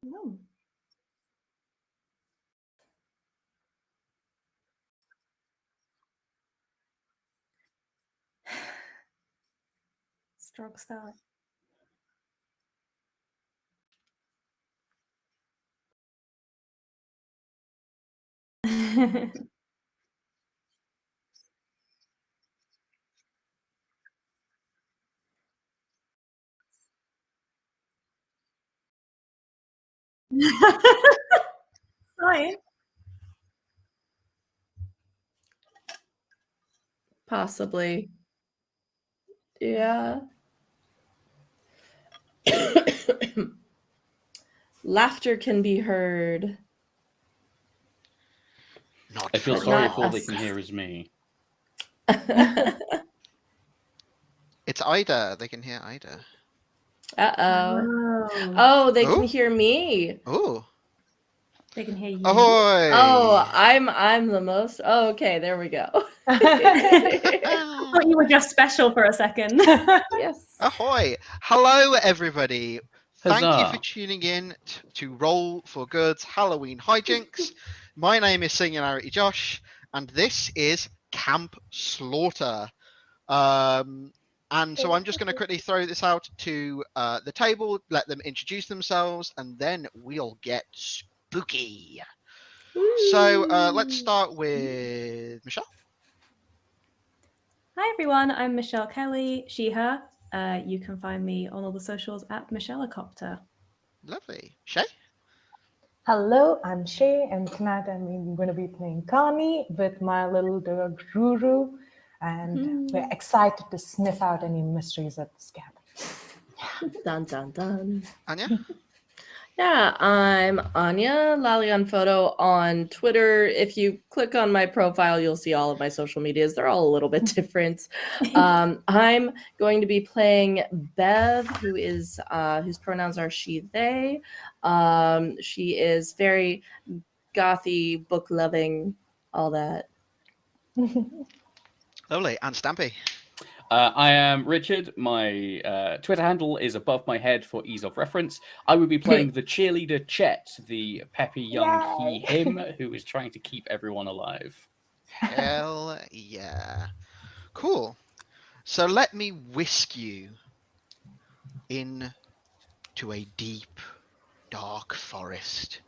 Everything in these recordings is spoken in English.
Oh. Strong start. Fine. Possibly. Yeah. Laughter can be heard. I feel sorry if all they can hear is me. It's Ida. They can hear Ida. Uh-oh. Oh, they can hear me. Oh. They can hear you. Ahoy! Oh, I'm the most. Oh, okay, there we go. I thought you were just special for a second. Yes. Ahoy! Hello, everybody. Thank you Huzzah. for tuning in to Roll for Good's Halloween Hijinks. My name is Singularity Josh, and this is Camp Slaughter. And so I'm just going to quickly throw this out to the table, let them introduce themselves, and then we'll get spooky. So let's start with Michelle. Hi everyone, I'm Michelle Kelly, she, her. You can find me on all the socials at Michellecopter. Lovely. Shay? Hello, I'm Shay, and tonight I'm going to be playing Connie with my little dog Ruru, and we're excited to sniff out any mysteries at this camp. Dun dun dun. Anya? Yeah, I'm Anya Lalian Photo on Twitter. If you click on my profile, you'll see all of my social medias. They're all a little bit different. I'm going to be playing Bev, who is whose pronouns are she, they. She is very gothy, book loving, all that. Lovely. And Stampy? I am Richard. My Twitter handle is above my head for ease of reference. I will be playing the cheerleader Chet, the peppy young he/him who is trying to keep everyone alive. Hell yeah. Cool. So let me whisk you into a deep, dark forest,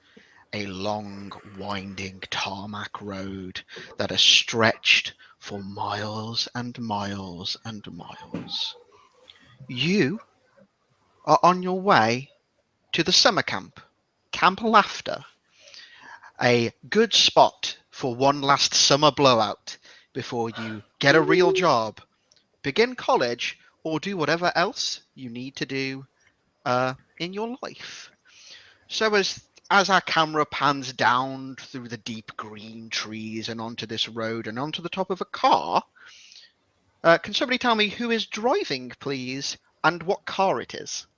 a long, winding tarmac road that has stretched for miles and miles and miles. You are on your way to the summer camp, Camp Laughter, a good spot for one last summer blowout before you get a real job, begin college, or do whatever else you need to do in your life. So as our camera pans down through the deep green trees and onto this road and onto the top of a car, can somebody tell me who is driving, please, and what car it is?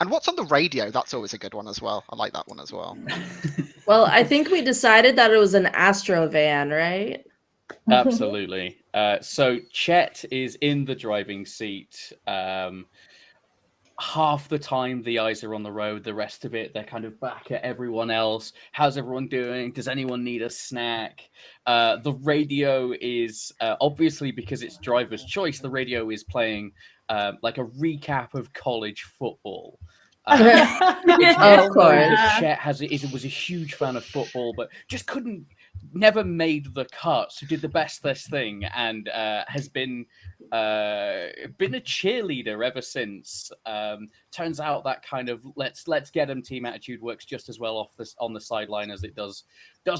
And what's on the radio? That's always a good one as well. I like that one as well. Well, I think we decided that it was an Astro van, right? Absolutely. So Chet is in the driving seat. Half the time the eyes are on the road, the rest of it they're kind of back at everyone else. How's everyone doing? Does anyone need a snack? The radio is obviously, because it's driver's choice, the radio is playing like a recap of college football. Of course. Chet was a huge fan of football, but just never made the cut, so did the best this thing, and has been a cheerleader ever since. Turns out that kind of let's get him team attitude works just as well on the sideline as it does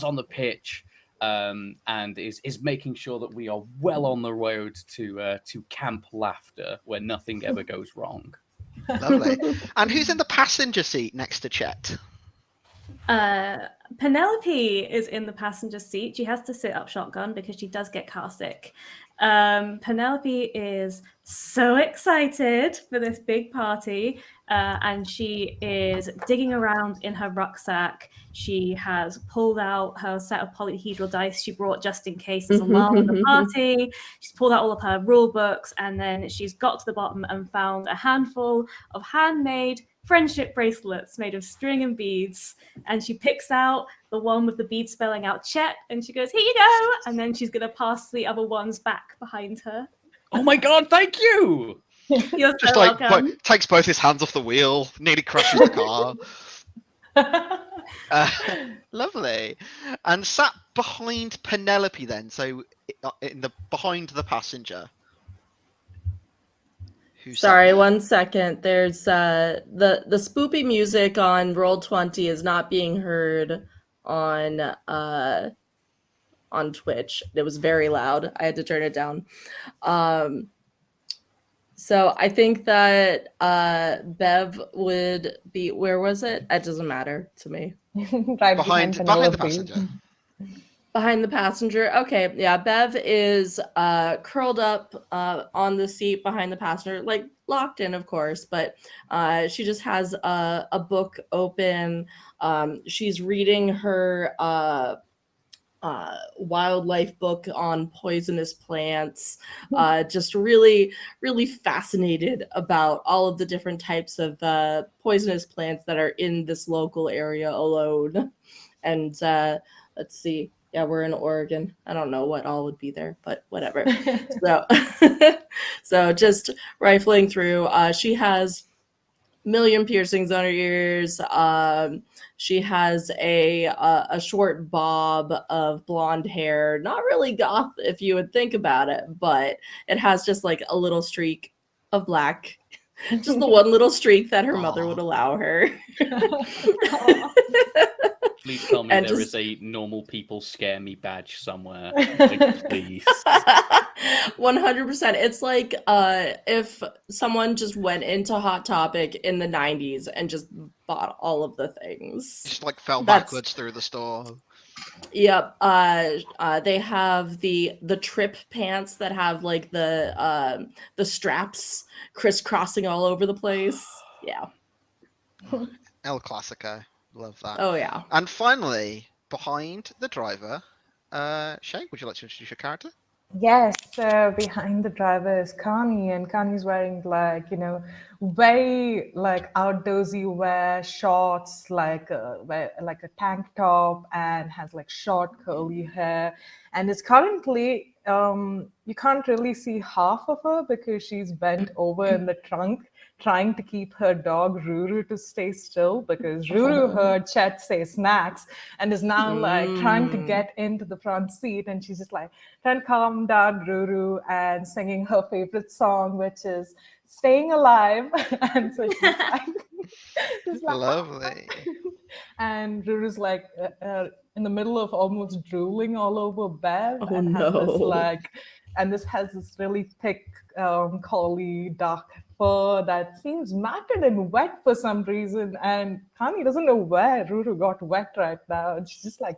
on the pitch, and is making sure that we are well on the road to Camp Laughter, where nothing ever goes wrong. Lovely. And who's in the passenger seat next to Chet? Penelope is in the passenger seat. She has to sit up shotgun because she does get car sick. Penelope is so excited for this big party, and she is digging around in her rucksack. She has pulled out her set of polyhedral dice she brought just in case as a lull in the party. She's pulled out all of her rule books, and then she's got to the bottom and found a handful of handmade friendship bracelets made of string and beads. And she picks out the one with the bead spelling out Chet, and she goes, "Here you go." And then she's going to pass the other ones back behind her. Oh my god, thank you! You're Just so like welcome. takes both his hands off the wheel, nearly crashes the car. Lovely. And sat behind Penelope then, so behind the passenger. Who sat Sorry, there? 1 second. There's the spoopy music on Roll20 is not being heard on Twitch. It was very loud. I had to turn it down. So I think that Bev would be, where was it? It doesn't matter to me. Right behind the Penelope. passenger. Behind the passenger. Okay, yeah. Bev is curled up on the seat behind the passenger, like locked in, of course, but she just has a book open. She's reading her wildlife book on poisonous plants. Just really, really fascinated about all of the different types of poisonous plants that are in this local area alone. And let's see. Yeah, we're in Oregon. I don't know what all would be there, but whatever. So, so just rifling through. She has a million piercings on her ears. She has a short bob of blonde hair. Not really goth, if you would think about it, but it has just like a little streak of black. Just the one little streak that her mother would allow her. Please tell me And there just- is a normal people scare me badge somewhere. Like, please. 100%. It's like if someone just went into Hot Topic in the 90s and just bought all of the things. Just like fell That's- backwards through the store. Yep. They have the trip pants that have like the straps crisscrossing all over the place. Yeah. El Clasico. Love that. Oh yeah. And finally, behind the driver, Shay, would you like to introduce your character? Yes, behind the driver is Connie, and Connie's wearing like, very like outdoorsy wear, shorts, like like a tank top, and has like short curly hair, and is currently you can't really see half of her because she's bent over in the trunk trying to keep her dog Ruru to stay still because Ruru heard Chet say snacks and is now like trying to get into the front seat, and she's just like trying to calm down Ruru and singing her favorite song, which is Staying Alive. And so she's like, she's like, Lovely. and Ruru's like in the middle of almost drooling all over Bev, Oh, and has this no. like, and this has this really thick, curly, dark fur that seems matted and wet for some reason. And Connie doesn't know where Ruru got wet right now, and she's just like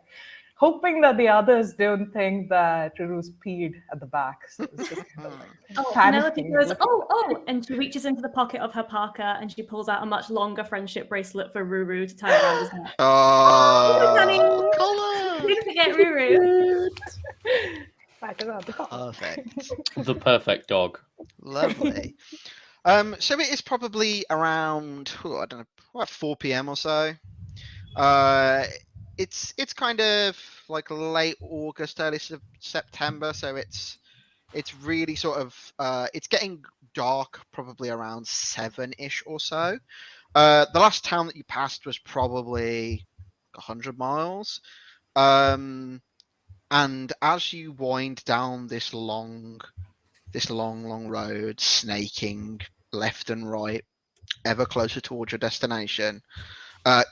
hoping that the others don't think that Ruru's peed at the back. So it's just kind of like Oh, panicking. Penelope goes, oh, and she reaches into the pocket of her parka and she pulls out a much longer friendship bracelet for Ruru to tie around his neck. Oh, honey. colour. Didn't forget Ruru. Right around the corner. Perfect. The perfect dog. Lovely. So it is probably around, I don't know, what, 4 p.m. or so. It's kind of like late August, early September, so it's really sort of it's getting dark probably around 7-ish or so. The last town that you passed was probably 100 miles. And as you wind down this long road, snaking left and right, ever closer towards your destination,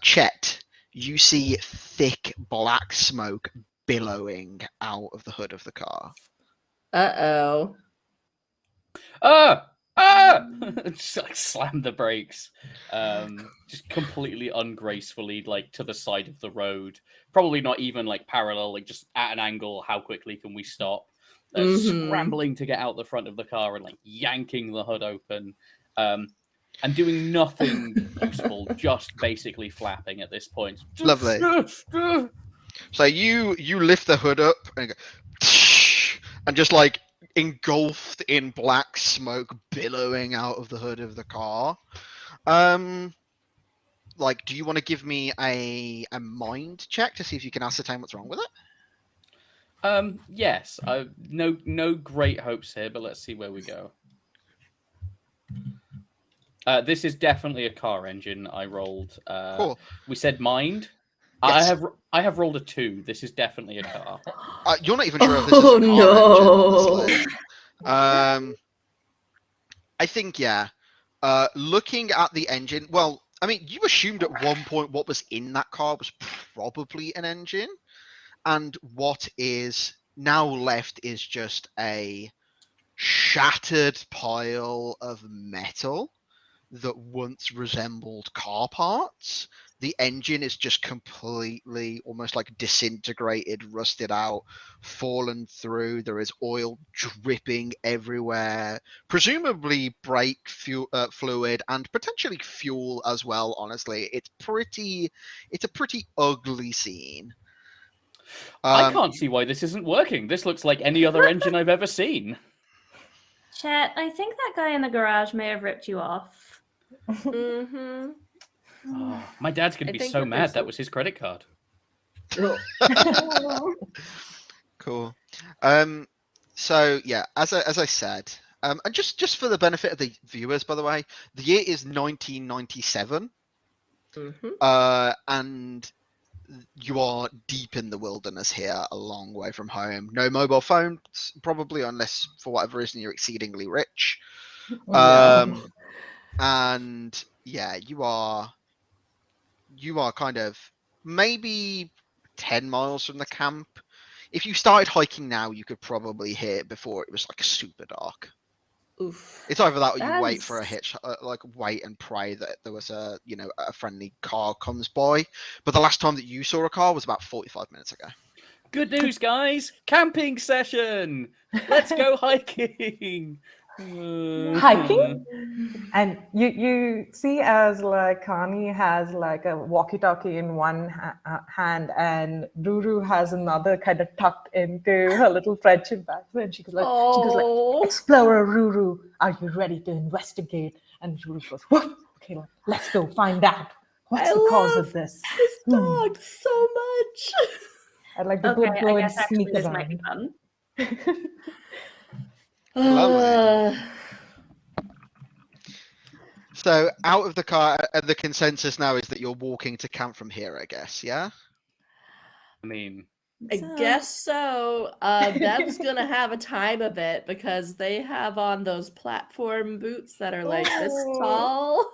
Chet, you see thick black smoke billowing out of the hood of the car. Uh-oh. Just like slam the brakes. Just completely ungracefully, like to the side of the road. Probably not even like parallel, like just at an angle. How quickly can we stop? Scrambling to get out the front of the car and like yanking the hood open. And doing nothing useful, just basically flapping at this point. Lovely. So you lift the hood up and go, and just like engulfed in black smoke billowing out of the hood of the car. like, do you want to give me a mind check to see if you can ascertain what's wrong with it? Yes. No great hopes here, but let's see where we go. This is definitely a car engine. I rolled. Cool. We said mind. Yes. I have rolled a 2. This is definitely a car. You're not even sure if this is a car no. engine, honestly. I think, yeah. Looking at the engine, well, I mean, you assumed at one point what was in that car was probably an engine, and what is now left is just a shattered pile of metal that once resembled car parts. The engine is just completely almost like disintegrated, rusted out, fallen through. There is oil dripping everywhere, presumably brake fluid and potentially fuel as well. Honestly, it's a pretty ugly scene. I can't see why this isn't working. This looks like any other engine I've ever seen. Chet, I think that guy in the garage may have ripped you off. Mm-hmm. Oh, my dad's going to I be think so that mad. there's That was his credit card. Cool. So yeah, as I said, and just for the benefit of the viewers, by the way, the year is 1997, and you are deep in the wilderness here, a long way from home. No mobile phones, probably, unless for whatever reason you're exceedingly rich. And yeah, you are kind of maybe 10 miles from the camp. If you started hiking now, you could probably hit it before it was like super dark. Oof. It's either that or you wait for a That's- hitch, like wait and pray that there was a friendly car comes by. But the last time that you saw a car was about 45 minutes ago. Good news, guys! Camping session! Let's go hiking! Hiking? And you see as like Kani has like a walkie-talkie in one hand and Ruru has another kind of tucked into her little friendship bag. And she goes like, Explorer Ruru, are you ready to investigate? And Ruru goes, whoop, okay, let's go find out. What's the cause of this? This dog so much. I'd like to Okay, both go I and guess actually sneak this might be around. fun. Lovely. So out of the car, the consensus now is that you're walking to camp from here, I guess, yeah? I mean, I guess so. Bev's gonna have a time of it because they have on those platform boots that are like this tall.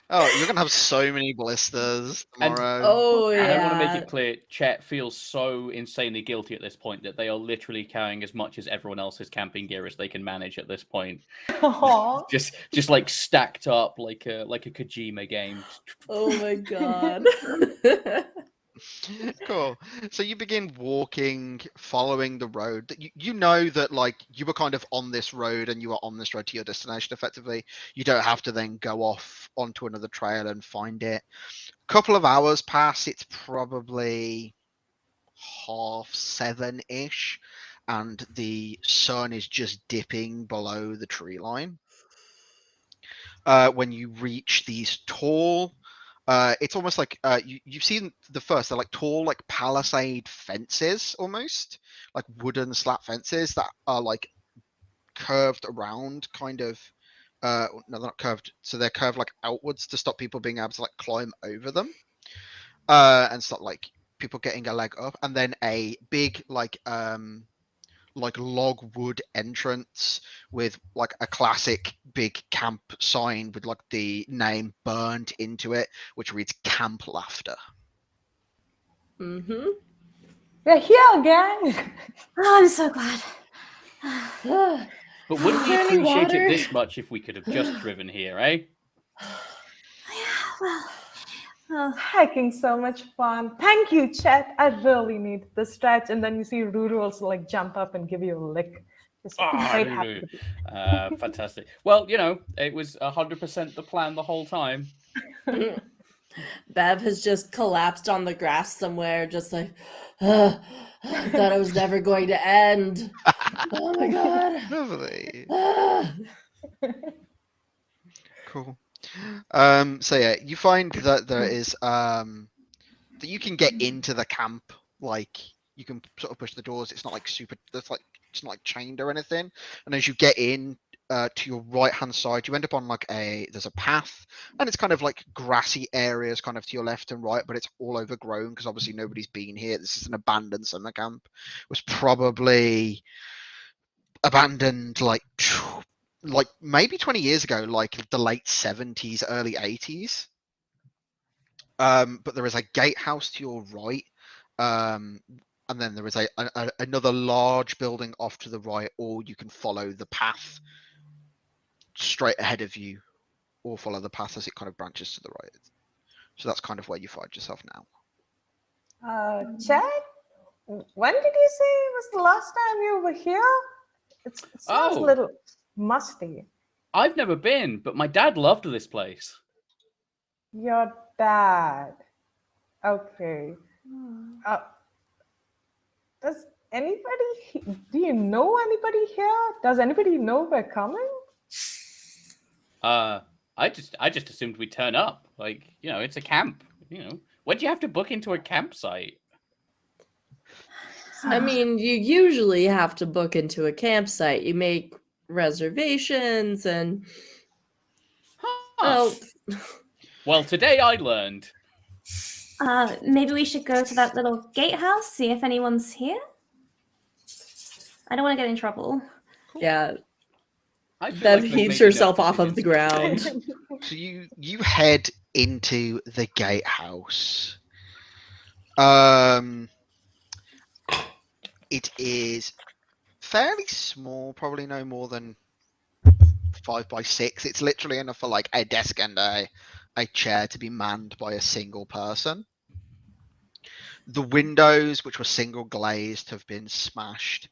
Oh, you're gonna have so many blisters And- tomorrow. Oh I yeah. want to make it clear, Chet feels so insanely guilty at this point that they are literally carrying as much as everyone else's camping gear as they can manage at this point. Aw. Just like stacked up like a Kojima game. Oh my god. Cool. So you begin walking, following the road. You know that like you were kind of on this road and you are on this road to your destination effectively. You don't have to then go off onto another trail and find it. A couple of hours pass. It's probably 7:30-ish, and the sun is just dipping below the tree line. When you reach these tall, it's almost like you've seen the first. They're like tall, like palisade fences, almost like wooden slat fences that are like curved around, kind of. No, they're not curved. So they're curved like outwards to stop people being able to like climb over them, and stop like people getting a leg up. And then a big like log wood entrance with like a classic big camp sign with like the name burned into it, which reads Camp Laughter. Mm-hmm. We're here, gang. Oh, I'm so glad. But would Is we there any appreciate water? it this much if we could have just driven here, eh? Yeah, well, Hiking so much fun. Thank you, Chet. I really need the stretch. And then you see Ruru also like jump up and give you a lick. Just quite happy to be. Fantastic. Well, you know, it was 100% the plan the whole time. Bev has just collapsed on the grass somewhere, just like, I thought it was never going to end. Oh my god. Lovely. Ah. Cool. So yeah, you find that there is that you can get into the camp. Like you can sort of push the doors. It's not like super. It's not like chained or anything. And as you get in to your right hand side, you end up on like there's a path, and it's kind of like grassy areas, kind of to your left and right, but it's all overgrown because obviously nobody's been here. This is an abandoned summer camp. It was probably abandoned like maybe 20 years ago, like the late 70s, early 80s. But there is a gatehouse to your right, and then there is another large building off to the right, or you can follow the path straight ahead of you, or follow the path as it kind of branches to the right. So that's kind of where you find yourself now. Chad, when did you say was the last time you were here? It sounds a little musty. I've never been, but my dad loved this place. Your dad. Okay. Does anybody? Do you know anybody here? Does anybody know we're coming? I just assumed we'd turn up. Like, it's a camp. When do you have to book into a campsite? I mean, you usually have to book into a campsite. You make reservations and Well, today I learned. Maybe we should go to that little gatehouse, see if anyone's here. I don't want to get in trouble. yeah, I feel Bev like heaves maybe herself no off of the ground. So you head into the gatehouse. It is fairly small, probably no more than 5 by 6. It's literally enough for like a desk and a chair to be manned by a single person. The windows, which were single glazed, have been smashed.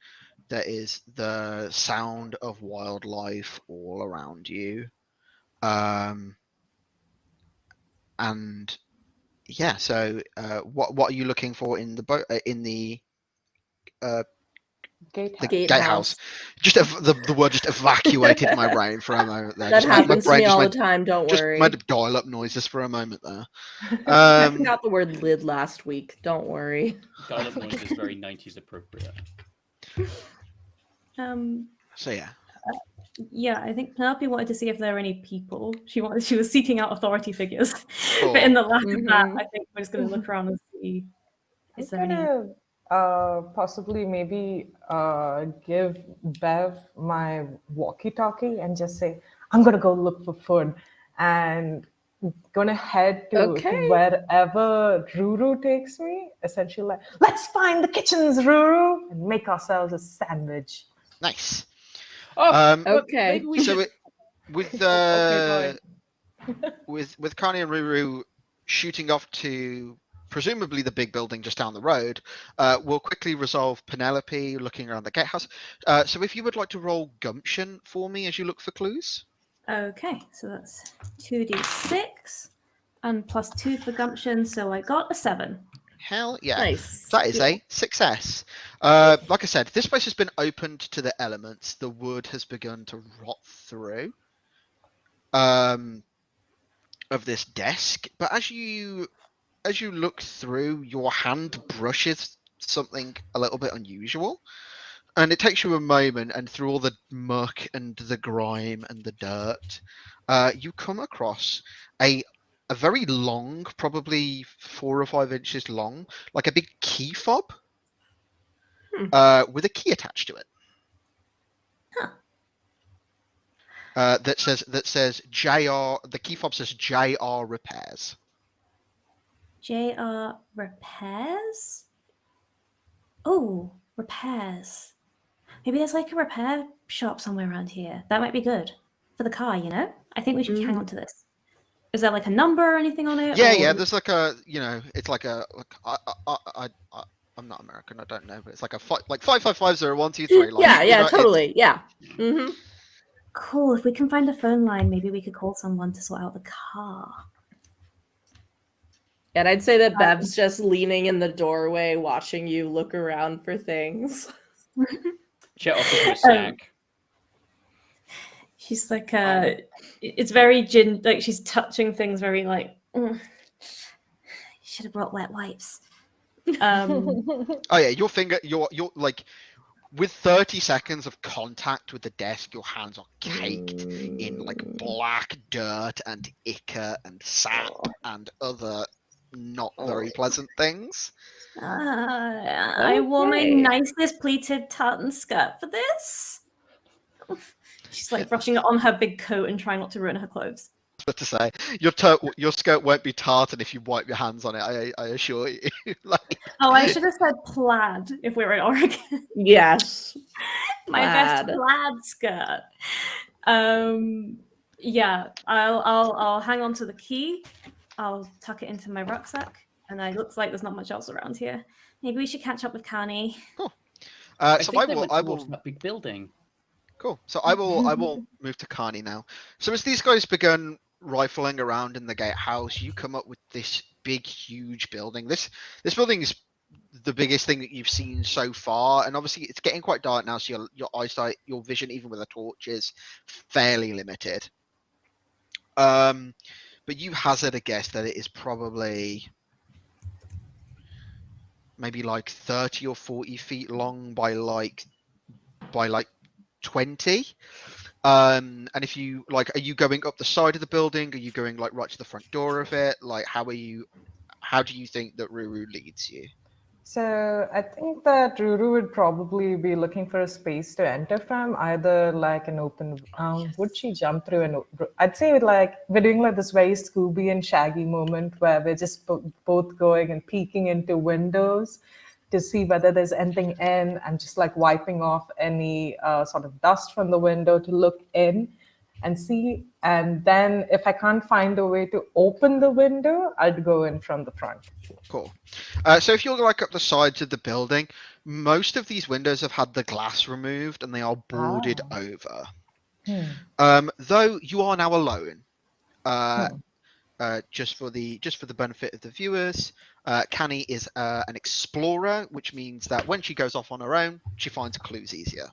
There is the sound of wildlife all around you. And yeah, so what are you looking for in the boat in the gatehouse? Just the word just evacuated my brain for a moment there. That happens to me all the time. Don't worry. Just made dial up noises for a moment there. I forgot the word lid last week. Don't worry. Dial up noise is very 90s appropriate. So yeah. Yeah, I think Penelope wanted to see if there were any people. She was seeking out authority figures. Cool. But in the lack of that, I think we're just going to look around and see. Is there any? Possibly maybe give Bev my walkie-talkie and just say, I'm gonna go look for food and gonna head to wherever Ruru takes me. Essentially, like, let's find the kitchens, Ruru, and make ourselves a sandwich. Nice. Okay. So with with Connie and Ruru shooting off to presumably the big building just down the road, we'll quickly resolve Penelope looking around the gatehouse. So if you would like to roll gumption for me as you look for clues. Okay, so that's 2d6 and plus 2 for gumption, so I got a 7. Hell yeah. Nice. That is a success. Like I said, this place has been opened to the elements. The wood has begun to rot through of this desk. But as you look through, your hand brushes something a little bit unusual. And it takes you a moment, and through all the muck and the grime and the dirt, you come across a very long, probably 4 or 5 inches long, like a big key fob with a key attached to it. That says JR. The key fob says JR Repairs. JR Repairs? Oh, repairs. Maybe there's like a repair shop somewhere around here. That might be good for the car, I think we should hang on to this. Is there like a number or anything on it? Yeah. There's like a, it's like a. I'm not American. I don't know, but it's like a 55501223. Yeah, totally. Yeah. Mm-hmm. Cool. If we can find a phone line, maybe we could call someone to sort out the car. And I'd say that Bev's just leaning in the doorway, watching you look around for things. Chet offers you a snack. She's like, it's very like she's touching things very like, you should have brought wet wipes. Oh yeah, your finger, you're like, with 30 seconds of contact with the desk, your hands are caked in like black dirt and ichor and sap and other not very pleasant things. I wore my Okay. nicest pleated tartan skirt for this. She's like brushing it on her big coat and trying not to ruin her clothes. But to say, your skirt won't be tartan if you wipe your hands on it. I assure you. Like, Oh, I should have said plaid if we were in Oregon. Yes. My best Plaid. plaid skirt. Yeah, I'll hang on to the key. I'll tuck it into my rucksack, and it looks like there's not much else around here. Maybe we should catch up with Carney. cool. I So think I they will. went I towards will. that big building. Cool. So I will move to Carney now. So as these guys begun rifling around in the gatehouse, you come up with this big, huge building. This building is the biggest thing that you've seen so far, and obviously it's getting quite dark now, so your eyesight, your vision, even with a torch, is fairly limited. But you hazard a guess that it is probably maybe like 30 or 40 feet long by like 20. And if you like, are you going up the side of the building? Are you going like right to the front door of it? Like, how do you think that Ruru leads you? So I think that Ruru would probably be looking for a space to enter from, either like an open. Would she jump through an? I'd say like we're doing like this very Scooby and Shaggy moment where we're just both going and peeking into windows to see whether there's anything in, and just like wiping off any sort of dust from the window to look in and see. And then if I can't find a way to open the window, I'd go in from the front. Cool. So if you're like up the sides of the building, most of these windows have had the glass removed and they are boarded over. Though you are now alone. Just for the benefit of the viewers, Canny is an explorer, which means that when she goes off on her own, she finds clues easier.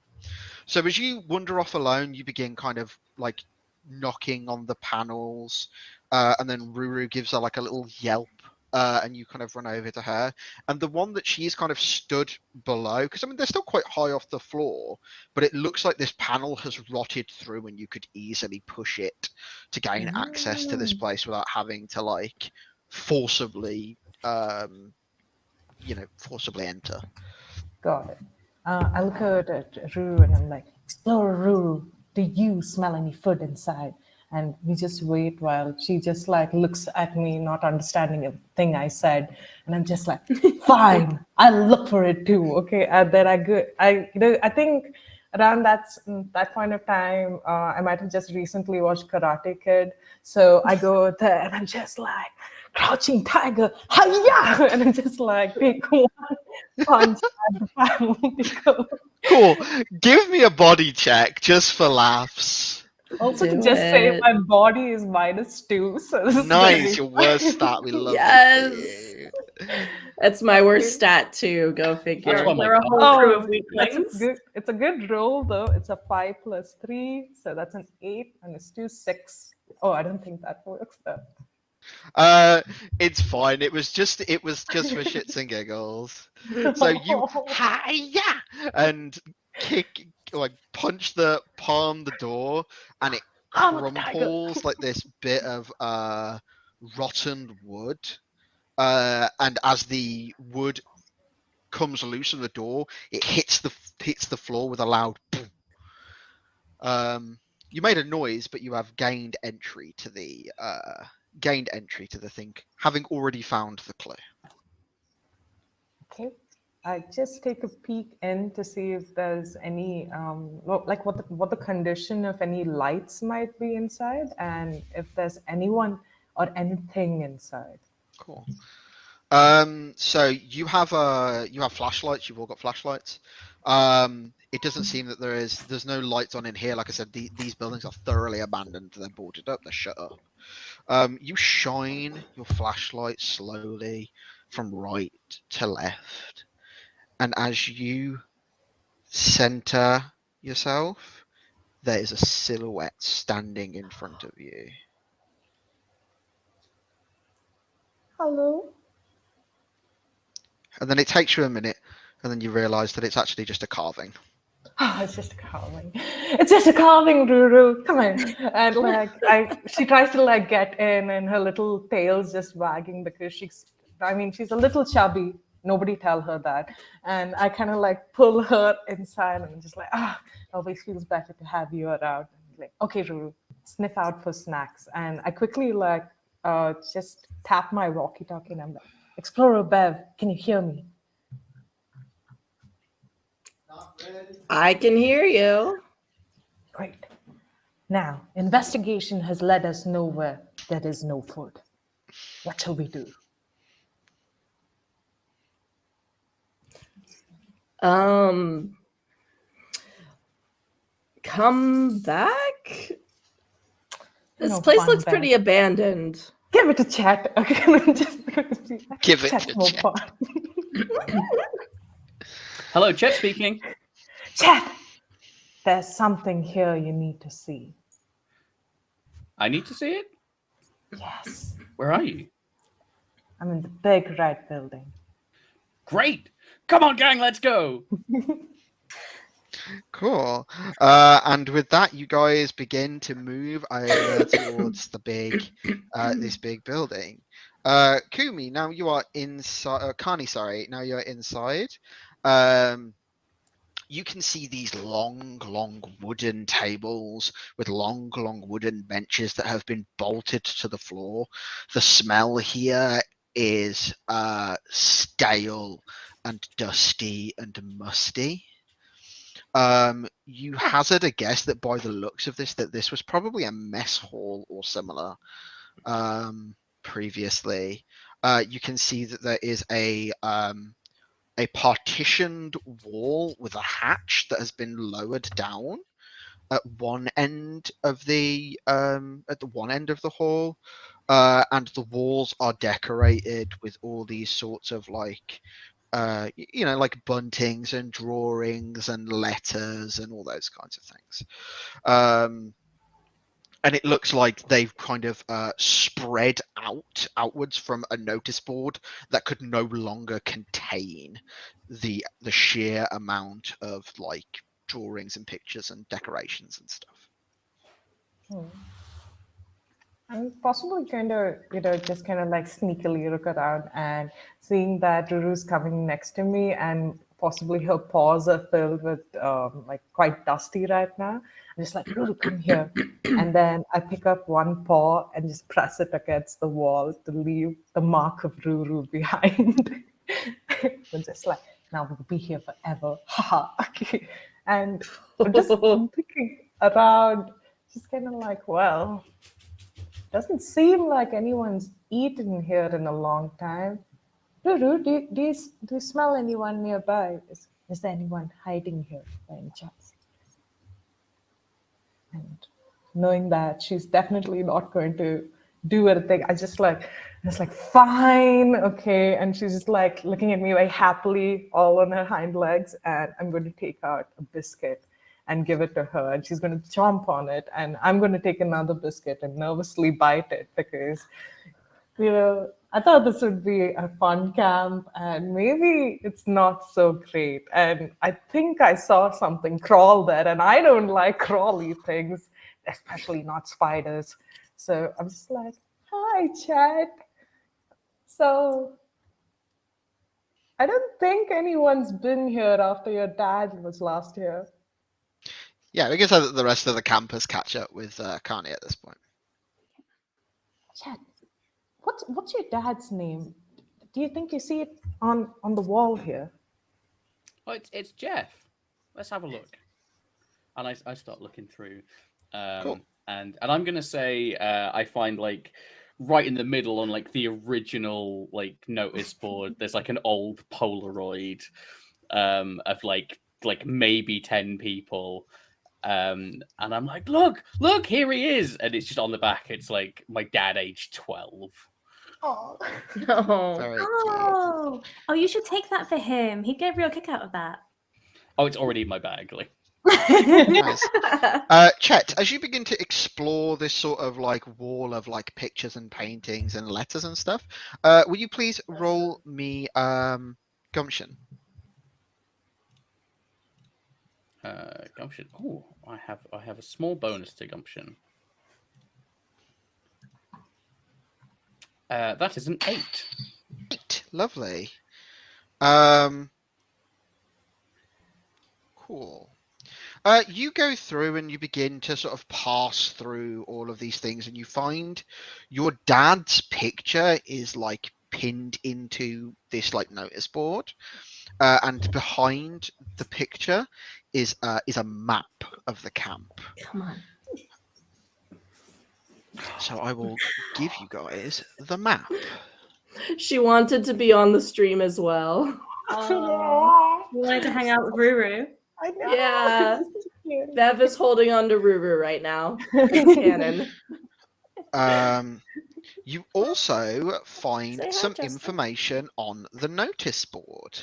So as you wander off alone, you begin kind of like knocking on the panels, and then Ruru gives her like a little yelp, and you kind of run over to her. And the one that she's kind of stood below, because I mean they're still quite high off the floor, but it looks like this panel has rotted through, and you could easily push it to gain access to this place without having to like forcibly enter. Got it. I look at Ruru and I'm like, Explorer Ruru, do you smell any food inside? And we just wait while she just like looks at me, not understanding a thing I said. And I'm just like, fine, I'll look for it too. Okay. And then I think around that point of time, I might have just recently watched Karate Kid. So I go there and I'm just like, crouching tiger, hiya! And I just like take one punch at the family. Cool. Give me a body check just for laughs. Also, to Do just say it. my body is -2. So this is Nice, your worst stat. We love Yes. it. That's my worst stat too. Go figure. That's what They're a my whole crew Oh, of weaklings. it's a good roll though. It's a 5 + 3, so that's an 8, and it's 2 6. Oh, I don't think that works though. It's fine. It was just for shits and giggles. So you hiya and kick, like punch the door, and it crumples like this bit of rotten wood. And as the wood comes loose of the door, it hits the floor with a loud boom. You made a noise, but you have gained entry to the thing, having already found the clue. Okay. I just take a peek in to see if there's any like what the condition of any lights might be inside, and if there's anyone or anything inside. Cool. So you have flashlights. You've all got flashlights. It doesn't seem that there's no lights on in here. Like I said, these buildings are thoroughly abandoned. They're boarded up. They're shut up. You shine your flashlight slowly from right to left, and as you center yourself, there is a silhouette standing in front of you. Hello. And then it takes you a minute, and then you realise that it's actually just a carving. Oh, it's just a carving. It's just a carving, Ruru. Come on. And she tries to like get in, and her little tail's just wagging because she's a little chubby. Nobody tell her that. And I kind of like pull her inside, and I'm just like, always feels better to have you around. Like, okay, Ruru, sniff out for snacks. And I quickly just tap my walkie-talkie, and I'm like, Explorer Bev, can you hear me? I can hear you. Great. Now, investigation has led us nowhere. There is no food. What shall we do? Come back? This No place fun, looks Bev. pretty abandoned. Give it a chat. Okay, Give it chat's a more chat. fun. Hello, Chet speaking. Chat. There's something here you need to see. I need to see it. Yes. Where are you? I'm in the big red building. Great. Come on, gang, let's go. Cool. And with that, you guys begin to move over towards the big, this big building. Kumi, now you are inside. Kani, sorry, now you're inside. You can see these long wooden tables with long wooden benches that have been bolted to the floor. The smell here is stale and dusty and musty. You hazard a guess that by the looks of this, that this was probably a mess hall or similar previously. You can see that there is a partitioned wall with a hatch that has been lowered down at one end of the hall, and the walls are decorated with all these sorts of like like buntings and drawings and letters and all those kinds of things. And it looks like they've kind of spread outwards from a notice board that could no longer contain the sheer amount of like drawings and pictures and decorations and stuff. I'm possibly kind of, just kind of like sneakily look around and seeing that Ruru's coming next to me and possibly her paws are filled with like quite dusty right now. I'm just like, Ruru, come here. And then I pick up one paw and just press it against the wall to leave the mark of Ruru behind. I'm just like, now we'll be here forever. Haha. Okay. And I'm just thinking around, just kind of like, well, doesn't seem like anyone's eaten here in a long time. Ruru, do you smell anyone nearby? Is there anyone hiding here by any chance? And knowing that she's definitely not going to do anything, I just like, fine, okay. And she's just like looking at me very happily, all on her hind legs, and I'm going to take out a biscuit and give it to her, and she's going to chomp on it, and I'm going to take another biscuit and nervously bite it because, I thought this would be a fun camp, and maybe it's not so great. And I think I saw something crawl there, and I don't like crawly things, especially not spiders. So I'm just like, hi, Chad. So I don't think anyone's been here after your dad was last here. Yeah, we guess that the rest of the campus catch up with Kani at this point. Chad, what's your dad's name? Do you think you see it on the wall here? Oh, it's Jeff. Let's have a look. And I start looking through. Cool. And I'm gonna say I find like right in the middle on like the original like notice board, there's like an old Polaroid of like maybe 10 people. And I'm like, look, here he is. And it's just on the back, it's like my dad aged 12. Oh, No. Very cute. Oh, you should take that for him. He'd get a real kick out of that. Oh, it's already in my bag. Like, Nice. Chet, as you begin to explore this sort of like wall of like pictures and paintings and letters and stuff, will you please roll me gumption? Gumption. Oh, I have a small bonus to gumption. That is an 8. 8. Lovely. Cool. You go through and you begin to sort of pass through all of these things, and you find your dad's picture is like pinned into this like notice board, and behind the picture is a map of the camp. Come on. So I will give you guys the map. She wanted to be on the stream as well. You wanted to hang out with Ruru. I know. Yeah. This is cute. Bev is holding on to Ruru right now. It's canon. You also find Say hi, some Justin. information on the notice board.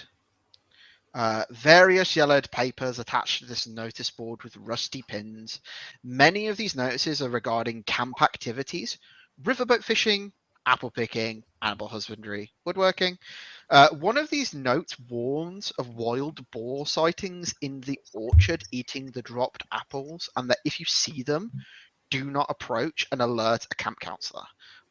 Various yellowed papers attached to this notice board with rusty pins. Many of these notices are regarding camp activities, riverboat fishing, apple picking, animal husbandry, woodworking. One of these notes warns of wild boar sightings in the orchard eating the dropped apples, and that if you see them, do not approach and alert a camp counselor.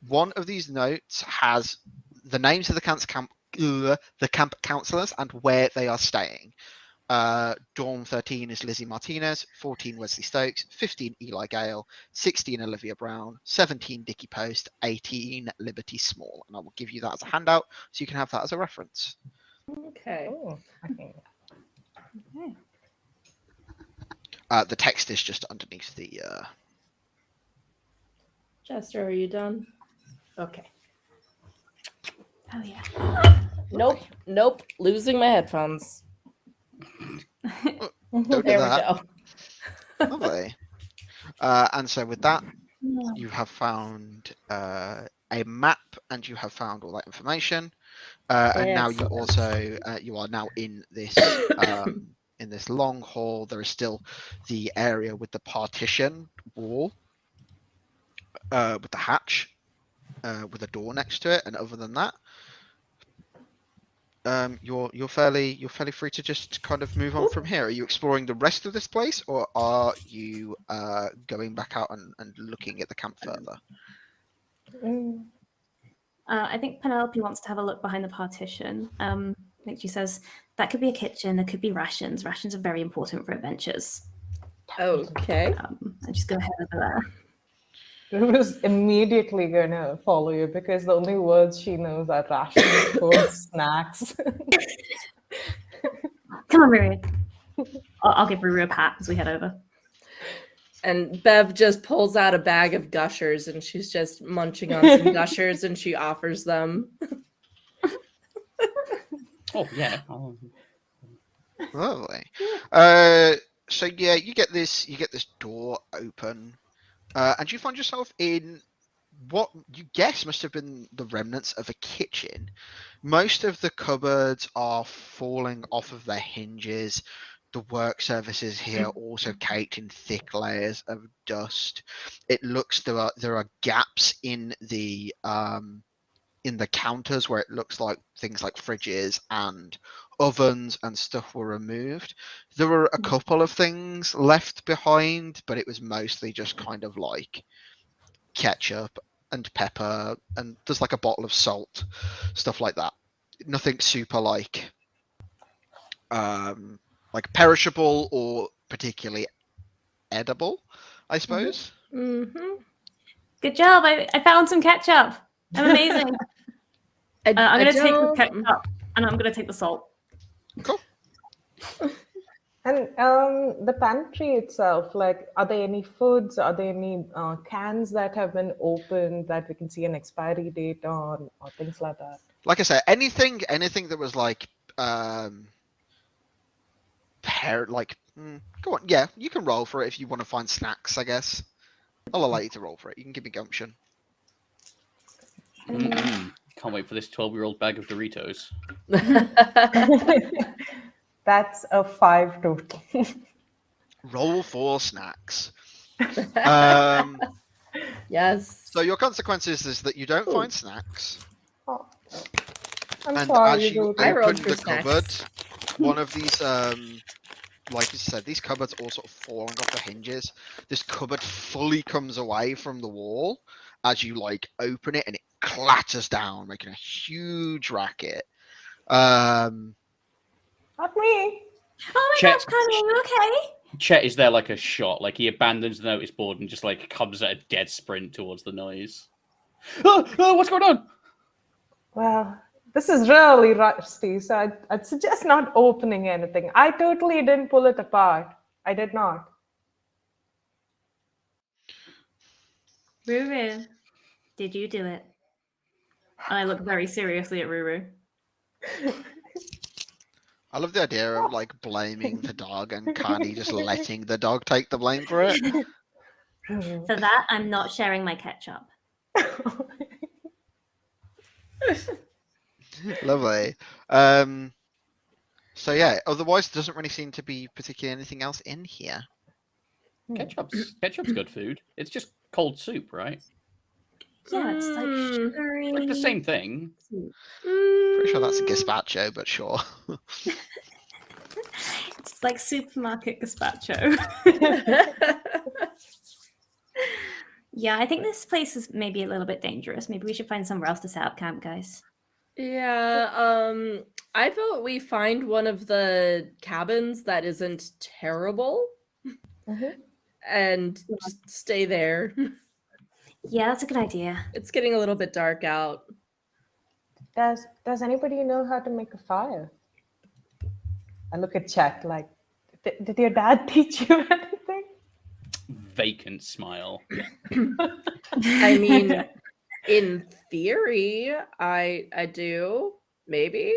One of these notes has the names of the camp counselors and where they are staying. Dorm 13 is Lizzie Martinez, 14 Wesley Stokes, 15 Eli Gale, 16 Olivia Brown, 17 Dickie Post, 18 Liberty Small. And I will give you that as a handout so you can have that as a reference. Okay. Oh, okay. The text is just underneath the... Jester, are you done? Okay. Oh yeah. Nope. Losing my headphones. Don't do There we that. go. Lovely. And so with that, you have found a map and you have found all that information. And now you Excellent. also you are now in this long hall. There is still the area with the partition wall, with the hatch, with a door next to it. And other than that, you're fairly free to just kind of move on from here. Are you exploring the rest of this place, or are you going back out and looking at the camp further? Mm. I think Penelope wants to have a look behind the partition. I think she says that could be a kitchen, there could be rations. Rations are very important for adventures. Okay. And she's going to head over there. Ruru was immediately gonna follow you because the only words she knows are rations, food, snacks. Come on, Ruru. I'll give Ruru a pat as we head over. And Bev just pulls out a bag of Gushers and she's just munching on some Gushers and she offers them. Oh yeah. Lovely. So yeah, you get this door open, and you find yourself in what you guess must have been the remnants of a kitchen. Most of the cupboards are falling off of their hinges. The work surfaces here also caked in thick layers of dust. It looks there are gaps in the counters where it looks like things like fridges and ovens and stuff were removed. There were a couple of things left behind, but it was mostly just kind of like ketchup and pepper, and there's like a bottle of salt, stuff like that. Nothing super like perishable or particularly edible, I suppose. Mm-hmm. Good job. I found some ketchup. I'm amazing. I'm going to take the ketchup and I'm going to take the salt. Cool. And the pantry itself, like, are there any foods? Are there any cans that have been opened that we can see an expiry date on, or things like that? Like I said, anything that was like go on, yeah, you can roll for it if you want to find snacks, I guess. I'll allow you to roll for it. You can give me gumption. Can't wait for this 12-year-old bag of Doritos. That's a 5 total. roll for snacks. Um, Yes. so your consequences is that you don't Ooh. find snacks, Oh, I'm and sorry, as you I rolled open for the snacks. cupboard, one of these, like you said, these cupboards all sort of falling off the hinges. This cupboard fully comes away from the wall as you like open it, and it clatters down, making a huge racket. Not me. Oh my Check. gosh, Connie, are you okay? Chet is there like a shot. Like he abandons the notice board and just like comes at a dead sprint towards the noise. Oh, what's going on? Well, this is really rusty, so I'd suggest not opening anything. I totally didn't pull it apart. I did not. Ruru, did you do it? And I look very seriously at Ruru. I love the idea of like blaming the dog and Carney just letting the dog take the blame for it. For that, I'm not sharing my ketchup. Lovely. So yeah, otherwise there doesn't really seem to be particularly anything else in here. Ketchup's good food. It's just cold soup, right? Yeah, it's like sugary. Like the same thing. Pretty sure that's a gazpacho, but sure. It's like supermarket gazpacho. Yeah, I think this place is maybe a little bit dangerous. Maybe we should find somewhere else to set up camp, guys. Yeah, I vote we find one of the cabins that isn't terrible and just stay there. Yeah, that's a good idea. It's getting a little bit dark out. Does anybody know how to make a fire? I look at Chet like, did your dad teach you anything? Vacant smile. I mean, in theory, I do. Maybe.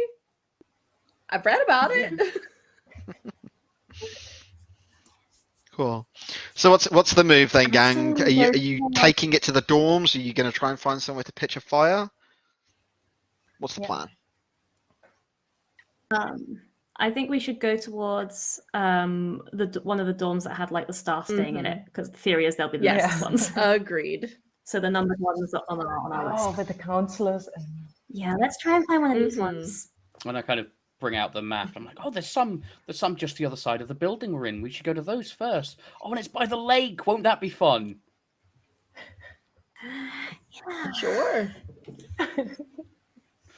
I've read about it. Cool. So what's the move then, gang? Are you taking it to the dorms? Are you going to try and find somewhere to pitch a fire? What's the plan? I think we should go towards one of the dorms that had like the staff staying in it, because the theory is they'll be the nicest ones. Agreed. So the numbered ones are on our list. Oh, with the counselors. Yeah, let's try and find one of these ones. When I kind of bring out the map, I'm like, oh, there's some just the other side of the building we're in. We should go to those first. Oh, and it's by the lake. Won't that be fun? Yeah. Sure.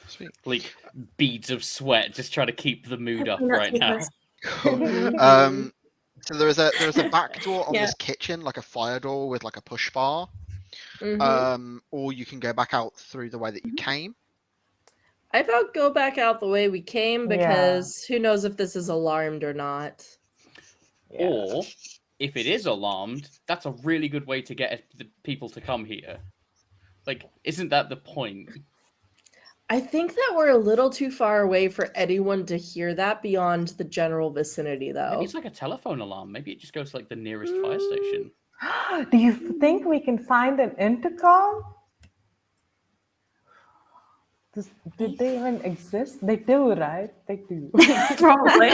Sweet. Like beads of sweat, just trying to keep the mood up Hopefully not right too now. Cool. So there is a back door on Yeah. this kitchen, like a fire door with like a push bar. Or you can go back out through the way that you came. I vote go back out the way we came because who knows if this is alarmed or not. Yeah. Or if it is alarmed, that's a really good way to get the people to come here. Like, isn't that the point? I think that we're a little too far away for anyone to hear that beyond the general vicinity, though. Maybe it's like a telephone alarm. Maybe it just goes to like the nearest fire station. Do you think we can find an intercom? Did they even exist? They do, right? They do. Probably.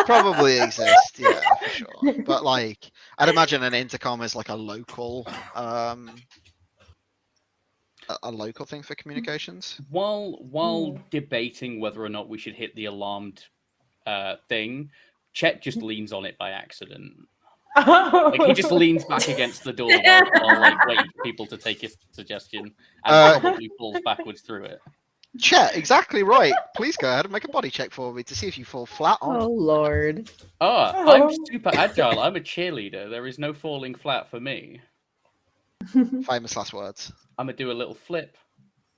Probably exist, yeah, for sure. But like, I'd imagine an intercom is like a local thing for communications. While debating whether or not we should hit the alarmed thing, Chet just leans on it by accident. Like he just leans back against the door while like waiting for people to take his suggestion, and probably falls backwards through it. Chet, exactly right. Please go ahead and make a body check for me to see if you fall flat on. Oh, Lord. I'm super agile. I'm a cheerleader. There is no falling flat for me. Famous last words. I'm gonna do a little flip.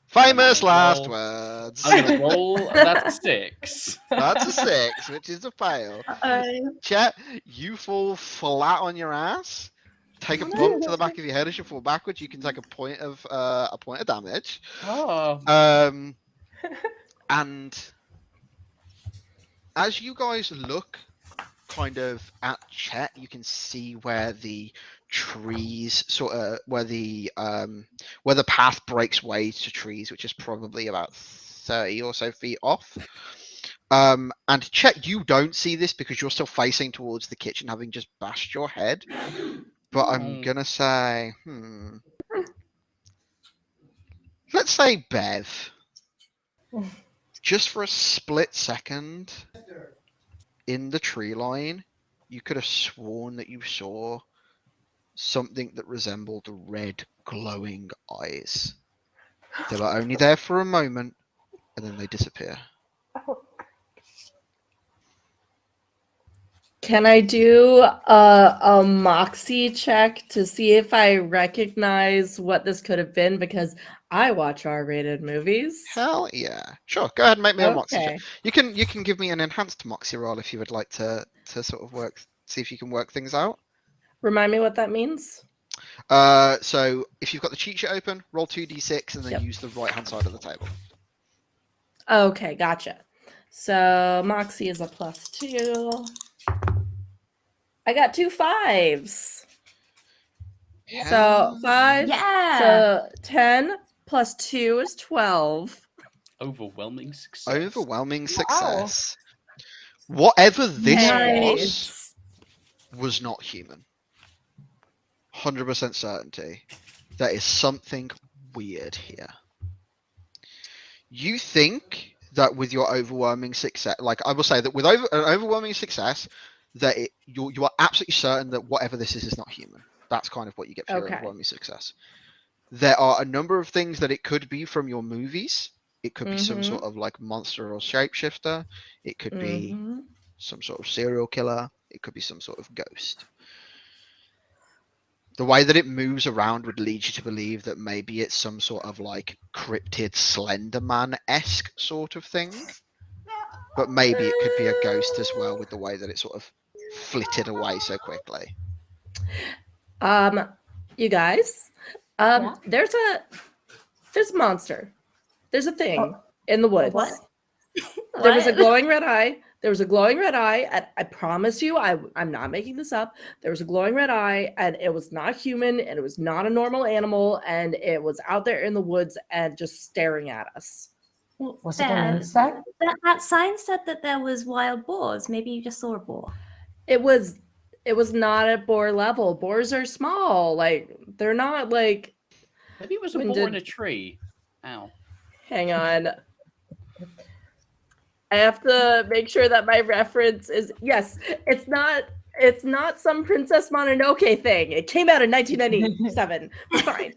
Famous I'm gonna last roll. words. I'm gonna roll. That's a 6. That's a 6, which is a fail. Chet, you fall flat on your ass. Take a bump to the back of your head as you fall backwards. You can take a point of damage. Oh. And as you guys look kind of at Chet, you can see where the trees where the path breaks way to trees, which is probably about 30 or so feet off. And Chet, you don't see this because you're still facing towards the kitchen, having just bashed your head. But I'm gonna say, let's say Bev. Just for a split second, in the tree line, you could have sworn that you saw something that resembled red glowing eyes. They were only there for a moment, and then they disappear. Can I do a moxie check to see if I recognize what this could have been? Because I watch R-rated movies. Hell yeah! Sure, go ahead and make me a moxie check. Okay. You can give me an enhanced moxie roll if you would like to sort of see if you can work things out. Remind me what that means. So if you've got the cheat sheet open, roll 2d6 and then use the right hand side of the table. Okay, gotcha. So moxie is a +2. I got 2 5s. So 5. Yeah. So 10 plus 2 is 12. Overwhelming success. Overwhelming success. Whatever this was not human. 100% certainty. There is something weird here. You think that with your overwhelming success, like I will say that with an overwhelming success, that you are absolutely certain that whatever this is not human. That's kind of what you get for your overwhelming success. There are a number of things that it could be from your movies. It could be some sort of like monster or shapeshifter. It could be some sort of serial killer. It could be some sort of ghost. The way that it moves around would lead you to believe that maybe it's some sort of like cryptid Slenderman-esque sort of thing. But maybe it could be a ghost as well with the way that it sort of flitted away so quickly. You guys, there's a monster. There's a thing in the woods. What? There was a glowing red eye. There was a glowing red eye. I promise you, I'm not making this up. There was a glowing red eye, and it was not human, and it was not a normal animal, and it was out there in the woods and just staring at us. Was it an insect? That sign said that there was wild boars. Maybe you just saw a boar. It was not at boar level. Boars are small. Like, they're not like. Maybe it was a boar in a tree. Ow. Hang on. I have to make sure that my reference is yes. It's not some Princess Mononoke thing. It came out in 1997. Fine.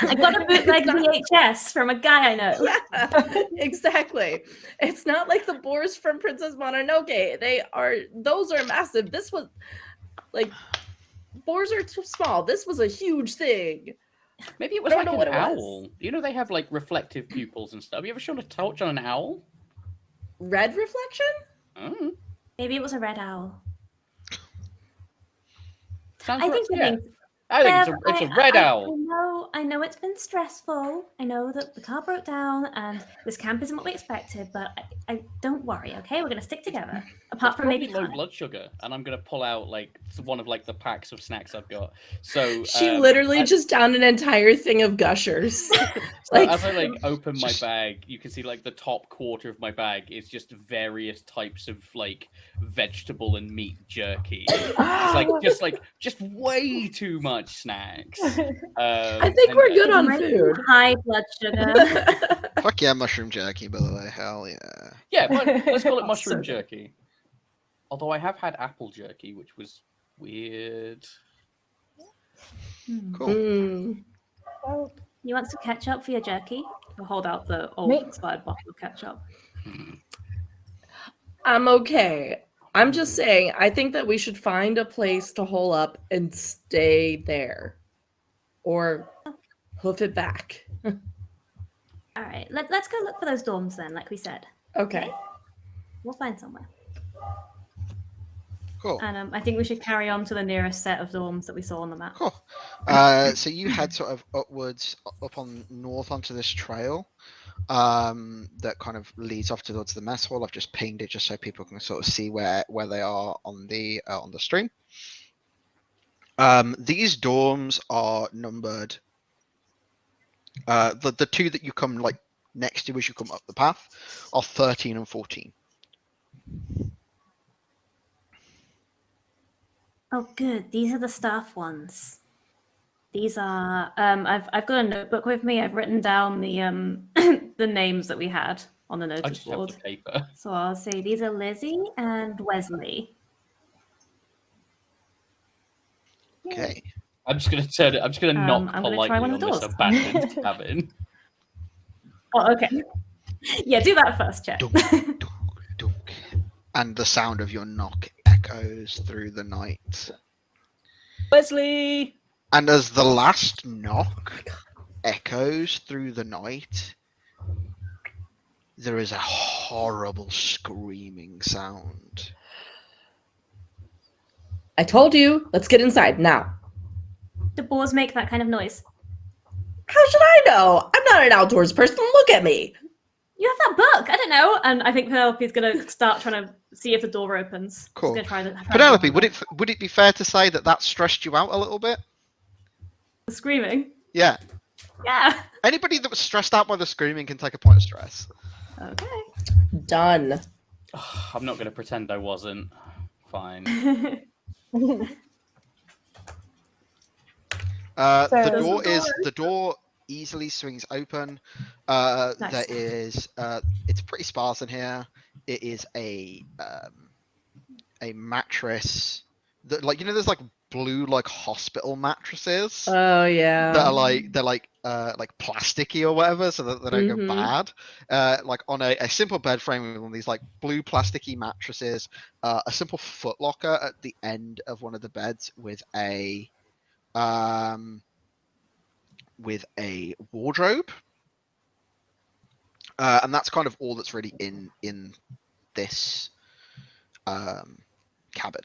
I got a bootleg VHS from a guy I know. Yeah, exactly. It's not like the boars from Princess Mononoke. Those are massive. This was like boars are too small. This was a huge thing. Maybe it was like an owl. You know they have like reflective pupils and stuff. Have you ever shown a torch on an owl? Red reflection? Oh. Maybe it was a red owl. I think it's a red owl. I know it's been stressful. I know that the car broke down and this camp isn't what we expected, but I don't worry, okay? We're going to stick together. Apart from maybe low blood sugar, and I'm going to pull out like one of like the packs of snacks I've got. So she literally just downed an entire thing of Gushers. Like, as I like open my bag, you can see like the top quarter of my bag is just various types of like vegetable and meat jerky. It's just way too much snacks. I think we're good on food. High blood sugar. Fuck yeah, mushroom jerky, by the way. Hell yeah. Yeah, but let's call it mushroom jerky. Although I have had apple jerky, which was weird. Cool. You want some ketchup for your jerky? I'll hold out the old expired bottle of ketchup. I'm okay. I'm just saying, I think that we should find a place to hole up and stay there. Or hoof it back. All right, let's go look for those dorms then, like we said. Okay. We'll find somewhere. Cool. And I think we should carry on to the nearest set of dorms that we saw on the map. Cool. So you head sort of upwards, up on north onto this trail that kind of leads off towards the mess hall. I've just pinged it just so people can sort of see where they are on the stream. These dorms are numbered. The two that you come like next to as you come up the path are 13 and 14. Oh, good. These are the staff ones. These are. I've got a notebook with me. I've written down the the names that we had on the I notice just have board. the paper. So I'll say these are Lizzie and Wesley. Okay. I'm just gonna turn it. I'm just gonna knock I'm gonna try politely one on of the this doors. abandoned cabin. Oh, okay. Yeah, do that first, check. Dunk, dunk, dunk. And the sound of your knock echoes through the night. Wesley. And as the last knock echoes through the night, there is a horrible screaming sound. I told you, let's get inside now. Do boars make that kind of noise? How should I know? I'm not an outdoors person. Look at me. You have that book. I don't know. And I think Penelope's gonna start trying to see if the door opens. Cool. She's gonna try the Penelope, door would it be fair to say that stressed you out a little bit? the screaming. Yeah. Yeah. Anybody that was stressed out by the screaming can take a point of stress. Okay. Done. I'm not gonna pretend I wasn't. Fine. The door easily swings open. Nice. There is it's pretty sparse in here. It is a mattress that, like, you know, there's like blue like hospital mattresses Oh yeah. that are they're like plasticky or whatever, so that they don't go bad. Like on a simple bed frame with one of these like blue plasticky mattresses, a simple foot locker at the end of one of the beds with a wardrobe, and that's kind of all that's really in this cabin.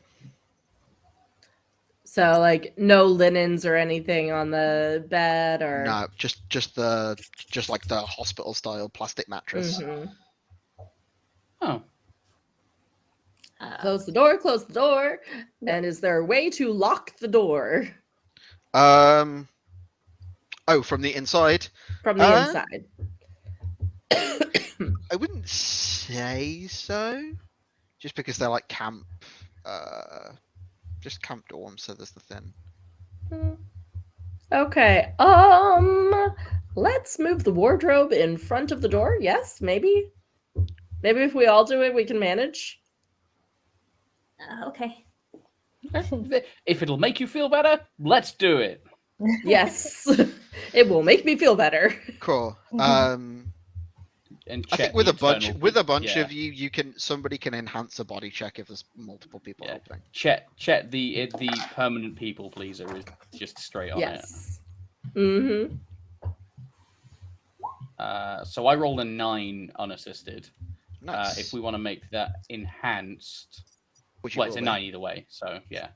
So like no linens or anything on the bed or No, just like the hospital style plastic mattress. Mhm. Oh. Close the door, close the door. And is there a way to lock the door Oh, from the inside? from the inside? I wouldn't say so, just because they're like camp dorms, so there's the thing. Okay. Let's move the wardrobe in front of the door. Yes, maybe. Maybe if we all do it, we can manage. Okay. If it'll make you feel better, let's do it. Yes. It will make me feel better. Cool. And I check think with the a bunch internal- yeah. of you, somebody can enhance a body check if there's multiple people Yeah. helping. Check the permanent people pleaser is just straight on Yes. Mm-hmm. it. So I rolled a 9 unassisted. Nice. If we want to make that enhanced, Which you well, it's will a be. 9 either way. So yeah.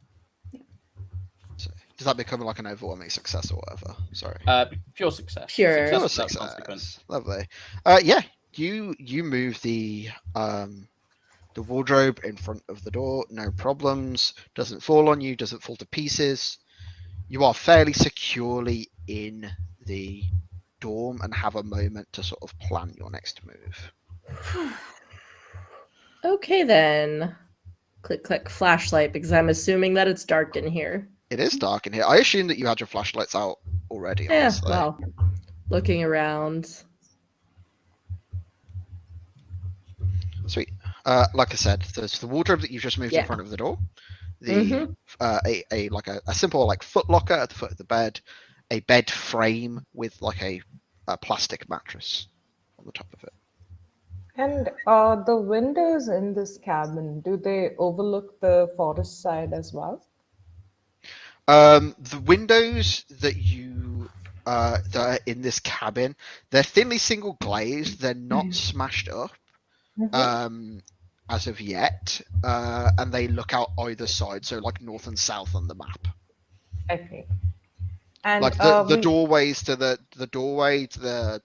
So, does that become like an overwhelming success or whatever? Sorry. Pure success. Pure. Pure Success without consequence. success. Lovely. Yeah, you move the wardrobe in front of the door, no problems. Doesn't fall on you, doesn't fall to pieces. You are fairly securely in the dorm and have a moment to sort of plan your next move. Okay then. Click, click, flashlight, because I'm assuming that it's dark in here. It is dark in here. I assume that you had your flashlights out already. Yeah, Honestly. well, looking around. Sweet. Like I said, there's the wardrobe that you've just moved in front of the door. The a simple like foot locker at the foot of the bed, a bed frame with like a plastic mattress on the top of it. And the windows in this cabin, do they overlook the forest side as well? The windows that that are in this cabin, they're thinly single glazed. They're not smashed up as of yet, and they look out either side, so like north and south on the map. Okay. And Like the doorways to the doorway to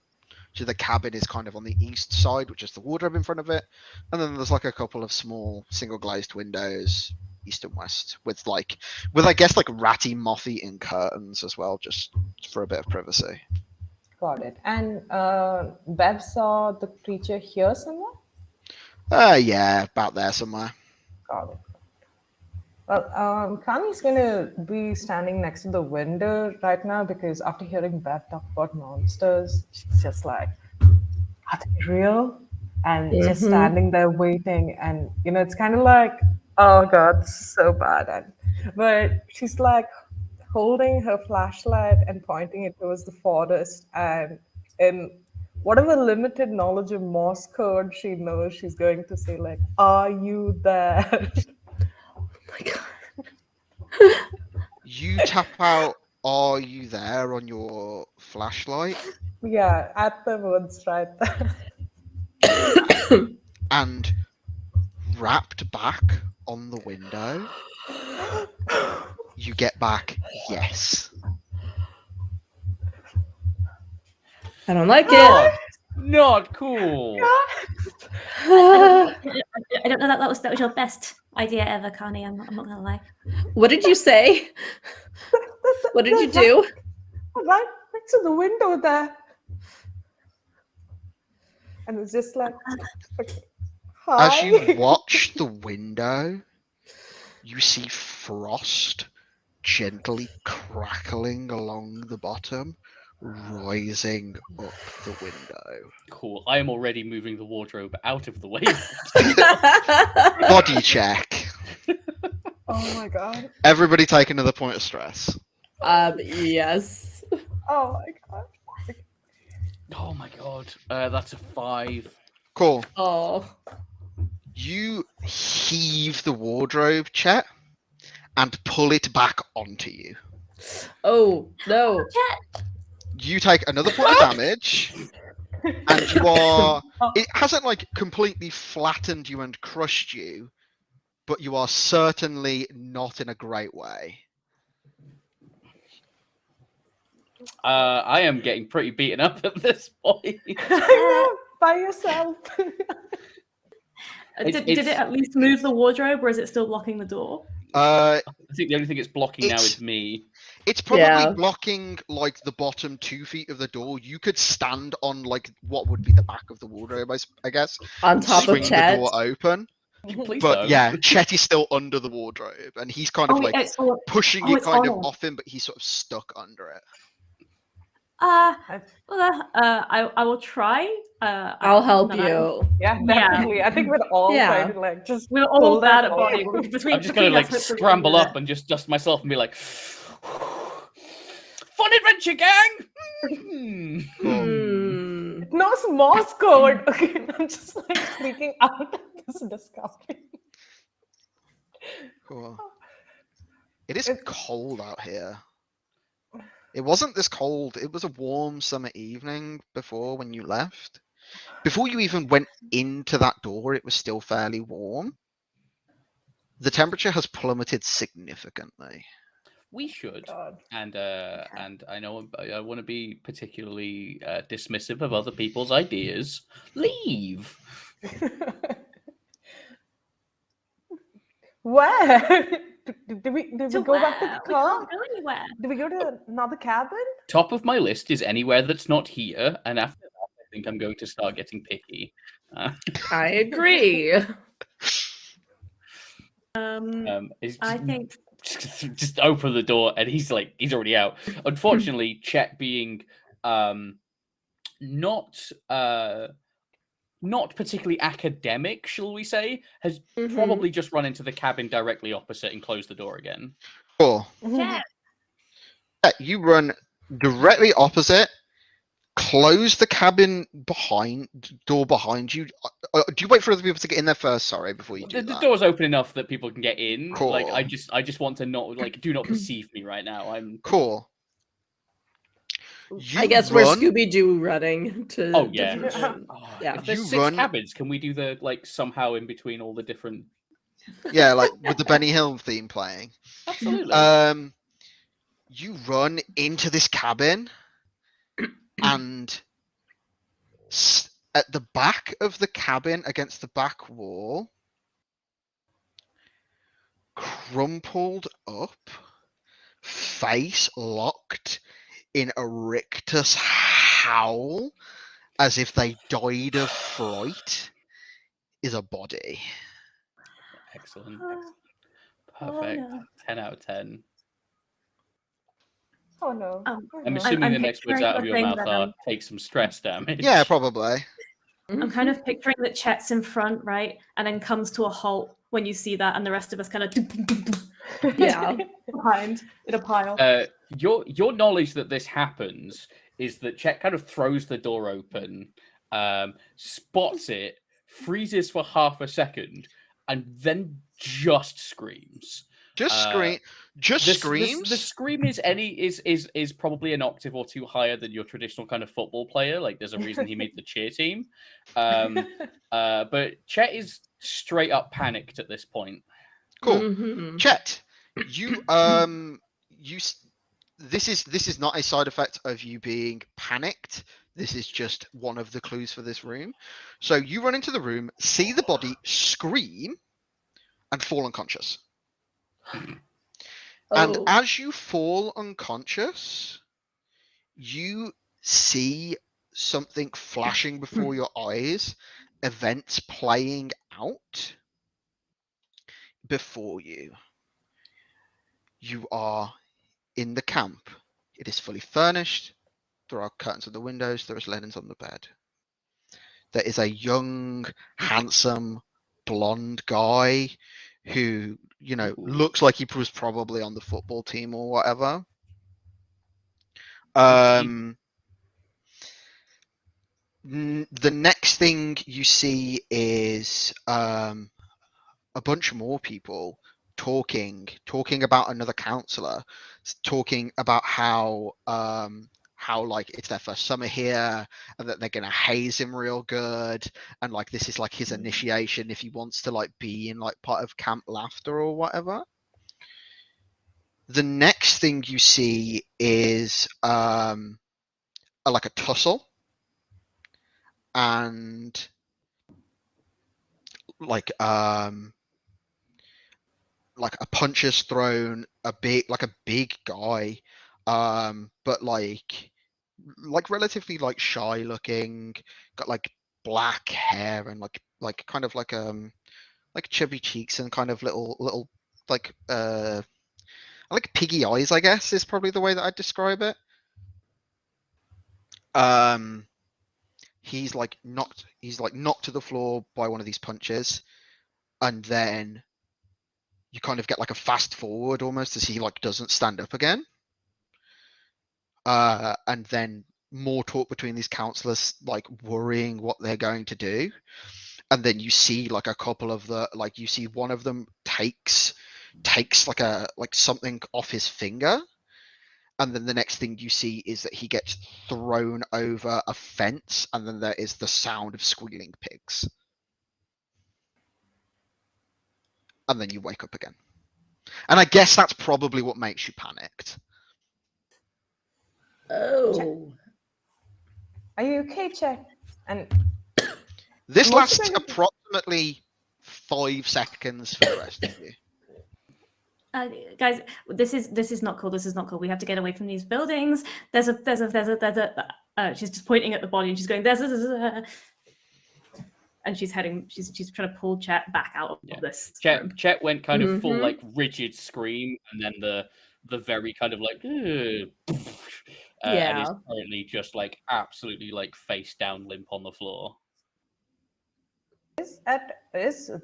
the cabin is kind of on the east side, which is the wardrobe in front of it, and then there's like a couple of small single glazed windows east and west with I guess like ratty moth eaten curtains as well, just for a bit of privacy. got it. And Bev saw the creature here somewhere? Yeah, about there somewhere. Got it. Well, Kami's gonna be standing next to the window right now because after hearing Beth talk about monsters, she's just like, "Are they real?" And just standing there waiting, and it's kind of like, "Oh God, this is so bad." But she's like holding her flashlight and pointing it towards the forest, and in whatever limited knowledge of Morse code she knows, she's going to say like, "Are you there?" my God. You tap out "Are you there?" on your flashlight, Yeah, at the woods right there. and wrapped back on the window, you get back "Yes." I don't like it. Not cool. I don't know that was your best idea ever, Connie. I'm not gonna lie. What did you say? What did you do? Right next to the window there. And it's just like, okay, hi. As you watch the window, you see frost gently crackling along the bottom, rising up the window. Cool. I am already moving the wardrobe out of the way. Body check. Oh my God. Everybody take another point of stress. Yes. Oh my God. Oh my god. That's a 5. Cool. Oh. You heave the wardrobe, Chet, and pull it back onto you. Oh no. You take another point of damage, and you are... It hasn't, like, completely flattened you and crushed you, but you are certainly not in a great way. I am getting pretty beaten up at this point. I know, by yourself. Did it at least move the wardrobe, or is it still blocking the door? I think the only thing it's blocking now It's- is me. It's probably Yeah. blocking, like, the bottom 2 feet of the door. You could stand on, like, what would be the back of the wardrobe, I guess. On top Swing of the Chet. door open. Please But don't. yeah, Chet is still under the wardrobe, and he's kind of like pushing it it's kind on of him. off him, but he's sort of stuck under it. I will try. I'll help you. Yeah, definitely. I think we're all Yeah. trying to like just We're all pull bad that at body. off. I'm just gonna like scramble up and just dust myself and be like, "Fun adventure, gang!" Hmm. No Morse code. Okay, I'm just like freaking out at this discovery. Cool. It is It's- cold out here. It wasn't this cold. It was a warm summer evening before when you left. Before you even went into that door, it was still fairly warm. The temperature has plummeted significantly. We should, God. and I know I want to be particularly dismissive of other people's ideas. Leave. Where? Did we So go back to where? the We car? can't go anywhere. Did we go to another cabin? Top of my list is anywhere that's not here, and after that, I think I'm going to start getting picky. I agree. It's I think just open the door, and he's already out. Unfortunately, Chet being not particularly academic, shall we say, has probably just run into the cabin directly opposite and closed the door again. Cool. Chet, Yeah, you run directly opposite, close the cabin door behind you. Do you wait for other people to get in there first? Sorry, before you do The that. door's open enough that people can get in. Cool. Like I just want to not do not perceive me right now. I'm Cool. I guess we're Scooby Doo running to. Oh yeah. different- Yeah. If there's You 6 run- cabins, can we do the somehow in between all the different? Yeah, like with the Benny Hill theme playing. Absolutely. You run into this cabin, and at the back of the cabin, against the back wall, crumpled up, face locked in a rictus howl, as if they died of fright, is a body. Excellent. Perfect. no. 10 out of 10. Oh no. I'm assuming the next words picturing out of the your thing mouth that, are take some stress damage. Yeah, probably. I'm kind of picturing that Chet's in front, right? And then comes to a halt when you see that, and the rest of us kind of Yeah. behind in a pile. Your knowledge that this happens is that Chet kind of throws the door open, spots it, freezes for half a second, and then just screams. Just scream. Just screams. The scream is probably an octave or two higher than your traditional kind of football player. Like, there's a reason he made the cheer team. But Chet is straight up panicked at this point. Cool. Mhm. Chet, you this is not a side effect of you being panicked. This is just one of the clues for this room. So you run into the room, see the body, scream, and fall unconscious. And Oh. as you fall unconscious, you see something flashing before your eyes, events playing out before you. You are in the camp. It is fully furnished. There are curtains at the windows. There is linens on the bed. There is a young, handsome, blonde guy who, you know, looks like he was probably on the football team or whatever. The next thing you see is a bunch more people talking about another councillor, talking about how like it's their first summer here and that they're gonna haze him real good, and like this is like his initiation if he wants to like be in like part of Camp Laughter or whatever. The next thing you see is like a tussle, and like a punch is thrown, a big guy, but like relatively like shy looking, got like black hair and like kind of like chubby cheeks and kind of little like piggy eyes, I guess is probably the way that I'd describe it. He's knocked to the floor by one of these punches, and then you kind of get like a fast forward almost as he like doesn't stand up again. And then more talk between these councillors, like worrying what they're going to do. And then you see like a couple of you see one of them takes like something off his finger. And then the next thing you see is that he gets thrown over a fence, and then there is the sound of squealing pigs. And then you wake up again. And I guess that's probably what makes you panicked. Oh. Are you okay, Chet? And this lasts approximately 5 seconds for the rest of you. Guys, this is not cool. This is not cool. We have to get away from these buildings. There's a. She's just pointing at the body and she's going. And she's heading. She's trying to pull Chet back out of this. Chet went kind of full like rigid scream, and then the very kind of like. And is currently just like absolutely like face down limp on the floor. Is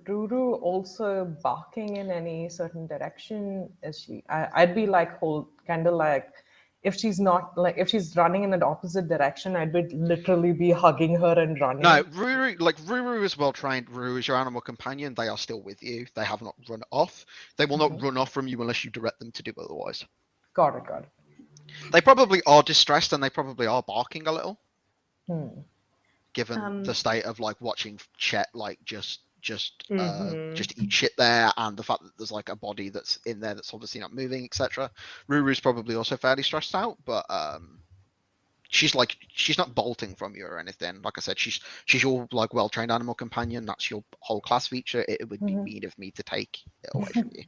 Ruru also barking in any certain direction? Is she? I'd be like kind of like if she's not like if she's running in an opposite direction, I'd literally be hugging her and running. No, Ruru is well trained. Ruru is your animal companion. They are still with you. They have not run off. They will not run off from you unless you direct them to do otherwise. Got it. They probably are distressed and they probably are barking a little. Given the state of like watching Chet like just eat shit there, and the fact that there's like a body that's in there that's obviously not moving, etc. Ruru's probably also fairly stressed out, but she's not bolting from you or anything. Like I said, she's your like well-trained animal companion. That's your whole class feature. It would be mean of me to take it away from you.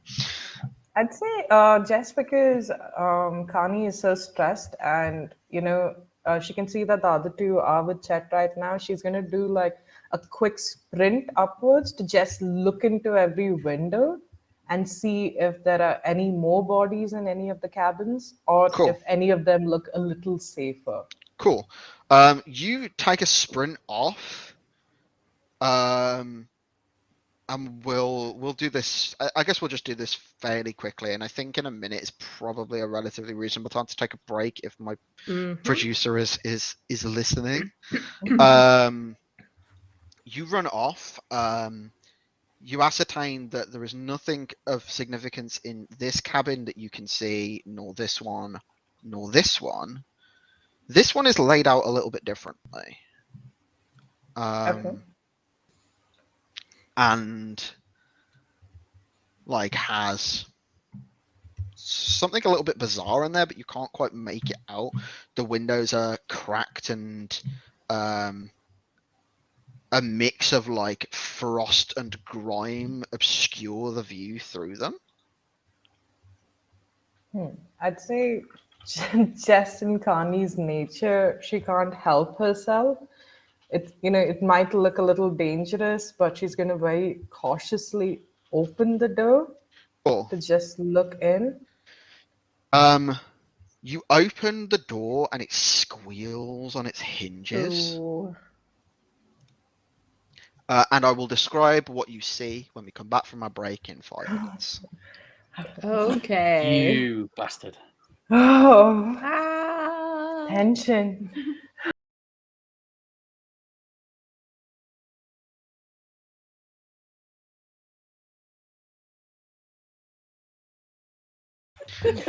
I'd say just because Kani is so stressed and she can see that the other two are with Chet right now, she's going to do like a quick sprint upwards to just look into every window and see if there are any more bodies in any of the cabins, or Cool. if any of them look a little safer. Cool. You take a sprint off. And we'll do this. I guess we'll just do this fairly quickly, and I think in a minute is probably a relatively reasonable time to take a break if my producer is listening. You run off. You ascertain that there is nothing of significance in this cabin that you can see, nor this one, nor this one. This one is laid out a little bit differently. Okay. And like has something a little bit bizarre in there, but you can't quite make it out. The windows are cracked and a mix of like frost and grime obscure the view through them. I'd say just in Connie's nature, she can't help herself. It might look a little dangerous, but she's going to very cautiously open the door Cool. to just look in. You open the door and it squeals on its hinges. Ooh. And I will describe what you see when we come back from our break in 5 minutes. Okay. You bastard. Oh, Ah. tension.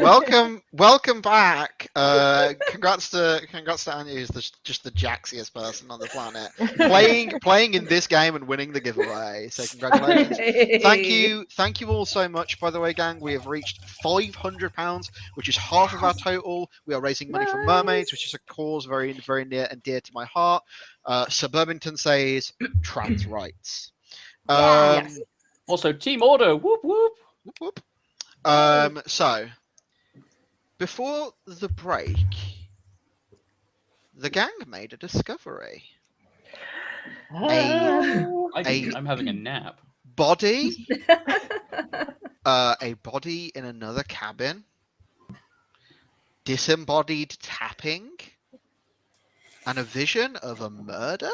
Welcome back. Congrats to Anya, who's just the jaxiest person on the planet, playing in this game and winning the giveaway. So congratulations. Thank you all so much. By the way, gang, we have reached £500, which is half of our total. We are raising money for mermaids, which is a cause very, very near and dear to my heart. Suburbanton says trans rights. Yes. Also, team order. Whoop whoop. Whoop, whoop. So before the break, the gang made a discovery. I'm having a nap. Body, a body in another cabin, disembodied tapping, and a vision of a murder.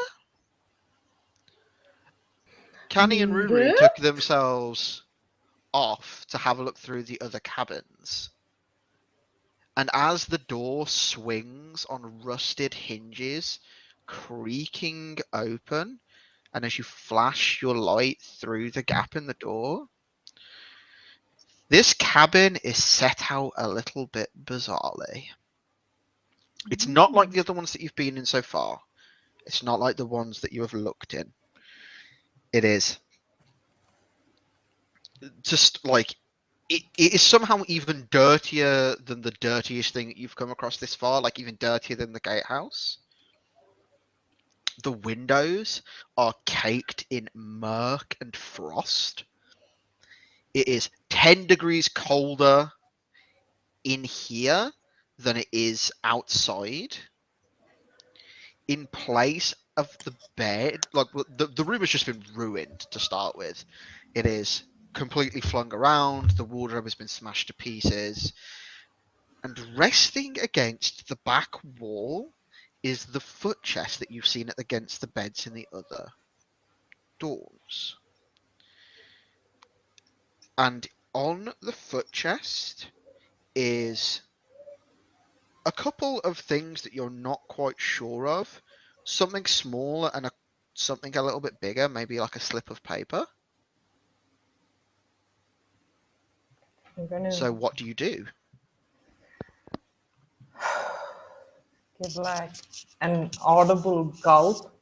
Canny and Ruru took themselves off to have a look through the other cabins. And as the door swings on rusted hinges, creaking open, and as you flash your light through the gap in the door, this cabin is set out a little bit bizarrely. It's not like the other ones that you've been in so far. It's not like the ones that you have looked in. It is just like it is somehow even dirtier than the dirtiest thing that you've come across this far, like even dirtier than the gatehouse. The windows are caked in murk and frost. It is 10 degrees colder in here than it is outside. In place of the bed, like the room has just been ruined to start with. It is completely flung around. The wardrobe has been smashed to pieces. And resting against the back wall is the foot chest that you've seen against the beds in the other dorms. And on the foot chest is a couple of things that you're not quite sure of. Something smaller and something a little bit bigger, maybe like a slip of paper. So what do you do? Give like an audible gulp.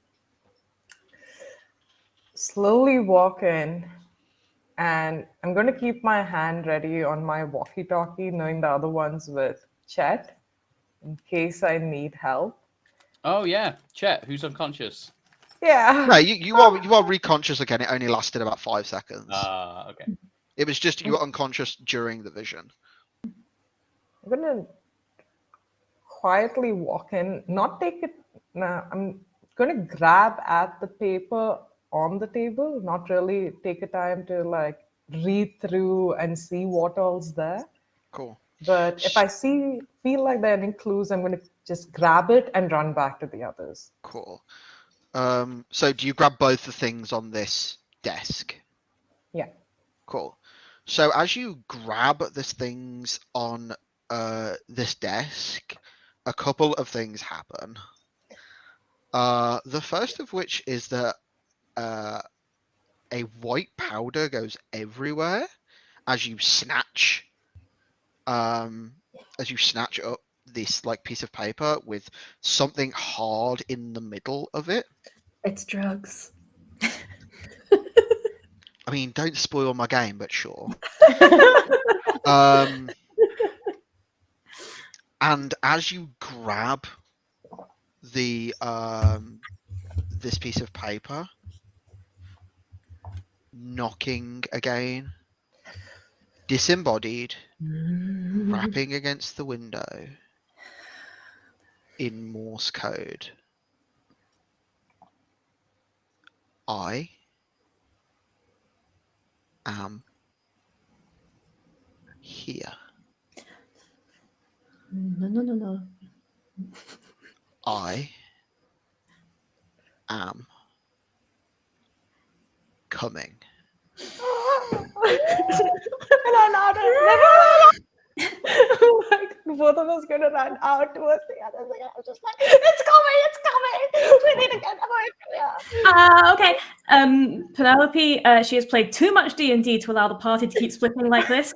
Slowly walk in, and I'm going to keep my hand ready on my walkie-talkie, knowing the other one's with Chet, in case I need help. Oh yeah, Chet, who's unconscious. Yeah. No, you are reconscious again. It only lasted about 5 seconds. Okay. It was just you were unconscious during the vision. I'm gonna quietly walk in, not take it. Nah, I'm gonna grab at the paper on the table, not really take a time to like read through and see what all's there. Cool. But if I feel like there are any clues, I'm going to just grab it and run back to the others. Cool. So do you grab both the things on this desk? Yeah. Cool. So as you grab the things on this desk, a couple of things happen. The first of which is that a white powder goes everywhere as you snatch up this like piece of paper with something hard in the middle of it. It's drugs. I mean, don't spoil my game, but sure. And as you grab the this piece of paper, knocking again, disembodied, rapping against the window in Morse code. I am here. No. I am coming. Like both of us gonna run out towards the others. Like, I'm just like, it's coming! We need to get away from here. Okay. Penelope, she has played too much D&D to allow the party to keep splitting like this.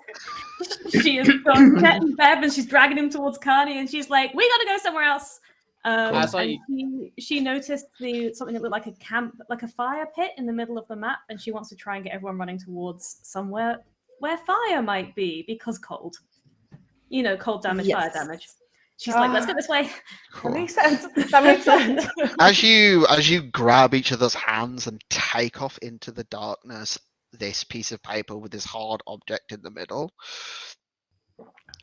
She has gone Jet and Bev, and she's dragging him towards Carney, and she's like, "We gotta go somewhere else." She noticed something that looked like a camp, like a fire pit in the middle of the map, and she wants to try and get everyone running towards somewhere where fire might be, because cold. You know, cold damage, Yes. fire damage. She's like, "Let's go this way." That makes sense. That makes sense. As you grab each other's hands and take off into the darkness this piece of paper with this hard object in the middle,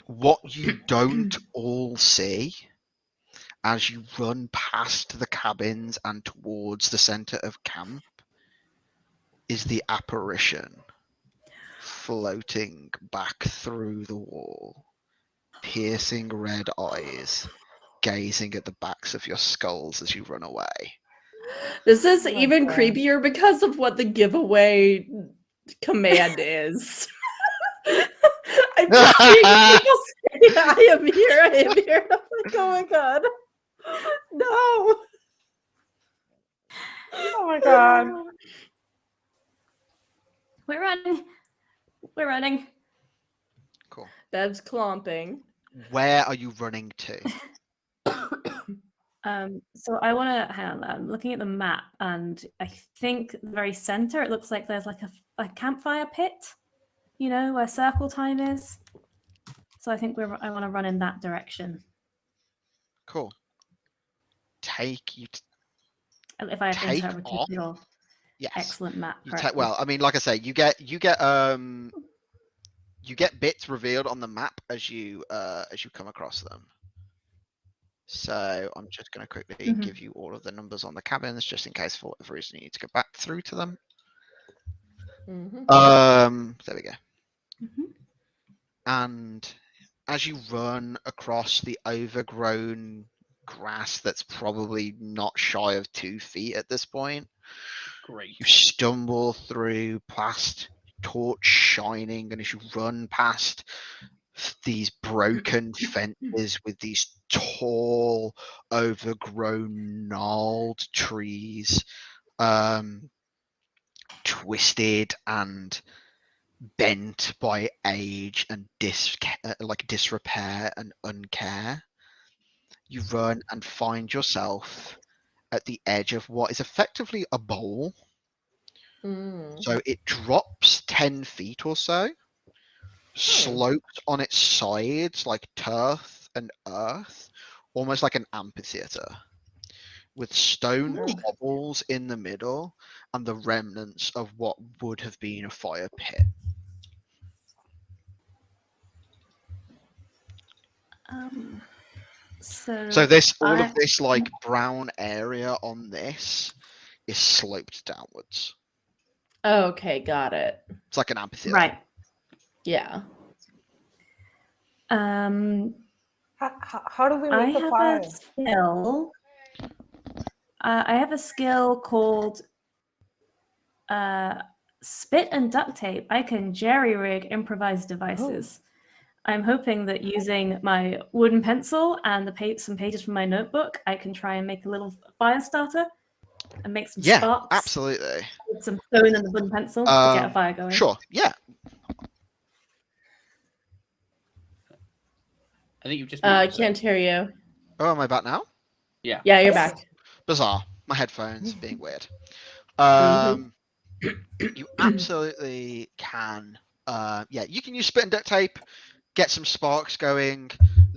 what you don't all see as you run past the cabins and towards the center of camp is the apparition floating back through the wall, piercing red eyes, gazing at the backs of your skulls as you run away. This is Oh my even God. creepier because of what the giveaway command is. I'm just seeing people say, I am here. I'm like, oh my god. No. Oh my god. We're running. Cool. Bev's clomping. Where are you running to? So I want to hang on. I'm looking at the map, and I think the very center, it looks like there's like a campfire pit, you know, where circle time is. So I think I want to run in that direction. Cool. If I have Take interpreted off. your Yes. excellent map You correctly. well, I mean, like I say, you get bits revealed on the map as you come across them. So I'm just going to quickly give you all of the numbers on the cabins, just in case for whatever reason you need to go back through to them. There we go. And as you run across the overgrown grass that's probably not shy of 2 feet at this point, Great. you stumble through past torch shining, and as you run past these broken fences with these tall, overgrown, gnarled trees, twisted and bent by age and disrepair and uncare, you run and find yourself at the edge of what is effectively a bowl. So it drops 10 feet or so, sloped on its sides like turf and earth, almost like an amphitheater, with stone cobbles in the middle and the remnants of what would have been a fire pit. So this all of this like brown area on this is sloped downwards. Okay, got it. It's like an amphitheater. Right. Yeah. How do we I make a have fire? a skill. I have a skill called spit and duct tape. I can jerry-rig improvised devices. I'm hoping that using my wooden pencil and some pages from my notebook, I can try and make a little fire starter and make some Yeah, sparks absolutely. with some stone and the wooden pencil to get a fire going. Sure. Yeah. I think you've just. I can't hear you. Oh, am I back now? Yeah. Yeah, you're back. Bizarre. My headphones being weird. Mhm. You absolutely can. Yeah, you can use spit and duct tape, get some sparks going.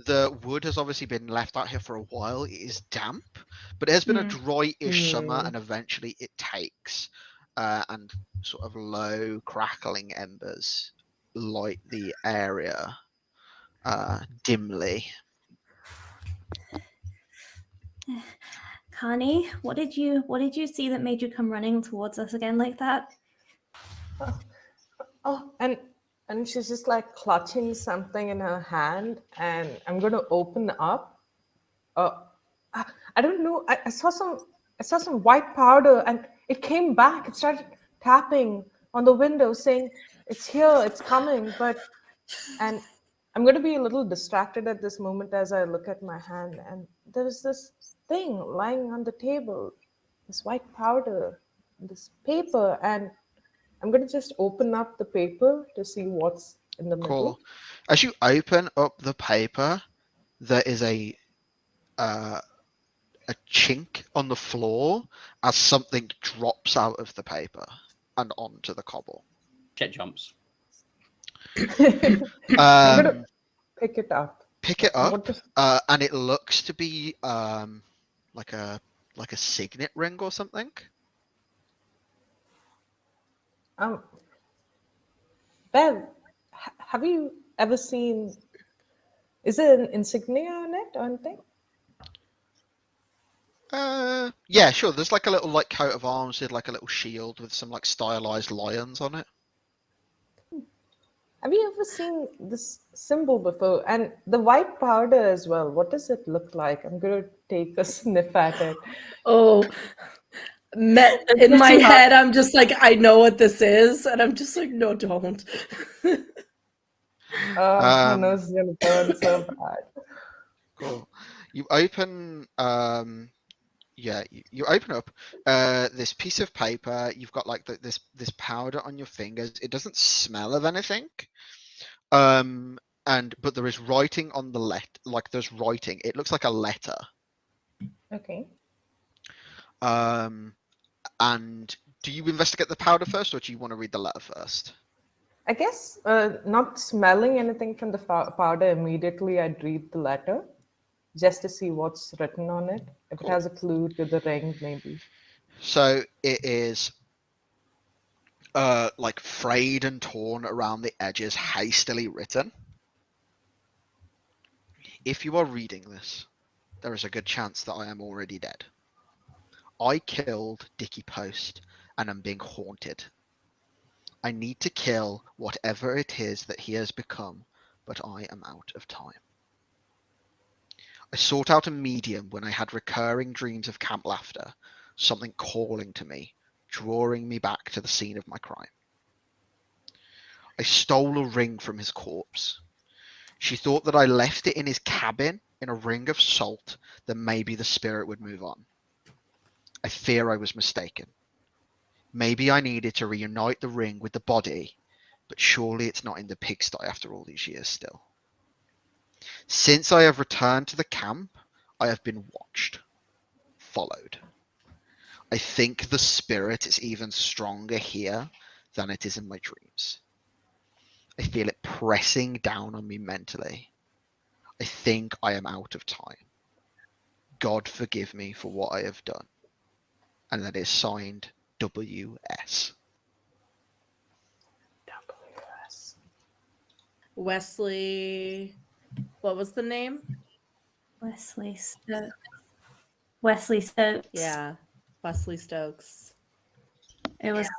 The wood has obviously been left out here for a while. It is damp, but it has been a dry-ish summer, and eventually it takes. And sort of low crackling embers light the area dimly. Connie, what did you see that made you come running towards us again like that? Oh, and she's just like clutching something in her hand, and I'm gonna open up. I don't know. I saw some white powder, and it came back. It started tapping on the window, saying, "It's here. It's coming." And I'm gonna be a little distracted at this moment as I look at my hand, and there is this thing lying on the table, this white powder, this paper, and I'm gonna just open up the paper to see what's in the middle. Cool. As you open up the paper, there is a chink on the floor as something drops out of the paper and onto the cobble. Jet jumps. I'm gonna pick it up. Pick it up, What does- and it looks to be like a signet ring or something. Bev, have you ever seen? Is there an insignia on it or anything? Yeah, sure. There's like a little like coat of arms with like a little shield with some like stylized lions on it. Have you ever seen this symbol before? And the white powder as well. What does it look like? I'm gonna take a sniff at it. Oh, in my head, I'm just like, I know what this is, and I'm just like, no, don't. My nose is gonna burn so bad. Cool. You open you open up this piece of paper. You've got like this powder on your fingers. It doesn't smell of anything. But there is writing on the there's writing. It looks like a letter. Okay. And do you investigate the powder first, or do you want to read the letter first? I guess not smelling anything from the powder immediately, I'd read the letter just to see what's written on it. If it has a clue to the ring, maybe. So it is like frayed and torn around the edges, hastily written. If you are reading this, there is a good chance that I am already dead. I killed Dickie Post and am being haunted. I need to kill whatever it is that he has become, but I am out of time. I sought out a medium when I had recurring dreams of camp laughter, something calling to me, drawing me back to the scene of my crime. I stole a ring from his corpse. She thought that I left it in his cabin in a ring of salt, then maybe the spirit would move on. I fear I was mistaken. Maybe I needed to reunite the ring with the body, but surely it's not in the pigsty after all these years still. Since I have returned to the camp, I have been watched, followed. I think the spirit is even stronger here than it is in my dreams. I feel it pressing down on me mentally. I think I am out of time. God forgive me for what I have done. And that is signed WS. WS. Wesley, what was the name? Wesley Stokes. Wesley Stokes. Yeah, Wesley Stokes. It was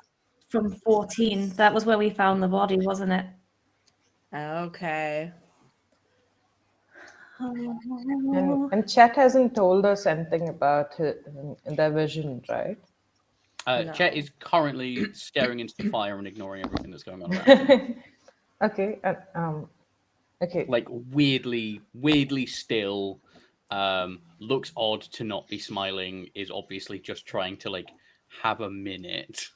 from 14. That was where we found the body, wasn't it? Okay. And Chet hasn't told us anything about their vision, right? No. Chet is currently staring into the fire and ignoring everything that's going on around him. Okay. Okay. Like weirdly still. Looks odd to not be smiling. Is obviously just trying to like have a minute.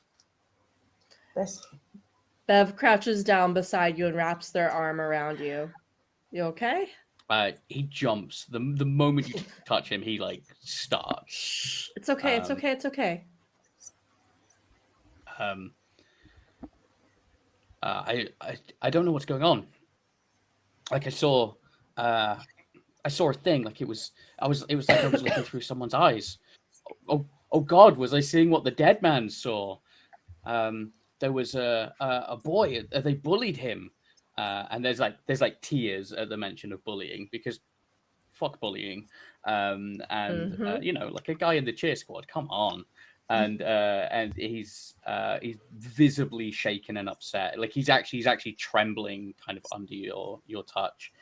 This. Bev crouches down beside you and wraps their arm around you. You okay? He jumps. The moment you touch him, he like starts. Shh. It's okay. It's okay. It's okay. I don't know what's going on. Like I saw a thing. Like it was like I was looking through someone's eyes. Oh God, was I seeing what the dead man saw? There was a boy. They bullied him, and there's like tears at the mention of bullying because fuck bullying. You know, like a guy in the cheer squad. Come on. And he's visibly shaken and upset. Like he's actually trembling kind of under your touch.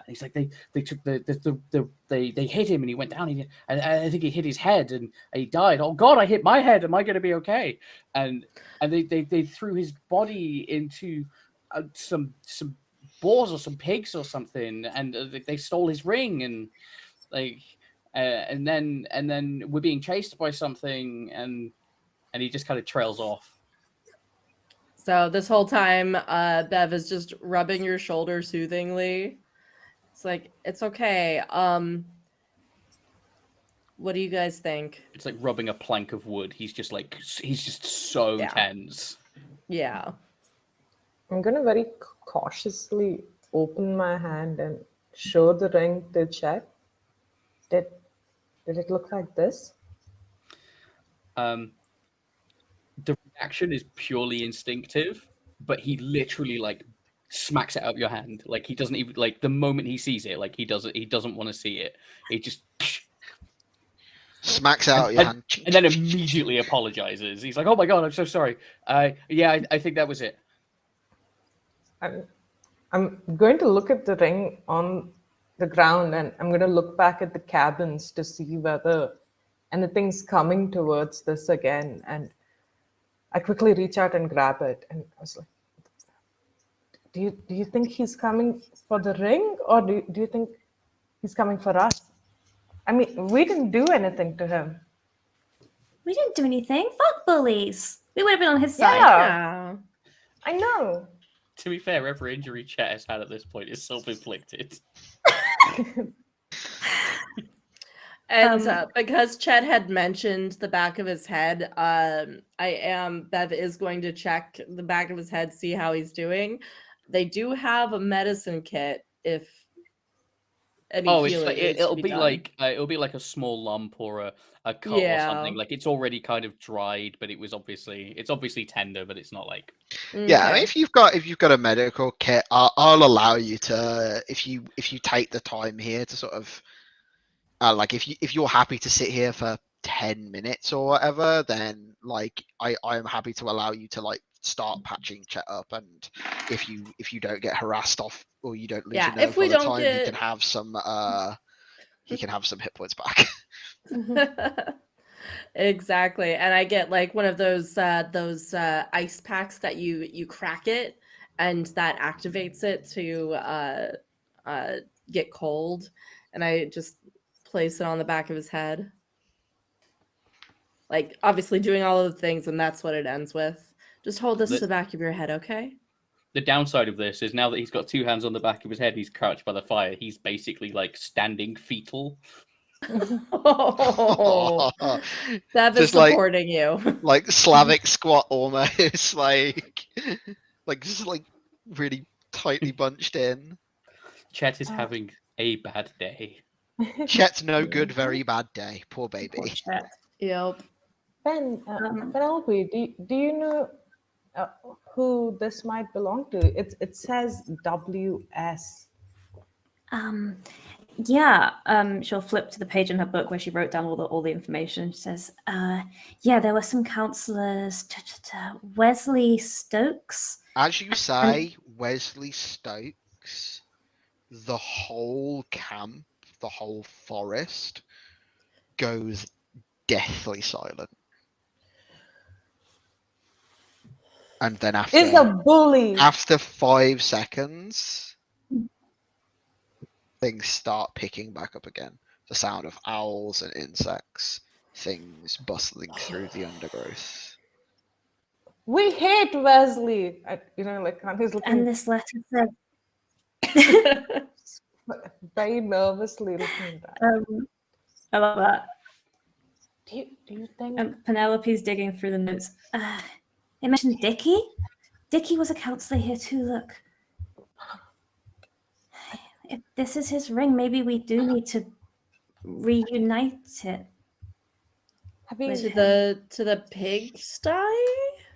He's like they took they hit him and he went down. And I think he hit his head and he died. Oh God, I hit my head. Am I going to be okay? And they threw his body into some boars or some pigs or something, and they stole his ring and like. And then we're being chased by something, and he just kind of trails off. So this whole time, Bev is just rubbing your shoulder soothingly. It's like, it's okay. What do you guys think? It's like rubbing a plank of wood. He's just so tense. Yeah. I'm gonna very cautiously open my hand and show the ring to Chet. Did it look like this? The reaction is purely instinctive, but he literally like smacks it out of your hand. Like he doesn't even like the moment he sees it. Like he doesn't want to see it. He just smacks out your hand, and then immediately apologizes. He's like, "Oh my God, I'm so sorry. Yeah, I think that was it." I'm going to look at the ring on the ground, and I'm going to look back at the cabins to see whether anything's coming towards this again. And I quickly reach out and grab it, and I was like, do you think he's coming for the ring, or do you think he's coming for us? I mean, we didn't do anything to him. We didn't do anything. Fuck bullies. We would have been on his side. Yeah. I know. To be fair, every injury Chet has had at this point is self-inflicted. And because Chet had mentioned the back of his head, Bev is going to check the back of his head, see how he's doing. They do have a medicine kit if any it'll be like a small lump or a cut or something. Like it's already kind of dried, but it's obviously tender, but it's not like. Yeah, I mean, if you've got a medical kit, I'll allow you to if you take the time here to sort of like if you're happy to sit here for 10 minutes or whatever, then like I am happy to allow you to like start patching Chet up, and if you don't get harassed off or you don't lose your nerve all the time, he can have some hit points back. Exactly. And I get like one of those ice packs that you crack it and that activates it to get cold, and I just place it on the back of his head, like obviously doing all of the things, and that's what it ends with. Just hold this to the back of your head, okay? The downside of this is now that he's got two hands on the back of his head, he's crouched by the fire. He's basically like standing fetal. Oh, that is supporting you. Like Slavic squat almost, like just like really tightly bunched in. Chet is having a bad day. Chet's no good, very bad day. Poor baby. Poor Chet. Yep. Ben, Penelope, do you know who this might belong to? It says WS. She'll flip to the page in her book where she wrote down all the information. She says, yeah, there were some councillors, Wesley Stokes. As you say, Wesley Stokes, the whole camp, the whole forest goes deathly silent. And then Is a bully. after 5 seconds, things start picking back up again. The sound of owls and insects, things bustling through the undergrowth. We hate Wesley. Like he's looking And this letter said, very nervously looking at that. I love that. Do you think? And Penelope's digging through the notes. They mentioned Dickie. Dickie was a councillor here too. Look, if this is his ring, maybe we do need to reunite it. Have you? With To the pigsty?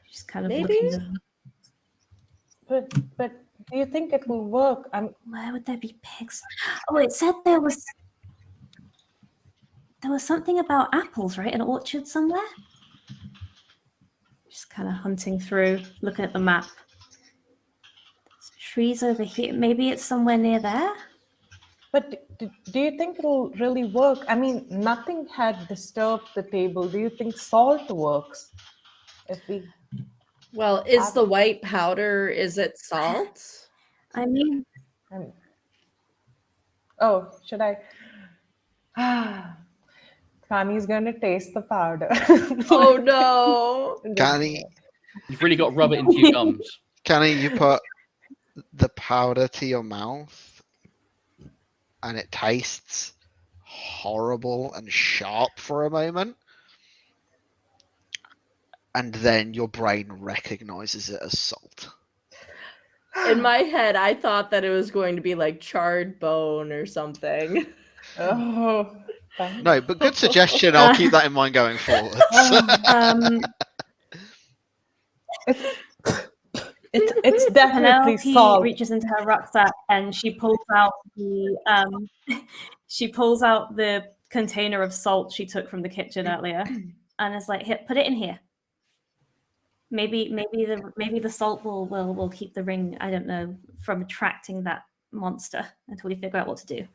She's kind of Maybe? looking. But do you think it will work? Where would there be pigs? Oh, it said there was something about apples, right? An orchard somewhere? Just kind of hunting through, looking at the map. There's trees over here. Maybe it's somewhere near there? But do you think it'll really work? I mean, nothing had disturbed the table. Do you think salt works? Well, is the white powder, is it salt? I mean, oh, should I? Connie's going to taste the powder. Oh no. Connie, You've really got to rub it into your gums. Connie, you put the powder to your mouth and it tastes horrible and sharp for a moment. And then your brain recognizes it as salt. In my head, I thought that it was going to be like charred bone or something. Oh. No, but good suggestion. I'll keep that in mind going forward. It's definitely Penelope salt. reaches into her rucksack and she pulls out the container of salt she took from the kitchen earlier, and is like, "Here, put it in here. Maybe the salt will keep the ring, I don't know, from attracting that monster until we figure out what to do."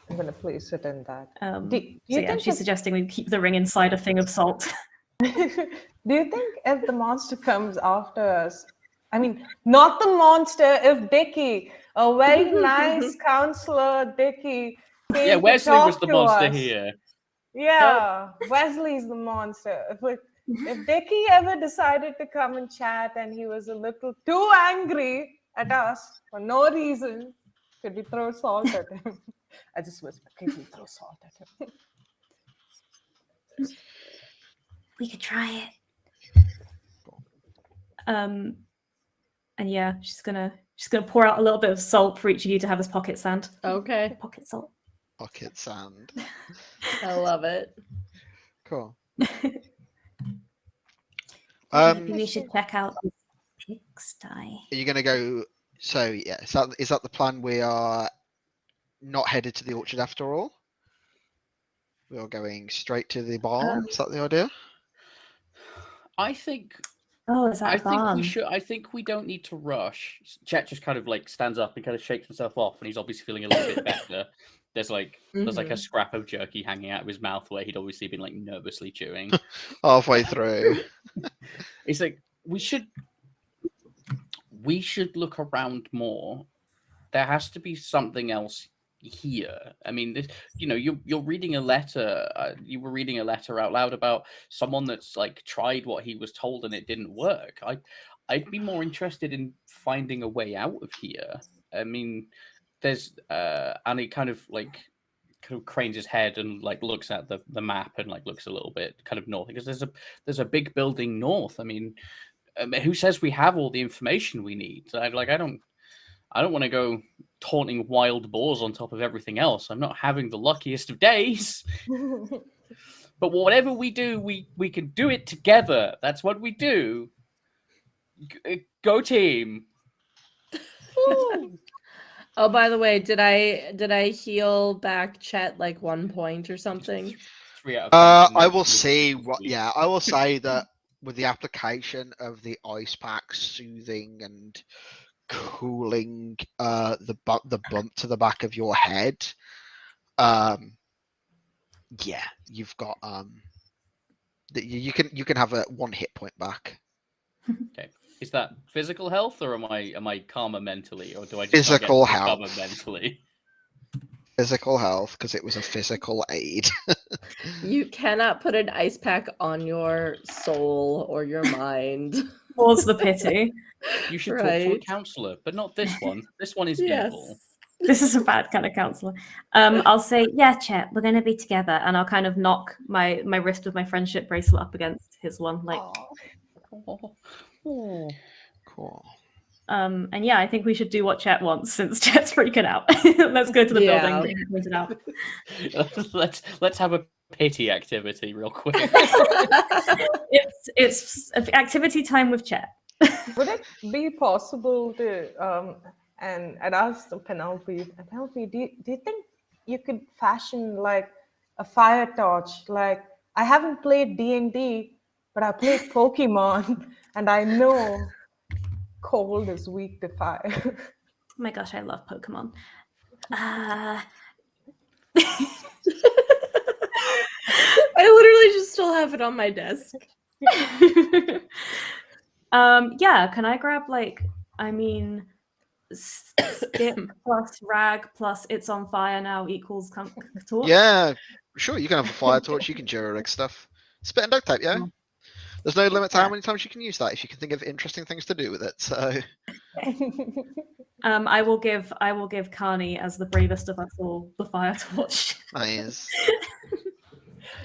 I'm going to place it in that. She's suggesting we keep the ring inside a thing of salt. Do you think if the monster comes after us, I mean, not the monster, if Dickie, a very nice councillor, Dickie, came Yeah, to Wesley talk was the to monster us. here. Yeah, Wesley's the monster. If Dickie ever decided to come and chat and he was a little too angry at us for no reason, could we throw salt at him? I just whispered, could we throw salt at him? We could try it. And yeah, she's gonna pour out a little bit of salt for each of you to have as pocket sand. Okay. Pocket salt. Pocket sand. I love it. Cool. Maybe we should check out the pigsty. Are you going to go? So yeah, is that the plan? We are not headed to the orchard after all. We are going straight to the barn. Is that the idea? I think Oh, is that I a barn? think we should. I think we don't need to rush. Chet just kind of like stands up and kind of shakes himself off, and he's obviously feeling a little bit better. There's like a scrap of jerky hanging out of his mouth where he'd obviously been like nervously chewing. Halfway through. It's like we should look around more. There has to be something else here. I mean, this, you're reading a letter. You were reading a letter out loud about someone that's like tried what he was told and it didn't work. I'd be more interested in finding a way out of here. I mean, there's and he kind of cranes his head and like looks at the map and like looks a little bit kind of north, because there's a big building north. I mean, who says we have all the information we need? I don't want to go taunting wild boars on top of everything else. I'm not having the luckiest of days. But whatever we do, we can do it together. That's what we do. Go team. Oh, by the way, did I heal back Chet like 1 point or something? 3 out of 10. I will say I will say that with the application of the ice pack soothing and cooling the bump to the back of your head, yeah, you've got you can have a 1 hit point back. Okay. Is that physical health, or am I calmer mentally, or do I just Physical not get to health. recover mentally? Physical health, because it was a physical aid. You cannot put an ice pack on your soul or your mind. More's the pity. You should talk to a Right. counselor, but not this one. This one is Yes. evil. This is a bad kind of counselor. I'll say, yeah, Chet, we're going to be together. And I'll kind of knock my wrist with my friendship bracelet up against his one. Like, Cool. and yeah, I think we should do what Chet wants since Chet's freaking out. Let's go to the Yeah. building that he pointed out. let's have a pity activity real quick. It's activity time with Chet. Would it be possible to and I'd ask Penelope, do you think you could fashion like a fire torch? Like, I haven't played D&D, but I played Pokemon, and I know cold is weak to fire. Oh my gosh, I love Pokemon. I literally just still have it on my desk. Yeah, can I grab stick plus rag plus it's on fire now equals torch? Yeah, sure. You can have a fire torch. You can jury-rig stuff. Spit and duct tape, yeah. Oh. There's no limit to how many times you can use that if you can think of interesting things to do with it. So I will give Carney, as the bravest of us all, the fire torch. nice.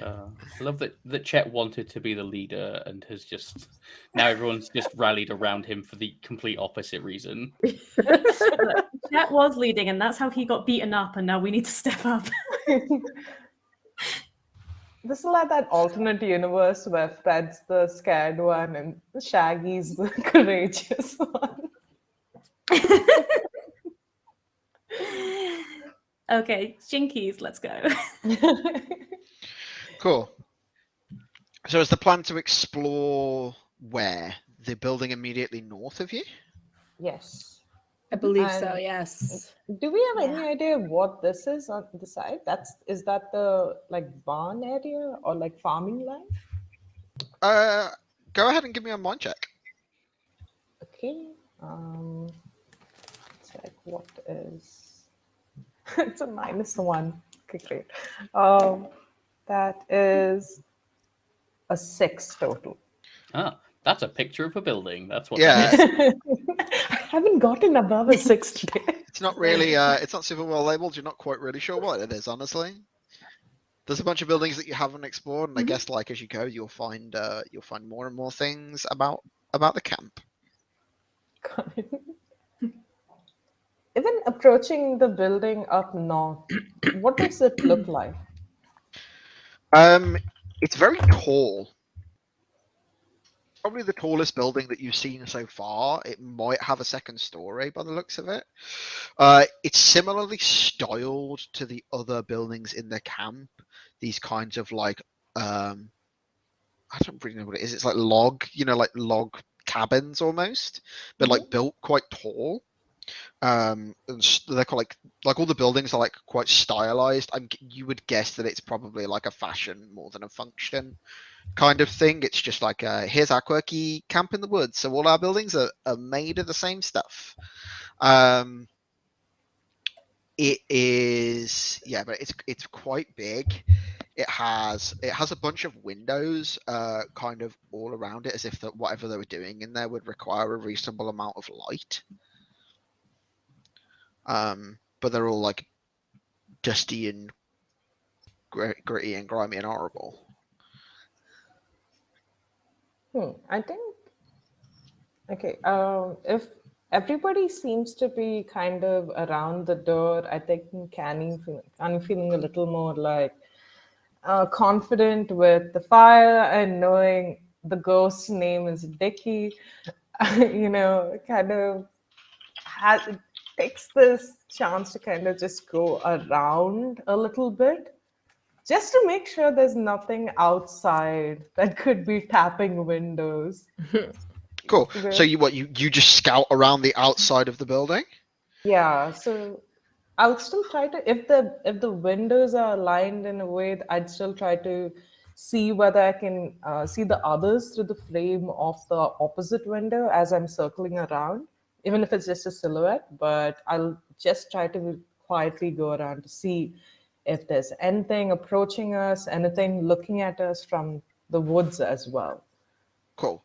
I love that Chet wanted to be the leader and has just now everyone's just rallied around him for the complete opposite reason. Chet was leading, and that's how he got beaten up, and now we need to step up. This is like that alternate universe where Fred's the scared one and Shaggy's the courageous one. Okay, Jinkies, let's go. Cool. So is the plan to explore where? The building immediately north of you? Yes. I believe so, And yes. do we have any idea what this is on the side? Is that the like barn area or like farming land? Go ahead and give me a mind check. Okay. Check what is. It's a -1. Okay, great. That is a 6 total. Ah, that's a picture of a building. That's what Yeah. that is. I haven't gotten above a 6 today. It's not really. It's not super well labeled. You're not quite really sure what it is, honestly. There's a bunch of buildings that you haven't explored, and I guess like as you go, you'll find more and more things about the camp. Even approaching the building up north, what does it look like? It's very tall. Probably the tallest building that you've seen so far. It might have a second story by the looks of it. It's similarly styled to the other buildings in the camp. These kinds of like, I don't really know what it is. It's like log cabins almost, but like built quite tall. And they're quite like all the buildings are like quite stylized. You would guess that it's probably like a fashion more than a function kind of thing. It's just like here's our quirky camp in the woods, so all our buildings are made of the same stuff. It is, yeah, but it's quite big. It has a bunch of windows kind of all around it, as if that whatever they were doing in there would require a reasonable amount of light. But they're all like dusty and gritty and grimy and horrible. I think. Okay. If everybody seems to be kind of around the door, I think I'm feeling a little more like confident with the fire and knowing the ghost's name is Dickie. Kind of takes this chance to kind of just go around a little bit, just to make sure there's nothing outside that could be tapping windows. Cool. The- So you just scout around the outside of the building? Yeah, so I'll still try to, if the windows are aligned in a way, I'd still try to see whether I can see the others through the frame of the opposite window as I'm circling around, even if it's just a silhouette. But I'll just try to quietly go around to see if there's anything approaching us, anything looking at us from the woods as well. Cool.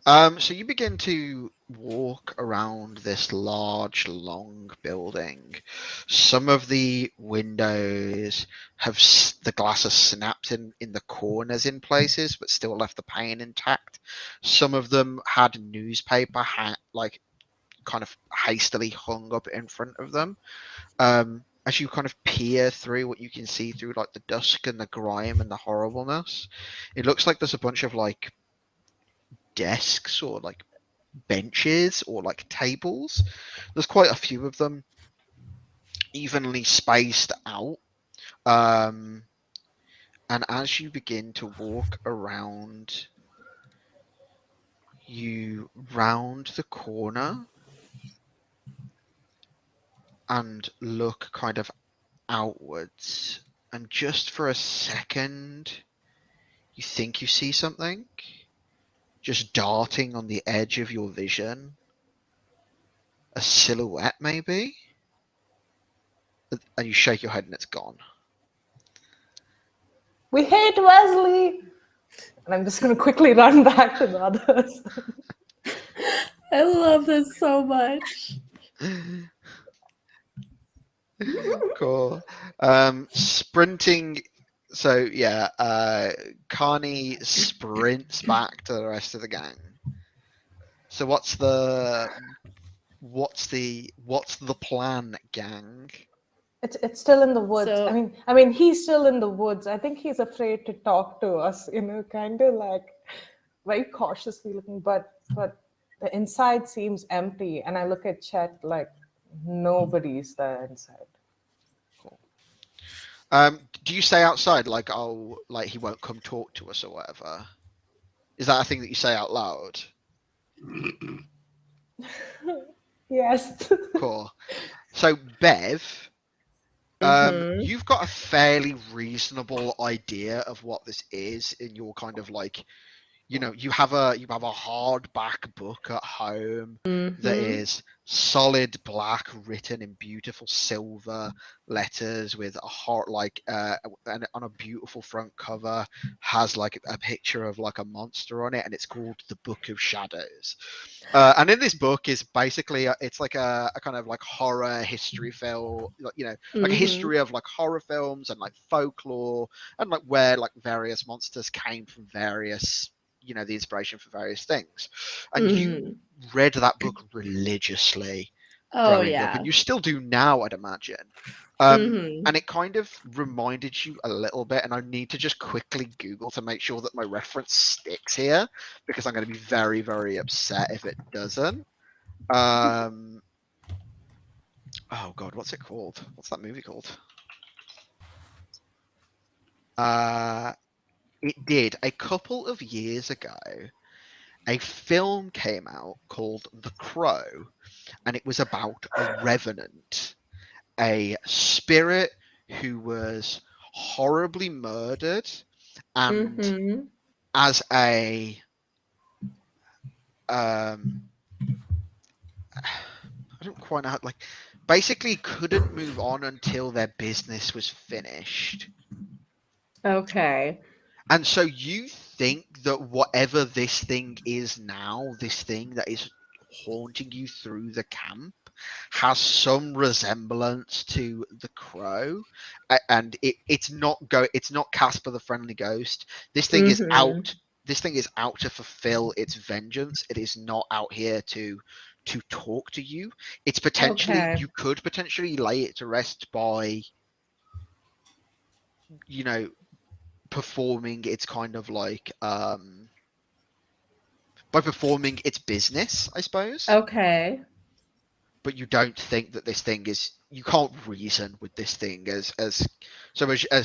So you begin to walk around this large, long building. Some of the windows have the glass has snapped in the corners in places, but still left the pane intact. Some of them had newspaper like kind of hastily hung up in front of them. As you kind of peer through what you can see through like the dusk and the grime and the horribleness, it looks like there's a bunch of like desks or like benches or like tables. There's quite a few of them, evenly spaced out. And as you begin to walk around, you round the corner and look kind of outwards. And just for a second, you think you see something just darting on the edge of your vision. A silhouette, maybe? And you shake your head and it's gone. We hate Wesley! And I'm just going to quickly run back to the others. I love this so much. Cool. Sprinting. So yeah, Carney sprints back to the rest of the gang. So what's the plan, gang? It's still in the woods. So- I mean, he's still in the woods. I think he's afraid to talk to us. Kind of like very cautiously looking. But the inside seems empty, and I look at Chet like nobody's there inside. Cool. Do you say outside like, oh, like he won't come talk to us or whatever? Is that a thing that you say out loud? Yes. Cool. So Bev, you've got a fairly reasonable idea of what this is in your kind of like, you have a hardback book at home that is solid black, written in beautiful silver letters with a heart, like and on a beautiful front cover has like a picture of like a monster on it, and it's called The Book of Shadows. And in this book is basically it's like a kind of like horror history film, like a history of like horror films and like folklore and like where like various monsters came from various, the inspiration for various things. And you read that book religiously growing up, and you still do now, I'd imagine. And it kind of reminded you a little bit, and I need to just quickly Google to make sure that my reference sticks here, because I'm going to be very, very upset if it doesn't. Oh God, what's it called? What's that movie called? It did. A couple of years ago, a film came out called The Crow, and it was about a revenant, a spirit who was horribly murdered, and as a I don't quite know how, like, basically couldn't move on until their business was finished. Okay. And so you think that whatever this thing is now, this thing that is haunting you through the camp, has some resemblance to the Crow, and it's not Casper the Friendly Ghost. This thing is out. This thing is out to fulfill its vengeance. It is not out here to talk to you. It's potentially you could potentially lay it to rest by, performing its kind of like by performing its business, I suppose. Okay. but you don't think that this thing is. You can't reason with this thing as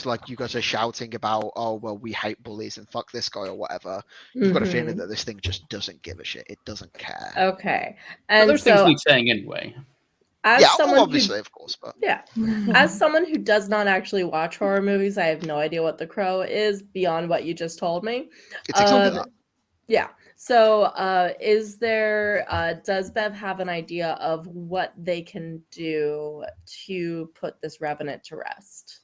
like you guys are shouting about, oh well, we hate bullies and fuck this guy or whatever. You've got a feeling Mhm. that this thing just doesn't give a shit. It doesn't care. Okay. But And those things so, need saying anyway. as Yeah, someone well, who obviously, of course, but yeah, as someone who does not actually watch horror movies, I have no idea what The Crow is beyond what you just told me. it's exactly that. Yeah. So, does Bev have an idea of what they can do to put this revenant to rest?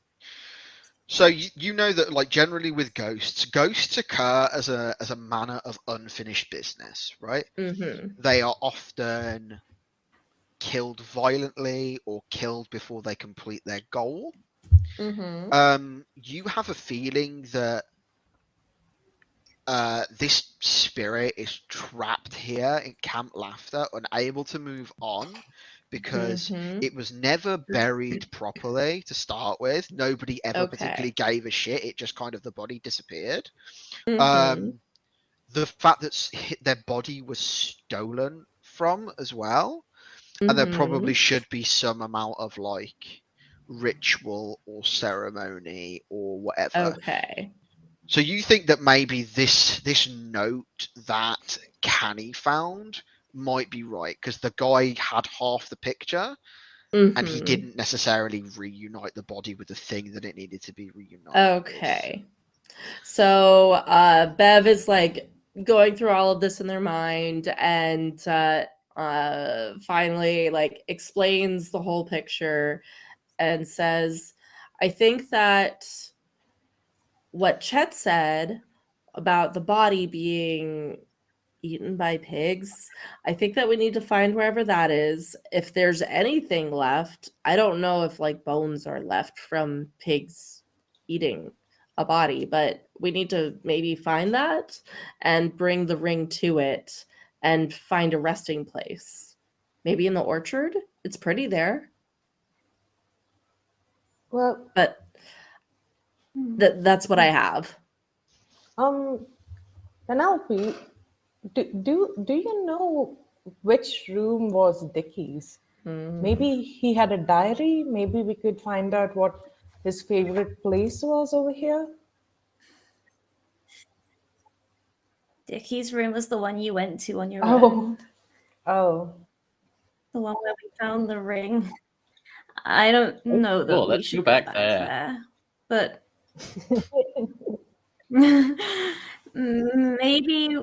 So you know that, like, generally with ghosts occur as a manner of unfinished business, right? Mm-hmm. They are often killed violently or killed before they complete their goal. Mm-hmm. You have a feeling that this spirit is trapped here in Camp Laughter, unable to move on because Mm-hmm. it was never buried properly to start with. Nobody ever particularly Okay. gave a shit. It just kind of, the body disappeared. Mm-hmm. The fact that their body was stolen from as well, and there probably Mm-hmm. should be some amount of like ritual or ceremony or whatever. Okay. So you think that maybe this note that Canny found might be right, because the guy had half the picture and he Mm-hmm. didn't necessarily reunite the body with the thing that it needed to be reunited Okay. So Bev is like going through all of this in their mind and finally like explains the whole picture and says, I think that what Chet said about the body being eaten by pigs, I think that we need to find wherever that is. If there's anything left, I don't know if like bones are left from pigs eating a body, but we need to maybe find that and bring the ring to it and find a resting place. Maybe in the orchard? It's pretty there. Well, But that's what I have. Penelope, do you know which room was Dickie's? Maybe he had a diary. Maybe we could find out what his favorite place was over here. Dickie's room was the one you went to on your Oh. own. Oh, The one where we found the ring. I don't know that Cool, we let's should go go back back there. there. But maybe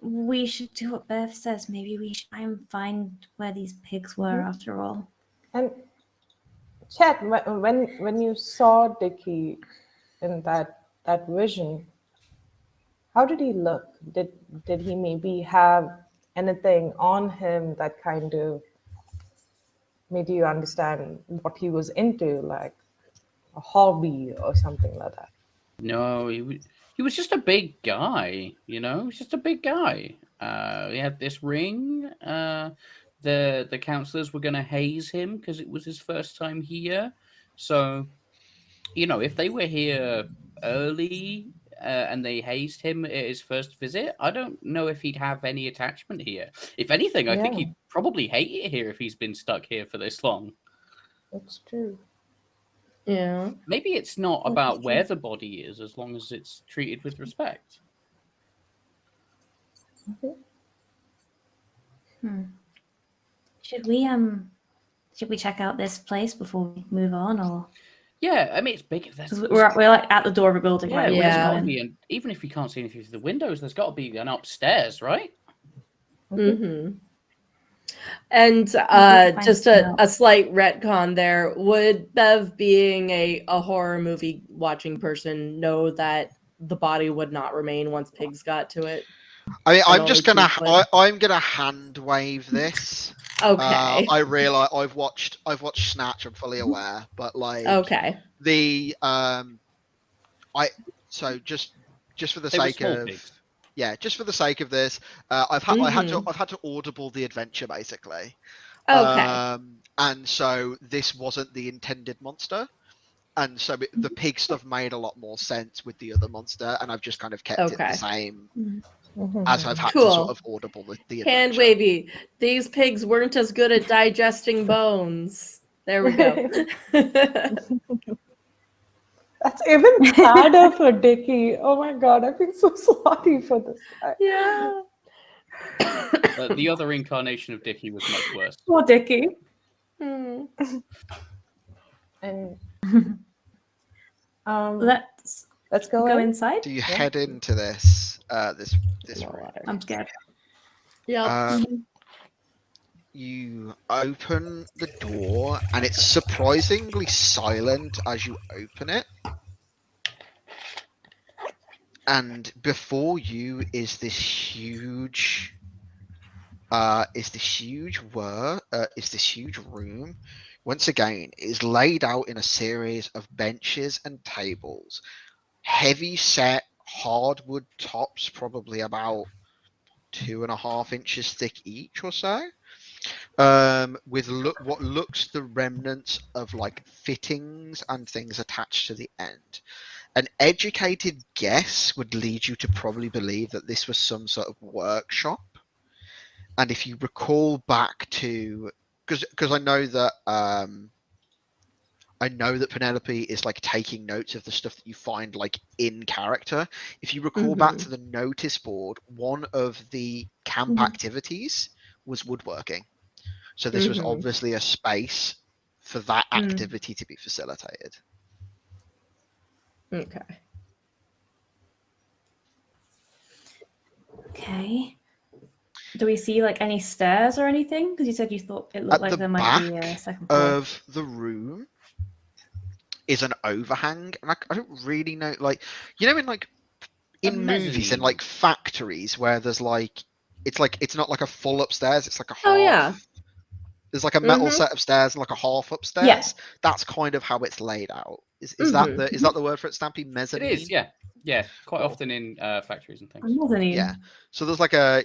we should do what Bev says. Maybe we should try and find where these pigs were after all. and Chet, when you saw Dickie in that vision, how did he look? Did he maybe have anything on him that kind of made you understand what he was into, like a hobby or something like that? No, he was just a big guy, you know? He's just a big guy. He had this ring. The counselors were going to haze him because it was his first time here. So, you know, if they were here early and they hazed him at his first visit, I don't know if he'd have any attachment here. If anything, I think Yeah. he'd probably hate it here if he's been stuck here for this long. That's true. Yeah. Maybe it's not about where the body is as long as it's treated with respect. Should we check out this place before we move on, or Yeah, I mean, it's big. 'cause we're like at the door of a building, Yeah, right? there's We're just Yeah. got to going be, and even if you can't see anything through the windows, there's got to be an upstairs, right? Mm-hmm. And find just out. a slight retcon there. Would Bev, being a horror movie watching person, know that the body would not remain once pigs got to it? I mean, And I'm just only gonna pigs would? I'm gonna hand wave this. Okay. I realize I've watched Snatch. I'm fully aware, but like Okay. the so just for the They were sake small of pigs. just for the sake of this, I've had to audible the adventure basically. Okay. And so this wasn't the intended monster. And so the pig stuff made a lot more sense with the other monster, and I've just kind of kept it Okay. the same as I've had to Cool. sort of audible the Hand adventure. wavy. These pigs weren't as good at digesting bones. There we go. That's even sadder for Dickie. Oh my god, I feel so sorry for this guy. Yeah. The other incarnation of Dickie was much worse. Poor Dickie. Hmm. And Let's let's go in. inside. Do you head into this this room? I'm scared. Yeah. You open the door, and it's surprisingly silent as you open it. And before you is this huge room. Once again, it is laid out in a series of benches and tables, heavy set hardwood tops, probably about 2.5 inches thick each or so, with what looks the remnants of like fittings and things attached to the end. An educated guess would lead you to probably believe that this was some sort of workshop. And if you recall back to, because I know that Penelope is like taking notes of the stuff that you find like in character. If you recall back to the notice board, one of the camp activities was woodworking. So this was obviously a space for that activity to be facilitated. Okay. Okay. Do we see like any stairs or anything? Because you said you thought it looked At like the there might be a second floor. of the room is an overhang, and I don't really know, like, you know, in like in movies mezzanine. and like factories where there's like it's not like a full upstairs, it's like a half. Oh, yeah. There's like a metal set of stairs and like a half upstairs. Yeah. That's kind of how it's laid out. Is that the word for it, Stampy? Mezzanine? It is, yeah. Quite often in factories and things. Mezzanine. Yeah. So there's like a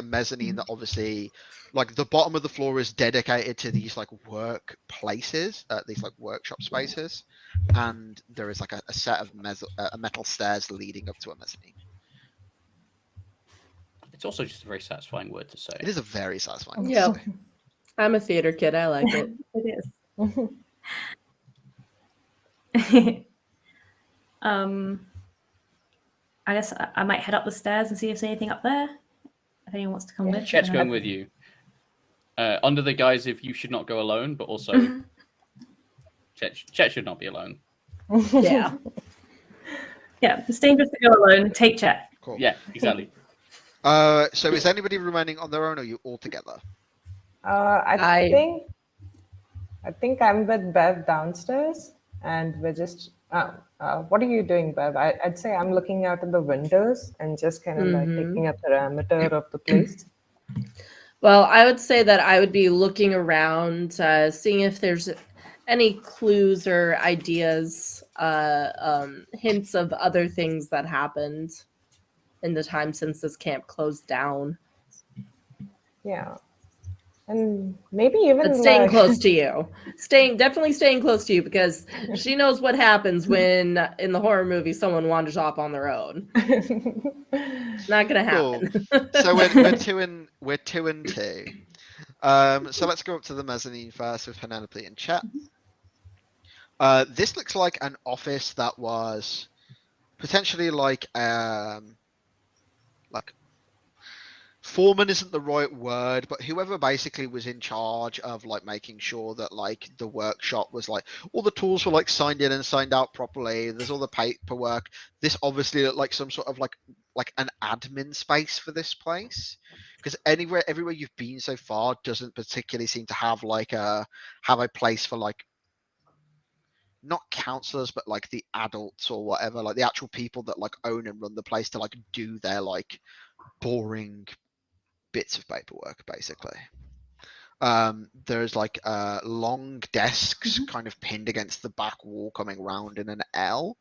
mezzanine that obviously, like, the bottom of the floor is dedicated to these like work places, these like workshop spaces, and there is like a set of metal stairs leading up to a mezzanine. It's also just a very satisfying word to say. It is a very satisfying word Yep. to say. I'm a theater kid. I like it. It is. I guess I might head up the stairs and see if there's anything up there. If anyone wants to come with. Chet's going with you. Under the guise of you should not go alone, but also Chet should not be alone. Yeah. Yeah, it's dangerous to go alone. Take Chet. Cool. Yeah, exactly. So is anybody remaining on their own, or are you all together? I think I'm with Bev downstairs, and we're just. What are you doing, Bev? I'd say I'm looking out of the windows and just kind of like taking a parameter of the place. Well, I would say that I would be looking around, seeing if there's any clues or ideas, hints of other things that happened in the time since this camp closed down. Yeah. And maybe even But staying like... close to you. Definitely staying close to you, because she knows what happens when in the horror movie someone wanders off on their own. Not gonna happen. Cool. So we're two and two. So let's go up to the mezzanine first with Penelope and Chet. This looks like an office that was potentially like foreman isn't the right word, but whoever basically was in charge of like making sure that like the workshop was like all the tools were like signed in and signed out properly. There's all the paperwork. This obviously looked like some sort of like an admin space for this place, because everywhere you've been so far doesn't particularly seem to have like a place for like not counselors, but like the adults or whatever, like the actual people that like own and run the place to like do their like boring bits of paperwork, basically. There's like long desks kind of pinned against the back wall coming round in an L.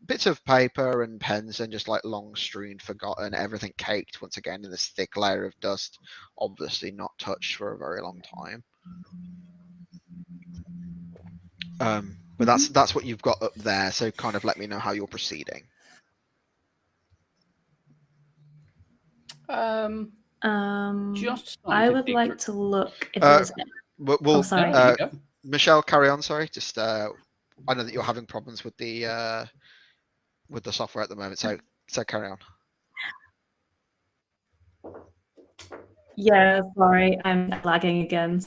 Bits of paper and pens and just like long strewn, forgotten, everything caked once again in this thick layer of dust, obviously not touched for a very long time. But that's what you've got up there, so kind of let me know how you're proceeding. Just starting I to would dig like through. to look if there's. We'll, Oh, sorry. No, you go. Michelle, carry on. Sorry, just I know that you're having problems with the software at the moment, so carry on. Yeah, sorry, I'm lagging again.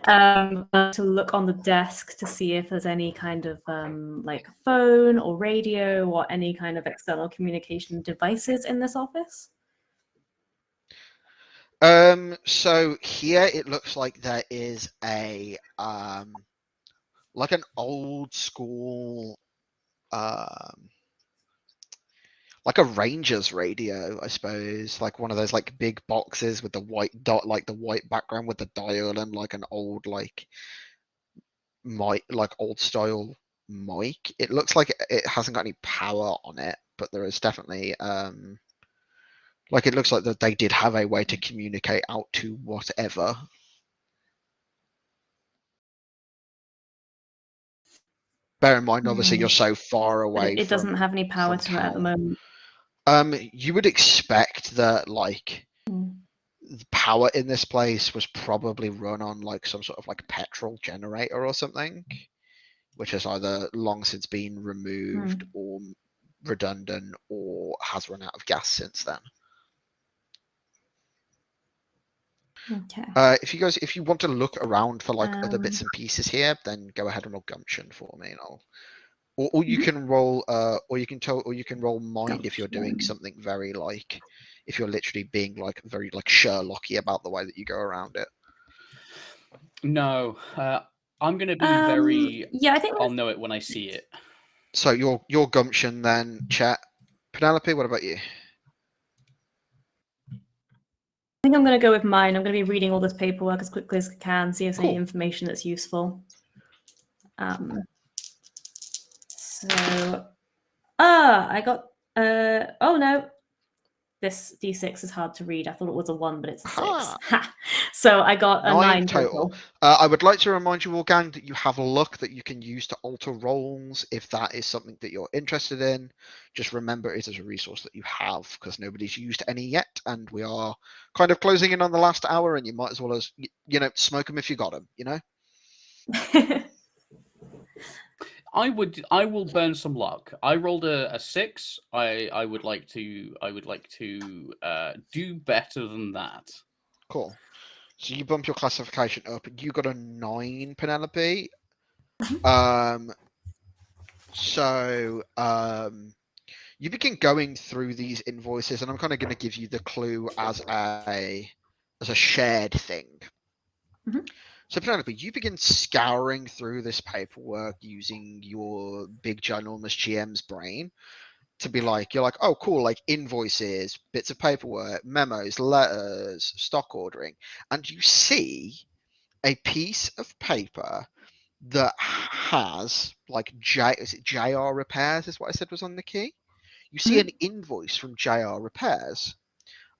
To look on the desk to see if there's any kind of like phone or radio or any kind of external communication devices in this office. So here it looks like there is a like an old school like a Rangers radio, I suppose, like one of those like big boxes with the white dot, like the white background with the dial, and like an old like mic, like old style mic. It looks like it hasn't got any power on it, but there is definitely like it looks like that they did have a way to communicate out to whatever. Bear in mind, obviously, you're so far But away it doesn't from have any power to it at the town. moment. You would expect that like the power in this place was probably run on like some sort of like petrol generator or something, which has either long since been removed or redundant or has run out of gas since then. Okay. If you want to look around for like other bits and pieces here, then go ahead and roll gumption for me, and I'll. Or you can roll, or you can roll mind if you're doing something very like, if you're literally being like very like Sherlocky about the way that you go around it. No, I'm gonna be very. Yeah, I think I'll know it when I see it. So your gumption then, chat. Penelope, what about you? I think I'm going to go with mine. I'm going to be reading all this paperwork as quickly as I can, see if there's any Cool. information that's useful. I got. Oh no, this D6 is hard to read. I thought it was a 1, but it's a 6. Ha! So I got a 9 total. I would like to remind you all, gang, that you have luck that you can use to alter rolls if that is something that you're interested in. Just remember it is a resource that you have, because nobody's used any yet, and we are kind of closing in on the last hour, and you might as well as, smoke them if you got them, I will burn some luck. I rolled a 6. I would like to do better than that. Cool. So you bump your classification up. You got a 9, Penelope. You begin going through these invoices, and I'm kind of going to give you the clue as a shared thing. So Penelope, you begin scouring through this paperwork using your big ginormous GM's brain to be like, you're like, oh cool, like invoices, bits of paperwork, memos, letters, stock ordering, and you see a piece of paper that has like JR Repairs is what I said was on the key. You see an invoice from JR Repairs.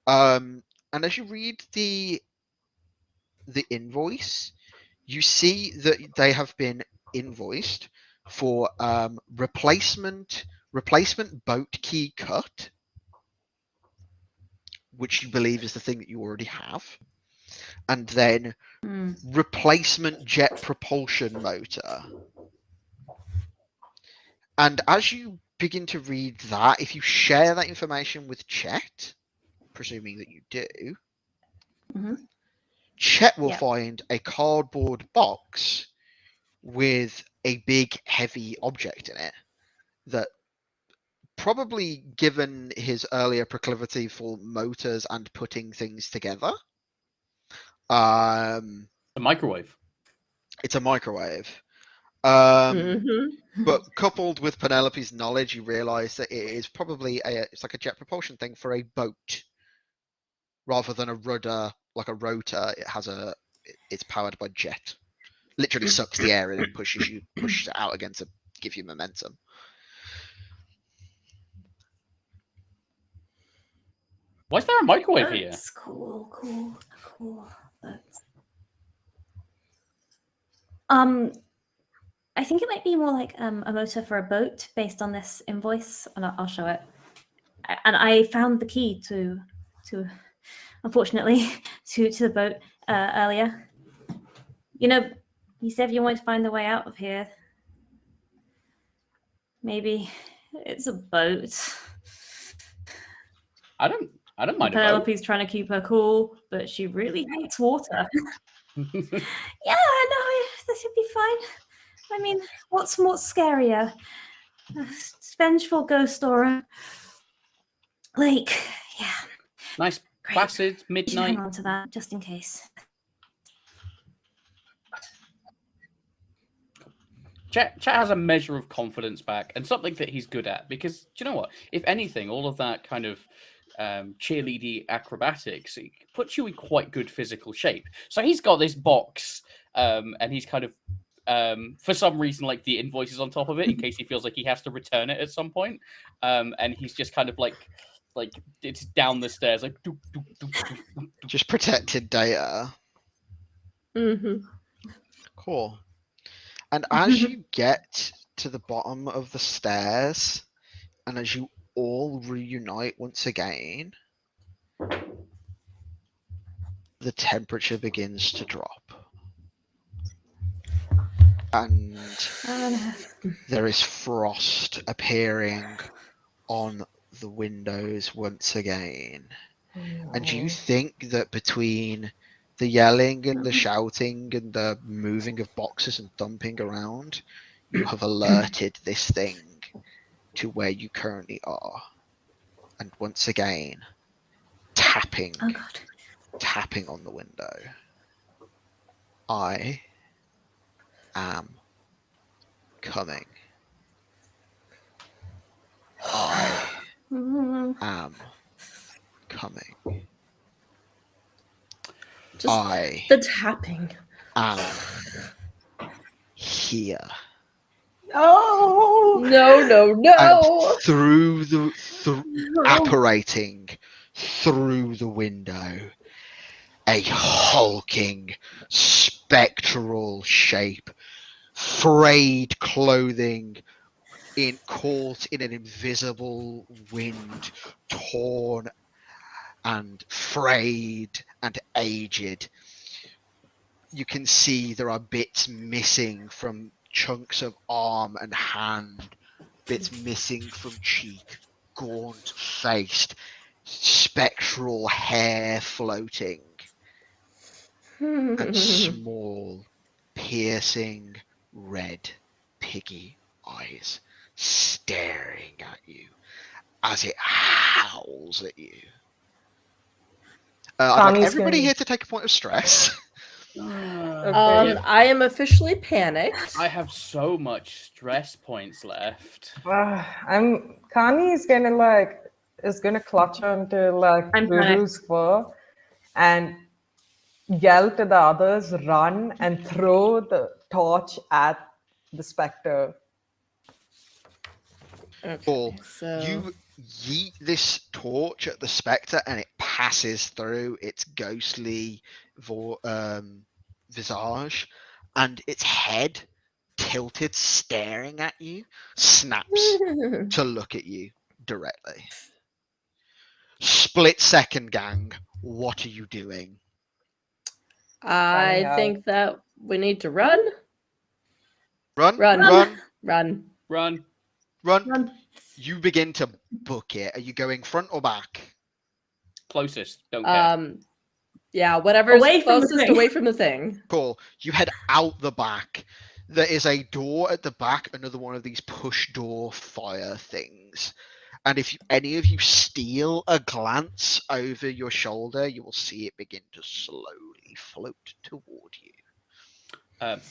And as you read the invoice, you see that they have been invoiced for replacement boat key cut, which you believe is the thing that you already have, and then replacement jet propulsion motor. And as you begin to read that, if you share that information with Chet, presuming that you do, Chet will find a cardboard box with a big heavy object in it that, probably given his earlier proclivity for motors and putting things together, A microwave. It's a microwave. But coupled with Penelope's knowledge, you realise that it is probably it's like a jet propulsion thing for a boat, rather than a rudder like a rotor. It's powered by jet. Literally sucks the air in and pushes it out again to give you momentum. Why is there a microwave here? That's cool. That's... I think it might be more like a motor for a boat based on this invoice, and I'll show it. And I found the key to unfortunately, to the boat earlier. You know, you said you wanted to find the way out of here. Maybe it's a boat. I don't mind a boat. Penelope's trying to keep her cool, but she really hates water. Yeah, I know. This should be fine. I mean, what's scarier? A vengeful ghost or a lake? Yeah. Nice, Great. placid, We should hang midnight. on to that just in case. Chet has a measure of confidence back and something that he's good at because, do you know what? If anything, all of that kind of cheerleading acrobatics, it puts you in quite good physical shape. So he's got this box and he's kind of, for some reason, like the invoice is on top of it in case he feels like he has to return it at some point. And he's just kind of like it's down the stairs, like doop, doop, doop, doop, doop, doop. Just protected data. Mm-hmm. Cool. And as you get to the bottom of the stairs, and as you all reunite once again, the temperature begins to drop. And there is frost appearing on the windows once again. And you think that between the yelling and the shouting and the moving of boxes and thumping around, you have alerted this thing to where you currently are. And once again, tapping Oh God. tapping on the window. I am coming. I am coming. Just I the tapping. am here. Oh No. And through the apparating through the window, a hulking spectral shape, frayed clothing, caught in an invisible wind, torn and frayed and aged. You can see there are bits missing from chunks of arm and hand, bits missing from cheek, gaunt faced, spectral hair floating, and small, piercing, red, piggy eyes staring at you as it howls at you. I'd like Connie's everybody gonna- here to take a point of stress. Okay. I am officially panicked. I have so much stress points left. Connie is gonna clutch onto I'm Ruru's fur and yell to the others, run, and throw the torch at the specter. Okay, Cool. so You yeet this torch at the spectre and it passes through its ghostly visage, and its head, tilted, staring at you, snaps to look at you directly. Split second, gang. What are you doing? I think that we need to run. Run, Run. run, Run. Run. run. Run. You begin to book it. Are you going front or back? Closest. Don't care. Yeah, whatever's Away from the closest thing. away from the thing. Cool. You head out the back. There is a door at the back, another one of these push door fire things. And if any of you steal a glance over your shoulder, you will see it begin to slowly float toward you.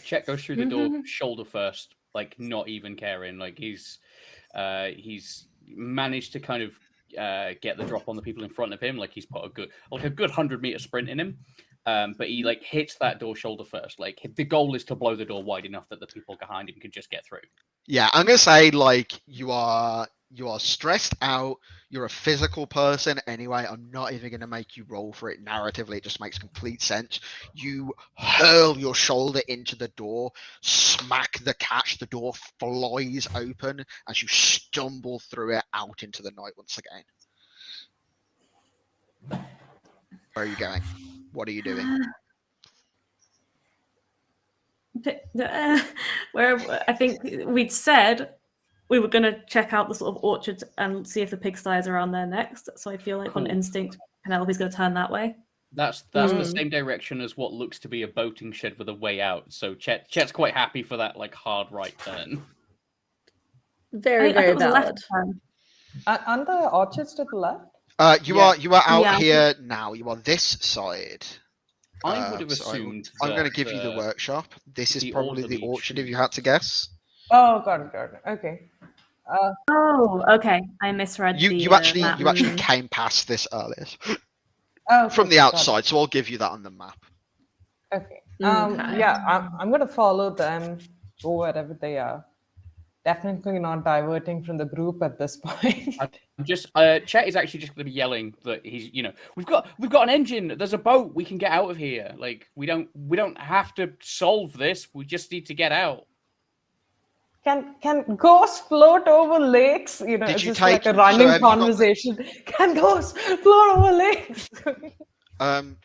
Chet goes through the door shoulder first, like not even caring. Like he's managed to kind of get the drop on the people in front of him. Like he's put a good 100-meter sprint in him. But he like hits that door shoulder first. Like the goal is to blow the door wide enough that the people behind him can just get through. Yeah, I'm gonna say like you are stressed out. You're a physical person anyway. I'm not even gonna make you roll for it narratively. It just makes complete sense. You hurl your shoulder into the door, smack the catch. The door flies open as you stumble through it out into the night once again. Where are you going? What are you doing? Where I think we'd said we were going to check out the sort of orchard and see if the pigsties are on there next. So I feel like on Cool. instinct, Penelope's going to turn that way. That's the same direction as what looks to be a boating shed with a way out. So Chet's quite happy for that like hard right turn. Very, I very thought it was a valid. left turn. Aren't the orchards to the left? You Yeah. are out Yeah. here now. You are this side. I would have So assumed. I'm going to that, give you the workshop. This is the probably order the of orchard each- if you had to guess. Oh, got it. Okay. Oh, okay. I misread the You actually map. came past this earlier Oh, from okay, the got it. outside, so I'll give you that on the map. Okay. Okay. Yeah, I'm gonna follow them, go wherever they are. Definitely not diverting from the group at this point. I'm just Chet is actually just going to be yelling that he's, we've got an engine. There's a boat. We can get out of here. Like we don't have to solve this. We just need to get out. Can ghosts float over lakes? Did It's you just like take- a so have running you got the- conversation. Can ghosts float over lakes?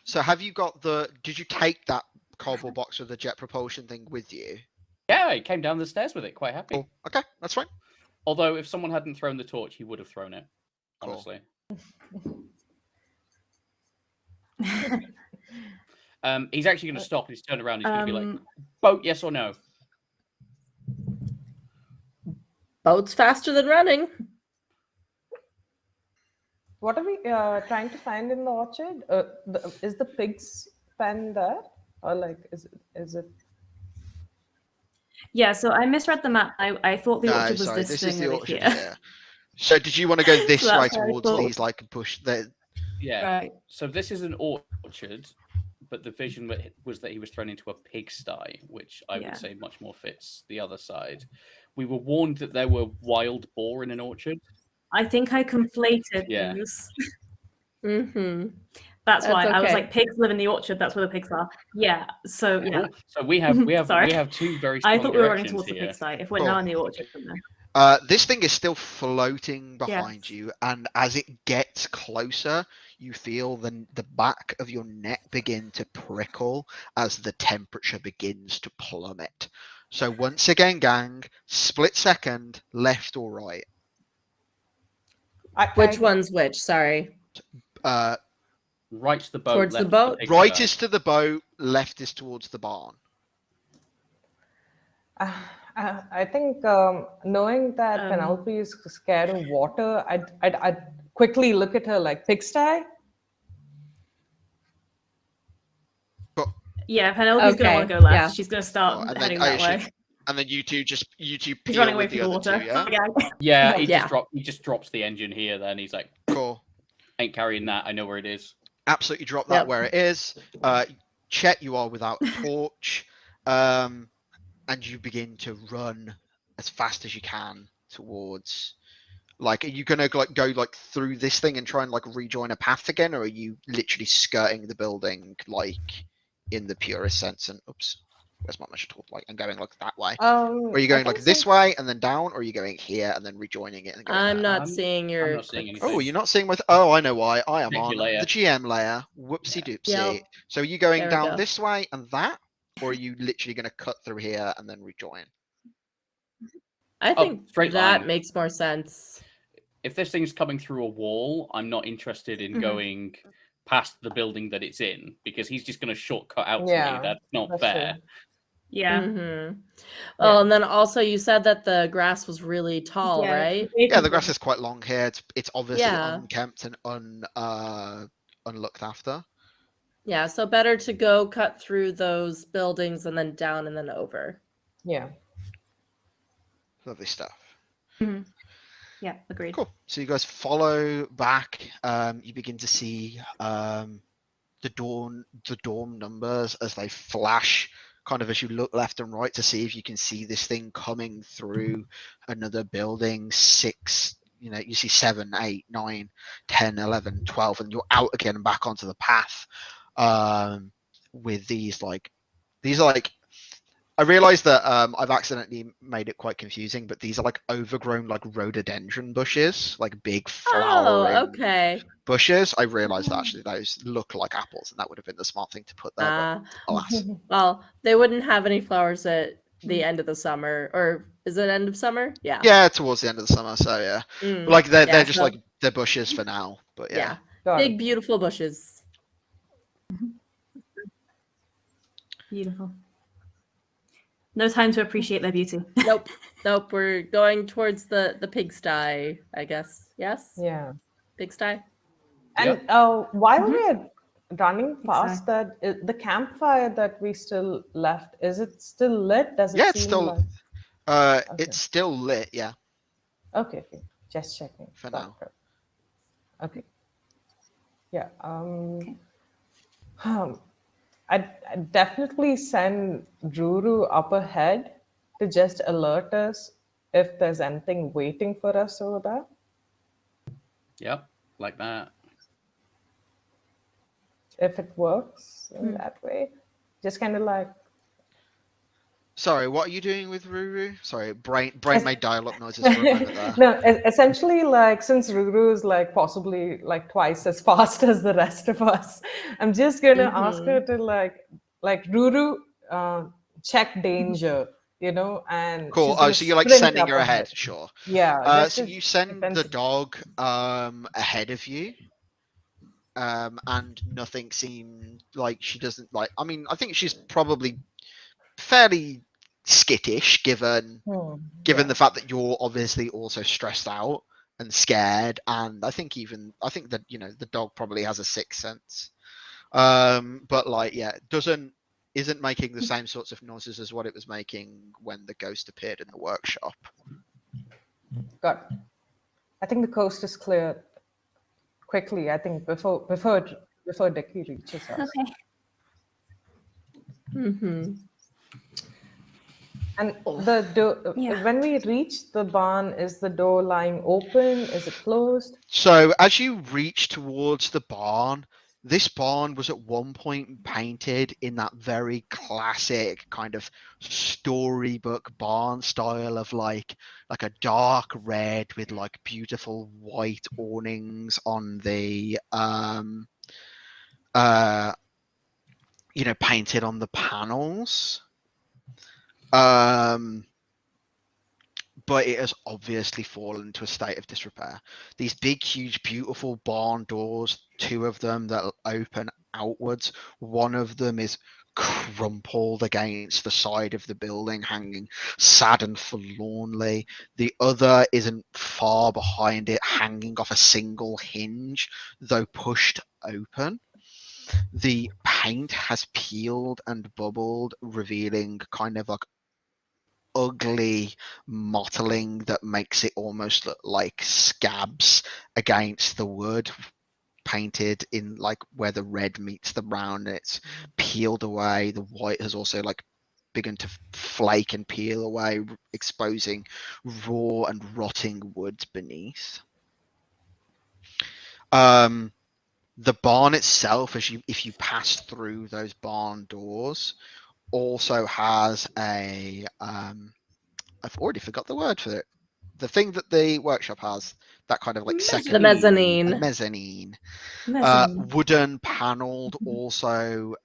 So have you got did you take that cardboard box with the jet propulsion thing with you? Yeah, he came down the stairs with it, quite happy. Cool. Okay, that's fine. Although if someone hadn't thrown the torch, he would have thrown it. Cool. Honestly. Um, He's actually going to stop. He's turned around. He's going to be like, "Boat, yes or no?" Boat's faster than running. What are we trying to find in the orchard? Is the pig's pen there, or like is it? Yeah, so I misread the map. I thought the orchard was sorry, this is thing the over orchard here. here. So did you want to go this So way that's what I towards thought. these like bush? Yeah. Right. So this is an orchard, but the vision was that he was thrown into a pigsty, which I Yeah. would say much more fits the other side. We were warned that there were wild boar in an orchard. I think I conflated Yeah. things. Mm-hmm. That's why That's I was okay. like, pigs live in the orchard. That's where the pigs are. Yeah. So yeah, Cool. So we have Sorry. two very I strong thought we were running directions towards the here. pigsty. If we're Cool. now in the orchard, then This thing is still floating behind Yes. you, and as it gets closer, you feel the back of your neck begin to prickle as the temperature begins to plummet. So once again, gang, split second, left or right. Which one's which? Sorry. Right to the boat. Towards the left boat? to Right pigsty. is to the boat, left is towards the barn. I think knowing that Um, Penelope is scared of water, I'd quickly look at her like pigsty. yeah, Penelope's gonna Okay, want to go left. yeah. She's gonna start Oh, and heading then that way. And then you two He's peel running away with from the the other water. two, yeah? Yeah. Yeah, he Yeah. just drops the engine here. Then he's like, Cool. "Ain't carrying that. I know where it is." Absolutely drop that Yep. where it is. Chet, you are without a torch. And you begin to run as fast as you can towards, like, are you gonna go through this thing and try and rejoin a path again, or are you literally skirting the building in the purest sense? And oops, where's my measure tool? I'm going that way. Or are you going this way and then down, or are you going here and then rejoining it and going I'm there? not I'm- seeing your. not seeing clicks. anything. Oh, you're not seeing oh, I know why. I am Thank you, on Leia. the GM layer. Whoopsie doopsie. Yep. So are you going There we down go. this way and that, or are you literally going to cut through here and then rejoin? I think straight that line. makes more sense. If this thing's coming through a wall, I'm not interested in Mhm. going past the building that it's in because he's just going to shortcut out to Yeah, me. That's not that's fair. true. Yeah. Mm-hmm. Oh, and then also you said that the grass was really tall, Yeah. right? Yeah, the grass is quite long here. It's obviously Yeah. unkempt and unlooked after. Yeah, so better to go cut through those buildings and then down and then over. Yeah. Lovely stuff. Mhm. Yeah, agreed. Cool. So you guys follow back. You begin to see the dorm numbers as they flash, kind of as you look left and right to see if you can see this thing coming through another building. 6, you see 7, 8, 9, 10, 11, 12, and you're out again and back onto the path with these are I realised that I've accidentally made it quite confusing, but these are like overgrown like rhododendron bushes, like big flowering Oh, okay. bushes. I realised that actually those look like apples, and that would have been the smart thing to put there. But alas, Well, they wouldn't have any flowers at the end of the summer, or is it end of summer? Yeah. yeah, towards the end of the summer. So yeah, Mm, like they're yeah, just so- like they're bushes for now. But yeah. yeah. Got Big, it. beautiful bushes. Beautiful. No time to appreciate their beauty. Nope. Nope. We're going towards the pigsty, I guess. Yes? Yeah. Pigsty? And while we're running past that, the campfire that we still left, is it still lit? Does it Yeah, it's seem still like... it's still lit. Yeah, Okay. Just checking. for Got now. it. Okay. Yeah. I'd definitely send Ruru up ahead to just alert us if there's anything waiting for us over there. Yep, like that. If it works in that way. Just kind of like... Sorry, what are you doing with Ruru? Sorry, brain made dial-up noises for a moment there. No, essentially, like, since Ruru is like possibly like twice as fast as the rest of us, I'm just gonna ask her to like Ruru, check danger, and Cool. she's gonna So you're like sprint sending up her ahead. Sure. Yeah. So you send the dog ahead of you, and nothing seemed like she doesn't like. I mean, I think she's probably fairly skittish given the fact that you're obviously also stressed out and scared, and I think that the dog probably has a sixth sense, but like isn't making the same sorts of noises as what it was making when the ghost appeared in the workshop. Got it. I think the coast is clear quickly. I think before Dickie reaches us. Okay. And the door, when we reach the barn, is the door lying open? Is it closed? So as you reach towards the barn, this barn was at one point painted in that very classic kind of storybook barn style of like a dark red with like beautiful white awnings on the painted on the panels. But it has obviously fallen to a state of disrepair. These big, huge, beautiful barn doors, two of them that open outwards, one of them is crumpled against the side of the building, hanging sad and forlornly. The other isn't far behind it, hanging off a single hinge, though pushed open. The paint has peeled and bubbled, revealing kind of like ugly mottling that makes it almost look like scabs against the wood, painted in like where the red meets the brown. It's peeled away. The white has also like begun to flake and peel away, exposing raw and rotting woods beneath. The barn itself, if you pass through those barn doors, also has a I've already forgot the word for it. The thing that the workshop has, that kind of like second mezzanine. a mezzanine. Mezzanine. Wooden paneled, also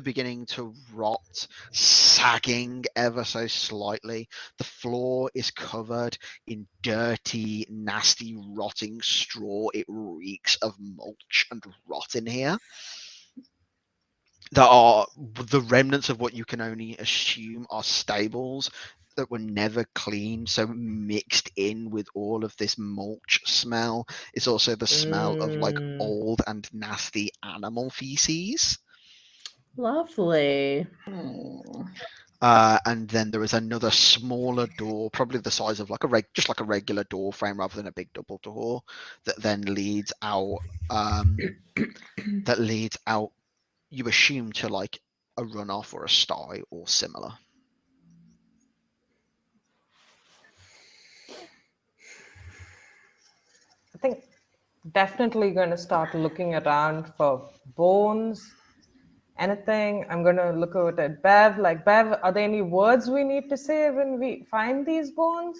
beginning to rot, sagging ever so slightly. The floor is covered in dirty, nasty, rotting straw. It reeks of mulch and rot in here. There are the remnants of what you can only assume are stables that were never cleaned, so mixed in with all of this mulch smell is also the smell of like old and nasty animal feces. Lovely. And then there is another smaller door, probably the size of like just like a regular door frame rather than a big double door, that then leads out. That leads out, you assume, to like a runoff or a sty or similar. I think definitely going to start looking around for bones, anything? I'm gonna look over at Bev. Like, Bev, are there any words we need to say when we find these bones?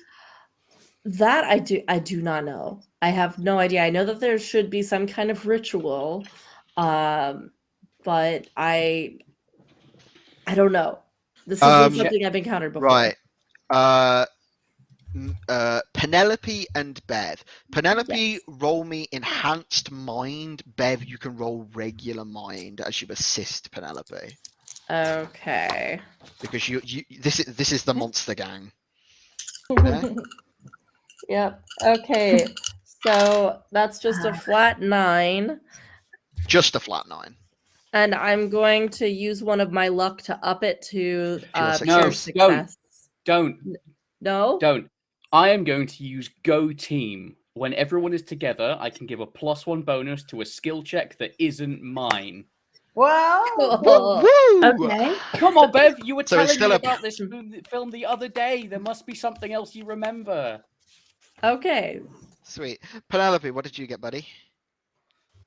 That I do not know. I have no idea. I know that there should be some kind of ritual, but I don't know. This isn't something I've encountered before. Right. Penelope and Bev. Penelope, Yes. roll me enhanced mind. Bev, you can roll regular mind as you assist Penelope Okay. because you this is the monster gang. Okay? Yep. Okay. So that's just a flat 9. Just a flat 9. And I'm going to use one of my luck to up it to Pure pure success. success. Don't. No? Don't. I am going to use Go Team. When everyone is together, I can give a +1 bonus to a skill check that isn't mine. Well, Cool. Woo! Okay. Come on, Bev. You were So it's telling still me a- about this film the other day. There must be something else you remember. Okay. Sweet. Penelope, what did you get, buddy?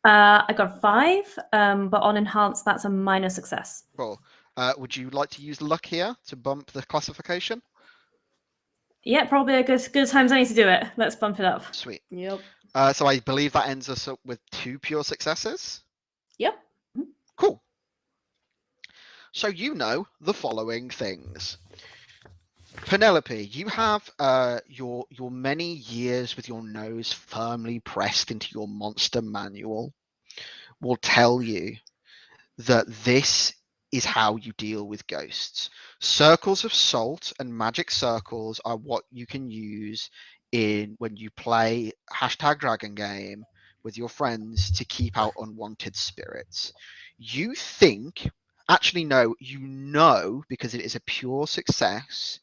I got 5, but on enhanced, that's a minor success. Cool. Would you like to use luck here to bump the classification? Yeah, probably a good time as any to do it. Let's bump it up. Sweet. Yep. So I believe that ends us up with 2 pure successes. Yep. Cool. So you know the following things. Penelope, you have your many years with your nose firmly pressed into your monster manual will tell you that this is how you deal with ghosts. Circles of salt and magic circles are what you can use in when you play #Dragon Game with your friends to keep out unwanted spirits. You think, actually no, you know because it is a pure success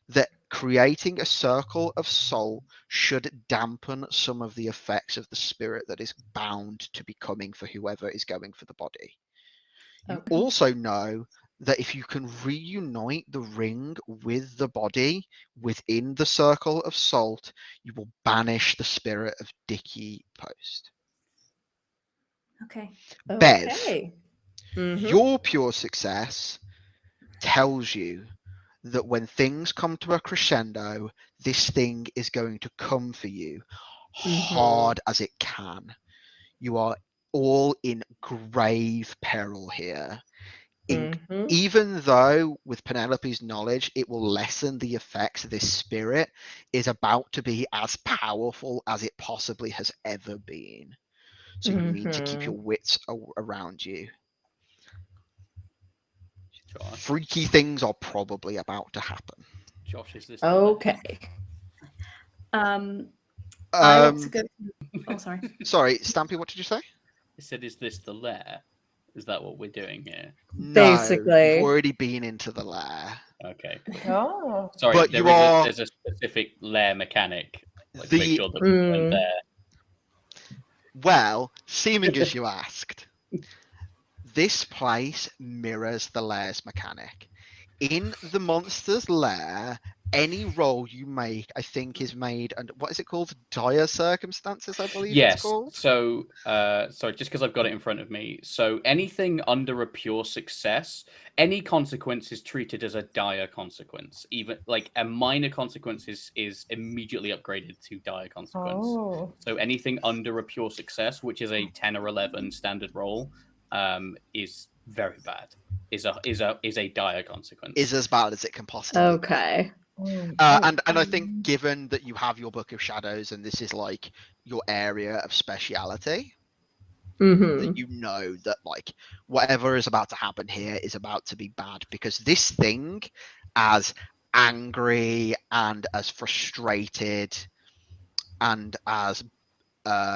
that creating a circle of salt should dampen some of the effects of the spirit that is bound to be coming for whoever is going for the body. You Okay. also know that if you can reunite the ring with the body within the circle of salt, you will banish the spirit of Dickie Post. Okay. Bev, Okay. Mhm. your pure success tells you that when things come to a crescendo, this thing is going to come for you hard as it can. You are all in grave peril here. Mhm. Even though with Penelope's knowledge it will lessen the effects, this spirit is about to be as powerful as it possibly has ever been. So you need to keep your wits around you. Josh, Freaky things are probably about to happen. Josh, is this? Okay. I want to go. Oh, sorry. Sorry, Stampy, what did you say? I said, is this the lair? Is that what we're doing here? No, Basically. you've already been into the lair. Okay. oh, Sorry, But there you is are- there's a specific lair mechanic. Like, The- make sure that we weren't there. Well, seeming as you asked, this place mirrors the lair's mechanic. In the monster's lair, any roll you make, I think, is made under what is it called? Dire circumstances, I believe Yes. it's called. So, sorry, just because I've got it in front of me. So, anything under a pure success, any consequence is treated as a dire consequence. Even like a minor consequence is immediately upgraded to dire consequence. oh, So, anything under a pure success, which is a 10 or 11 standard roll, is very bad. Is a dire consequence. Is as bad as it can possibly be. Okay. And I think given that you have your Book of Shadows and this is like your area of speciality, that you know that like whatever is about to happen here is about to be bad, because this thing, as angry and as frustrated and as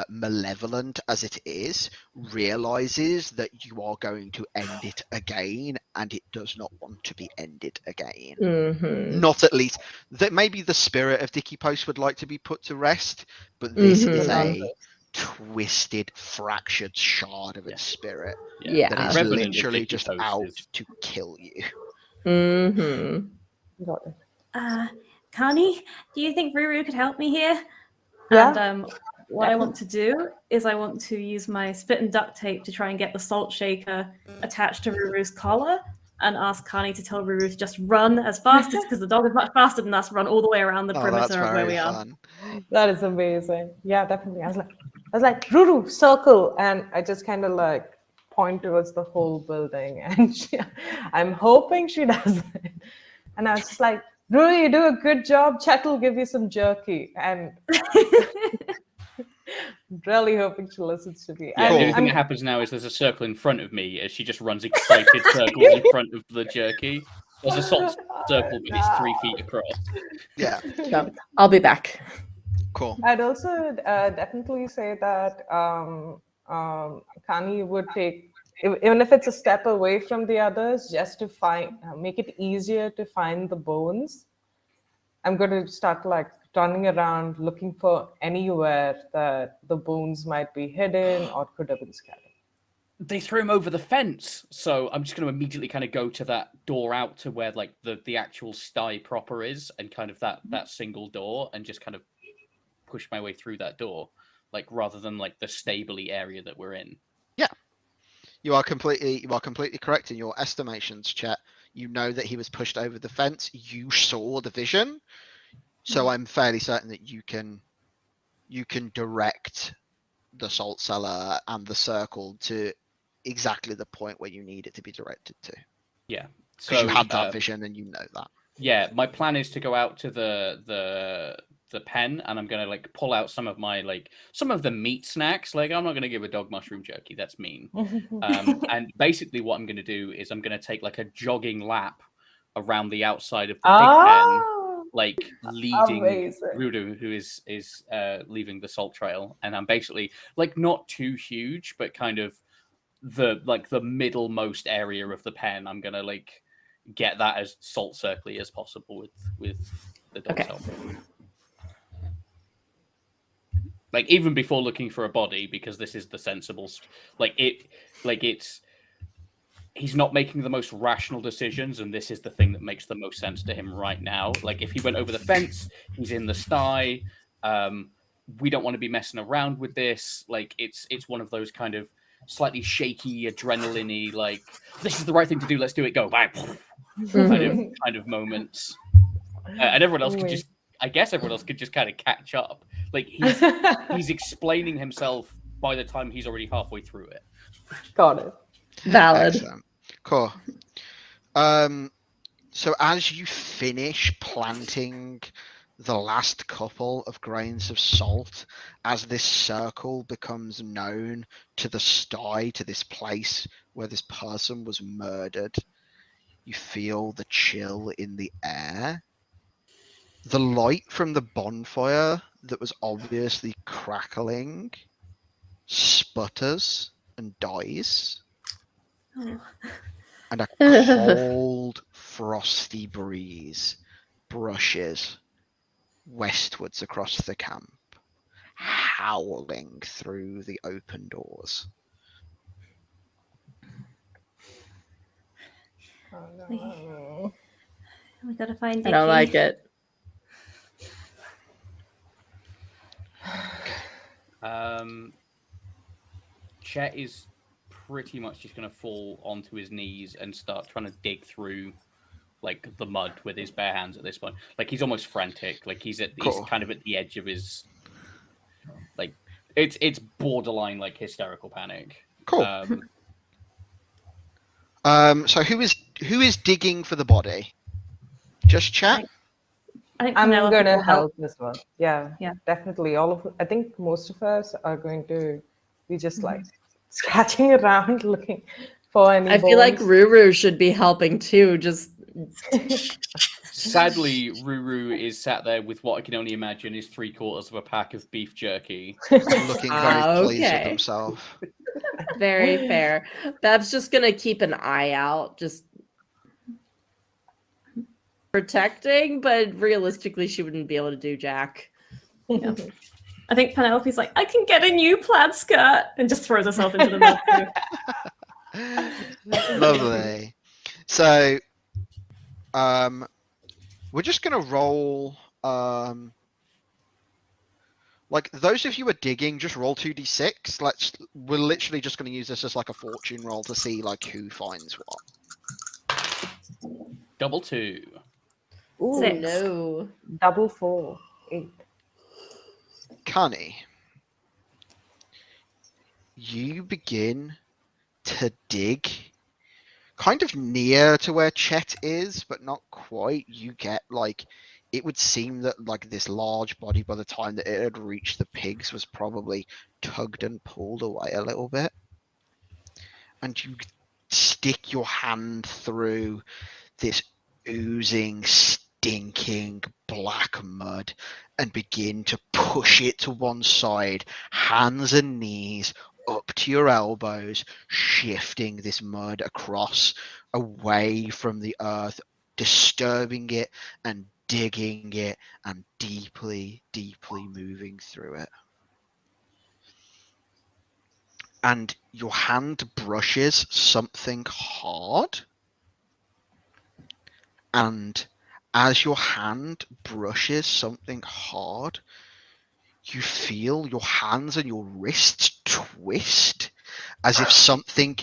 malevolent as it is, realizes that you are going to end it again, and it does not want to be ended again. Not at least that maybe the spirit of Dickie Post would like to be put to rest, but this is a twisted, fractured shard of its spirit that is Revenant of literally Dickie just Post out is- to kill you. got it. Connie, do you think Ruru could help me here? Yeah. And what I want to do is I want to use my spit and duct tape to try and get the salt shaker attached to Ruru's collar and ask Kani to tell Ruru to just run as fast as, because the dog is much faster than us, run all the way around the Oh, that's perimeter of where very we are. fun. That is amazing. Yeah, definitely. I was like, Ruru, circle, and I just kind of like point towards the whole building, and I'm hoping she does it. And I was just like, Ruru, you do a good job. Chet will give you some jerky, and really hoping she listens to me. Yeah, And the only thing that happens now is there's a circle in front of me as she just runs excited circles in front of the jerky. There's a salt circle, but it's 3 feet across. Yeah, So, I'll be back. cool. I'd also definitely say that Kani would take, even if it's a step away from the others, just to find, make it easier to find the bones. I'm going to start like turning around, looking for anywhere that the bones might be hidden or could have been scattered. They threw him over the fence, so I'm just going to immediately kind of go to that door out to where like the actual sty proper is, and kind of that single door, and just kind of push my way through that door, like rather than like the stably area that we're in. Yeah, you are completely correct in your estimations, Chet. You know that he was pushed over the fence. You saw the vision, so I'm fairly certain that you can direct the salt cellar and the circle to exactly the point where you need it to be directed to. Yeah, because you had that vision and you know that. Yeah, my plan is to go out to the pen, and I'm gonna like pull out some of the meat snacks. Like, I'm not gonna give a dog mushroom jerky, that's mean. And basically what I'm gonna do is I'm gonna take like a jogging lap around the outside of the pig pen, like leading Rudu, who is leaving the salt trail, and I'm basically like not too huge, but kind of the middlemost area of the pen. I'm gonna like get that as salt circly as possible with the dog cell. Like, even before looking for a body, because this is the sensible, he's not making the most rational decisions, and this is the thing that makes the most sense to him right now. Like, if he went over the fence, he's in the sty. We don't want to be messing around with this. Like, it's one of those kind of slightly shaky, adrenaline-y, like, this is the right thing to do, let's do it, go, bang, kind of moments. And everyone else could just, I guess everyone else could just kind of catch up. Like, he's explaining himself by the time he's already halfway through it. Got it. Valid. Excellent. Cool. So as you finish planting the last couple of grains of salt, as this circle becomes known to the sty, to this place where this person was murdered, you feel the chill in the air. The light from the bonfire that was obviously crackling sputters and dies. Oh. And a cold, frosty breeze brushes westwards across the camp, howling through the open doors. Oh, no. We gotta find Dickie. I don't like it. Chet is pretty much just going to fall onto his knees and start trying to dig through like the mud with his bare hands at this point. Like, he's almost frantic. Like, he's kind of at the edge of his, like, it's borderline like hysterical panic. Cool. So who is digging for the body? Just Chet? I think I'm Penelope going to will help as well. Yeah, Yeah. definitely. I think most of us are going to be just like scratching around looking for any I feel like bones. Ruru should be helping too. Just Sadly, Ruru is sat there with what I can only imagine is 3/4 of a pack of beef jerky. Looking very pleased with Okay. himself. very fair. Bev's just gonna keep an eye out, just protecting, but realistically, she wouldn't be able to do jack. Yeah. I think Penelope's like, I can get a new plaid skirt, and just throws herself into the mud too. Lovely. So, we're just gonna roll. Like those of you who are digging, just roll 2d6. We're literally just going to use this as like a fortune roll to see like who finds what. Double 2. Ooh, 6. no. Double 4, 8. Connie, you begin to dig kind of near to where Chet is, but not quite. You get like, it would seem that like this large body, by the time that it had reached the pigs, was probably tugged and pulled away a little bit. And you stick your hand through this oozing, stinking black mud and begin to push it to one side, hands and knees up to your elbows, shifting this mud across away from the earth, disturbing it and digging it and deeply, deeply moving through it. And your hand brushes something hard. And as your hand brushes something hard, you feel your hands and your wrists twist as if something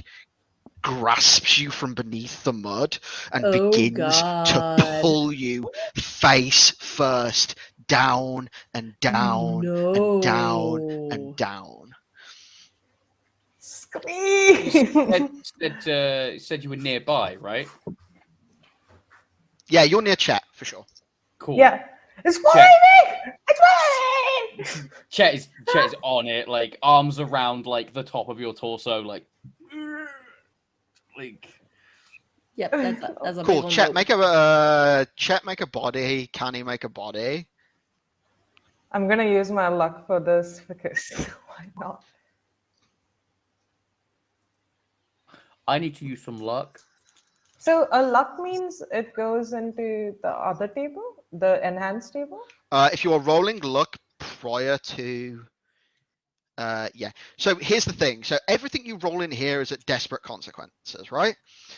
grasps you from beneath the mud and Oh, begins to God. pull you face first down and down and down and No. down. Scream! Said you were nearby, right? Yeah, you're near Chet for sure. Cool. Yeah. It's Check. raining! It's raining! Chet is on it, like arms around like the top of your torso, like Yep, that's a big Cool. one. Chet, make a body. Canny, make a body. I'm gonna use my luck for this because why not? I need to use some luck. So a luck means it goes into the other table, the enhanced table? If you are rolling luck prior to, yeah. So here's the thing. So everything you roll in here is at desperate consequences, right?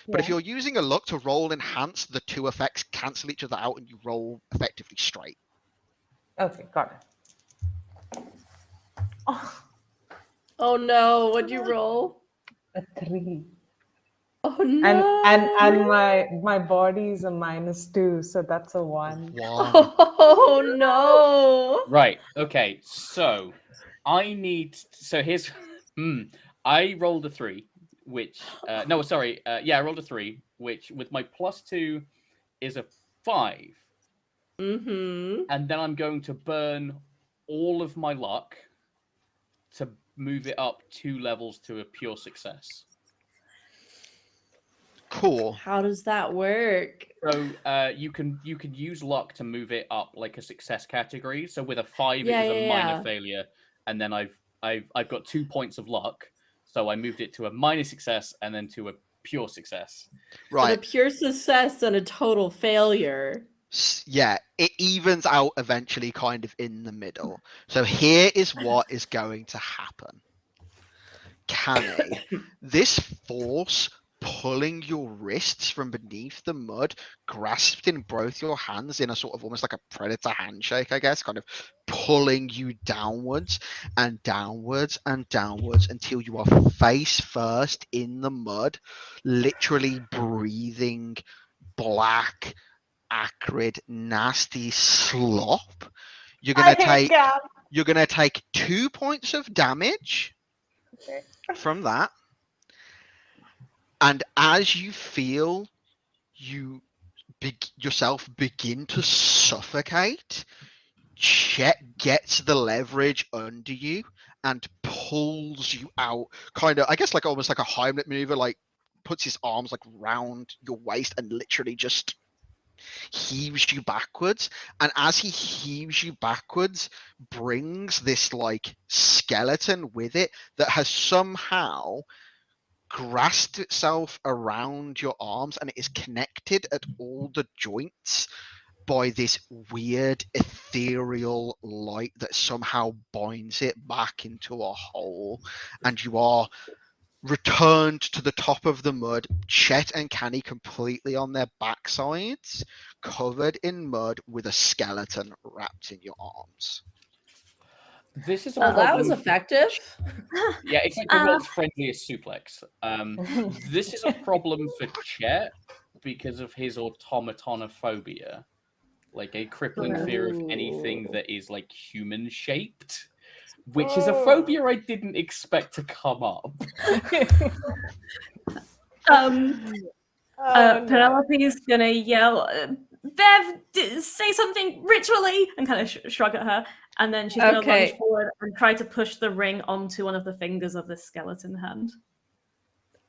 But if Yeah. you're using a luck to roll enhanced, the two effects cancel each other out and you roll effectively straight. Okay, got it. Oh, Oh no, what'd you roll? a 3. Oh no. And my body is a -2, so that's a 1. One. Oh no. Right. Okay. So I need. So here's. I rolled a 3, which no, sorry. Yeah, I rolled a 3, which with my +2 is a 5, Mm-hmm. and then I'm going to burn all of my luck to move it up 2 levels to a pure success. Cool. How does that work? So you can use luck to move it up like a success category. So with a 5, Yeah, it was a yeah, minor yeah. failure, and then I've got 2 points of luck, so I moved it to a minor success and then to a pure success. But Right. a pure success and a total failure. Yeah, it evens out eventually kind of in the middle. So here is what is going to happen. Canny, this force pulling your wrists from beneath the mud, grasped in both your hands in a sort of almost like a predator handshake, I guess, kind of pulling you downwards and downwards and downwards until you are face first in the mud, literally breathing black, acrid, nasty slop. You're gonna take 2 points of damage from that. And as you feel yourself begin to suffocate, Chet gets the leverage under you and pulls you out, kind of, I guess, like almost like a Heimlich maneuver, like puts his arms like round your waist and literally just heaves you backwards. And as he heaves you backwards, brings this like skeleton with it that has somehow grasped itself around your arms, and it is connected at all the joints by this weird ethereal light that somehow binds it back into a hole, and you are returned to the top of the mud, Chet and Canny completely on their backsides, covered in mud with a skeleton wrapped in your arms. This is a Well, that was problem. effective. Yeah, it's like the world's friendliest suplex. This is a problem for Chet because of his automatonophobia, like a crippling fear of anything Ooh. that is like human shaped, which is a phobia I didn't expect to come up. No. Penelope's gonna yell, Bev, say something ritually, and kind of shrug at her. And then she's gonna lunge Okay. forward and try to push the ring onto one of the fingers of this skeleton hand.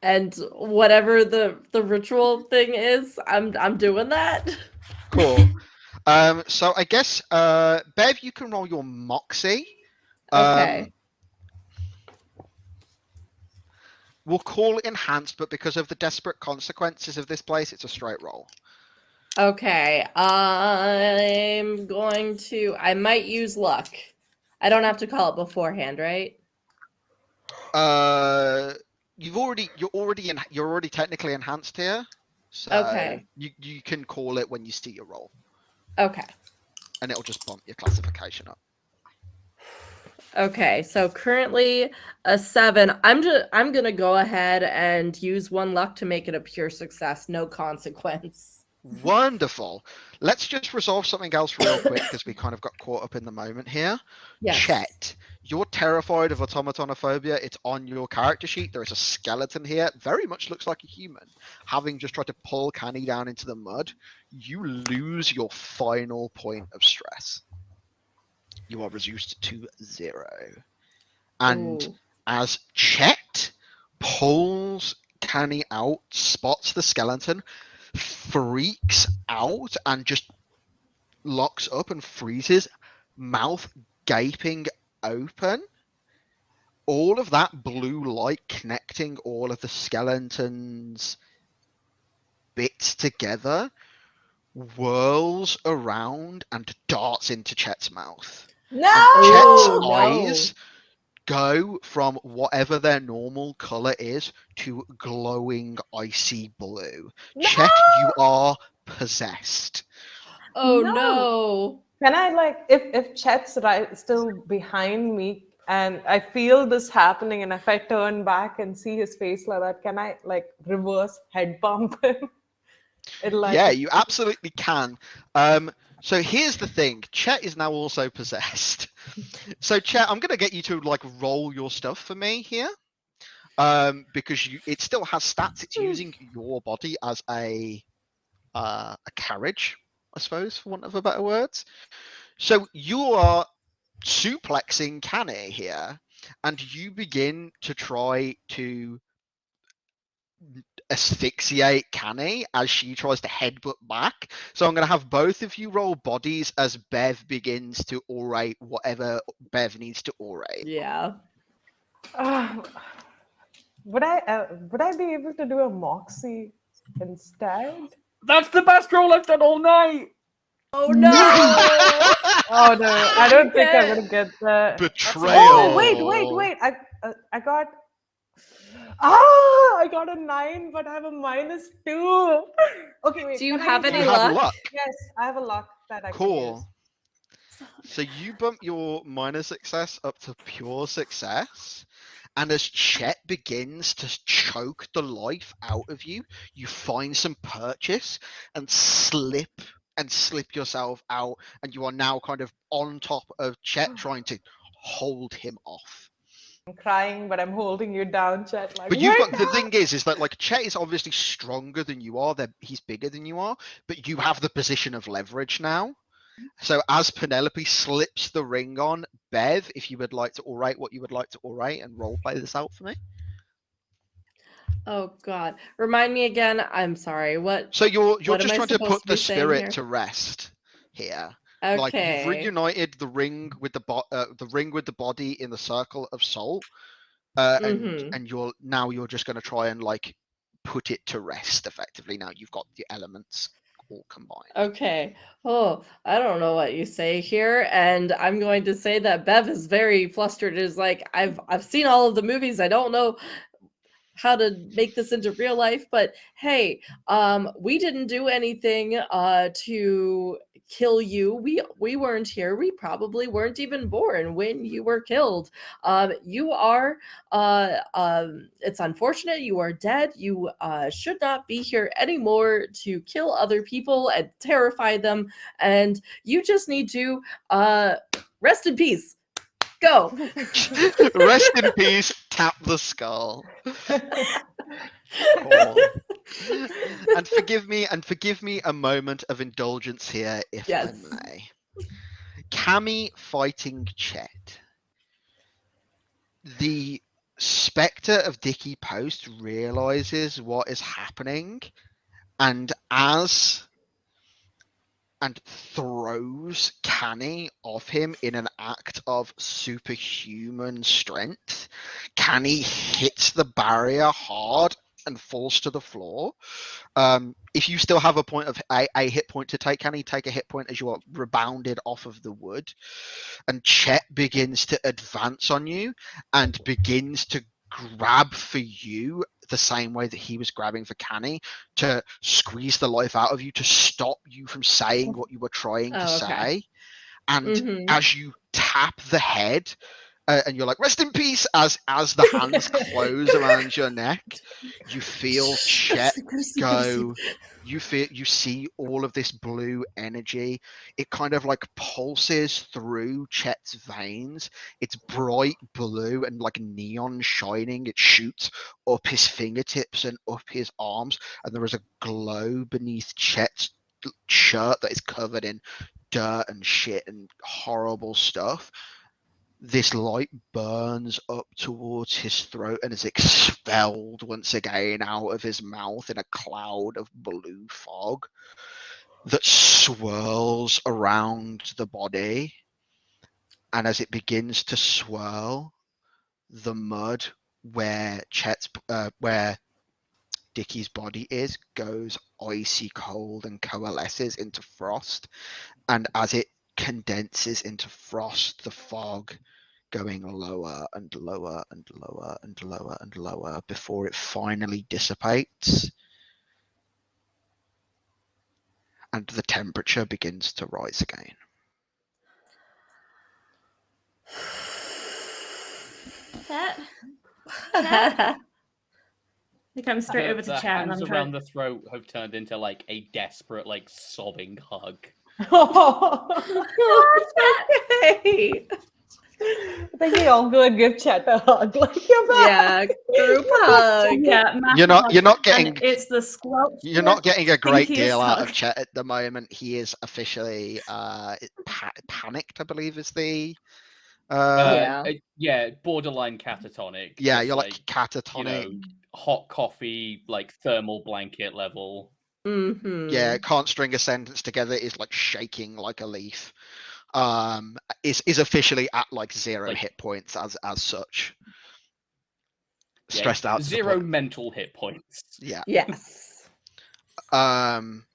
And whatever the ritual thing is, I'm doing that. Cool. So I guess Bev, you can roll your moxie. Okay. We'll call it enhanced, but because of the desperate consequences of this place, it's a straight roll. Okay. I'm going to. I might use luck. I don't have to call it beforehand, right? You're already technically enhanced here, so Okay. you can call it when you see your roll, Okay. and it'll just bump your classification up. Okay, so currently a 7. I'm gonna go ahead and use 1 luck to make it a pure success, no consequence. Wonderful. Let's just resolve something else real quick because we kind of got caught up in the moment here. Yes. Chet, you're terrified of automatonophobia. It's on your character sheet. There is a skeleton here. Very much looks like a human. Having just tried to pull Canny down into the mud, you lose your final point of stress. You are reduced to 0. And Ooh. as Chet pulls Canny out, spots the skeleton, freaks out, and just locks up and freezes, mouth gaping open. All of that blue light connecting all of the skeleton's bits together whirls around and darts into Chet's mouth. No! And Chet's Oh, no. eyes go from whatever their normal color is to glowing icy blue. No! Chet, you are possessed. Oh No. no. Can I if Chet's still behind me and I feel this happening, and if I turn back and see his face like that, can I reverse head bump him? Yeah, you absolutely can. So here's the thing. Chet is now also possessed. So Chet, I'm gonna get you to roll your stuff for me here. Because it still has stats. It's using your body as a carriage, I suppose, for want of a better words. So you are suplexing Canny here, and you begin to try to asphyxiate Canny as she tries to headbutt back. So I'm going to have both of you roll bodies as Bev begins to orate whatever Bev needs to orate. Yeah. Would I be able to do a moxie instead? That's the best roll I've done all night. Oh no. Oh no, I don't think I'm gonna get that. Betrayal. Oh wait! I got. I got a 9, but I have a -2. Okay, wait. Do you can I have use any my- You have luck? luck. Yes, I have a luck that I can Cool. use. So you bump your minor success up to pure success. And as Chet begins to choke the life out of you, you find some purchase and slip yourself out. And you are now kind of on top of Chet, trying to hold him off. I'm crying, but I'm holding you down, Chet. But you've got the thing is that Chet is obviously stronger than you are. He's bigger than you are, but you have the position of leverage now. So as Penelope slips the ring on, Bev, if you would like to orate what you would like to orate and roleplay this out for me. Oh god. Remind me again. I'm sorry. What? So you're What am just I trying to supposed put to be the saying spirit here? to rest here. Okay. Like you've reunited the ring with the body in the circle of salt, and you're just going to try and put it to rest effectively. Now you've got the elements all combined. Okay. Oh, I don't know what you say here, and I'm going to say that Bev is very flustered. Is like I've seen all of the movies. I don't know how to make this into real life, but hey, we didn't do anything to kill you. We weren't here. We probably weren't even born when you were killed. You are it's unfortunate you are dead. You should not be here anymore to kill other people and terrify them, and you just need to rest in peace. Go. Rest in peace. Tap the skull. Cool. And forgive me a moment of indulgence here, if Yes. I may. Cammy fighting Chet. The spectre of Dicky Post realizes what is happening, and throws Canny off him in an act of superhuman strength. Canny hits the barrier hard and falls to the floor. If you still have a hit point to take, Canny, take a hit point as you are rebounded off of the wood. And Chet begins to advance on you and begins to grab for you the same way that he was grabbing for Canny, to squeeze the life out of you, to stop you from saying what you were trying to say. And as you tap the head, and you're like, rest in peace, as the hands close around your neck, you feel Chet go. You see all of this blue energy. It kind of like pulses through Chet's veins. It's bright blue and like neon shining. It shoots up his fingertips and up his arms, and there is a glow beneath Chet's shirt that is covered in dirt and shit and horrible stuff. This light burns up towards his throat and is expelled once again out of his mouth in a cloud of blue fog that swirls around the body. And as it begins to swirl, the mud where Dicky's body is goes icy cold and coalesces into frost. And as it condenses into frost, the fog going lower and lower and lower and lower and lower before it finally dissipates, and the temperature begins to rise again. Chat? He comes straight over to The chat, and hands I'm around trying. the throat have turned into like a desperate, like sobbing hug. Okay. I think we all go and give Chet a hug. Like, you're back. Yeah, group hug. Yeah, You're not getting and it's the squelch. You're not getting a great stinkiest deal out of hug. Chet at the moment. He is officially panicked, I believe is the Yeah. Borderline catatonic. yeah, just you're like you catatonic. know, hot coffee, like thermal blanket level. Yeah, can't string a sentence together, is like shaking like a leaf. Is officially at like 0 hit points as such. Stressed out to the 0 point. mental hit points. Yeah. Yes. It's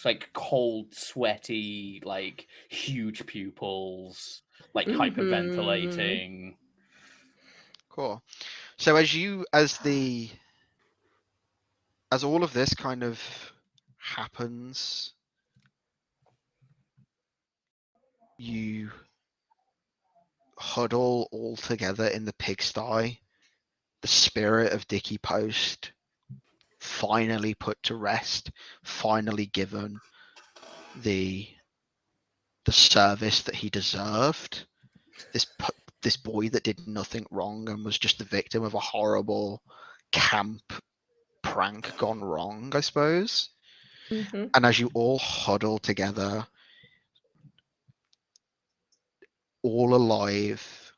like cold, sweaty, like huge pupils, like hyperventilating. Cool. So as all of this kind of happens, you huddle all together in the pigsty. The spirit of Dicky Post finally put to rest, finally given the service that he deserved. This boy that did nothing wrong and was just the victim of a horrible camp prank gone wrong, I suppose. And as you all huddle together, all alive,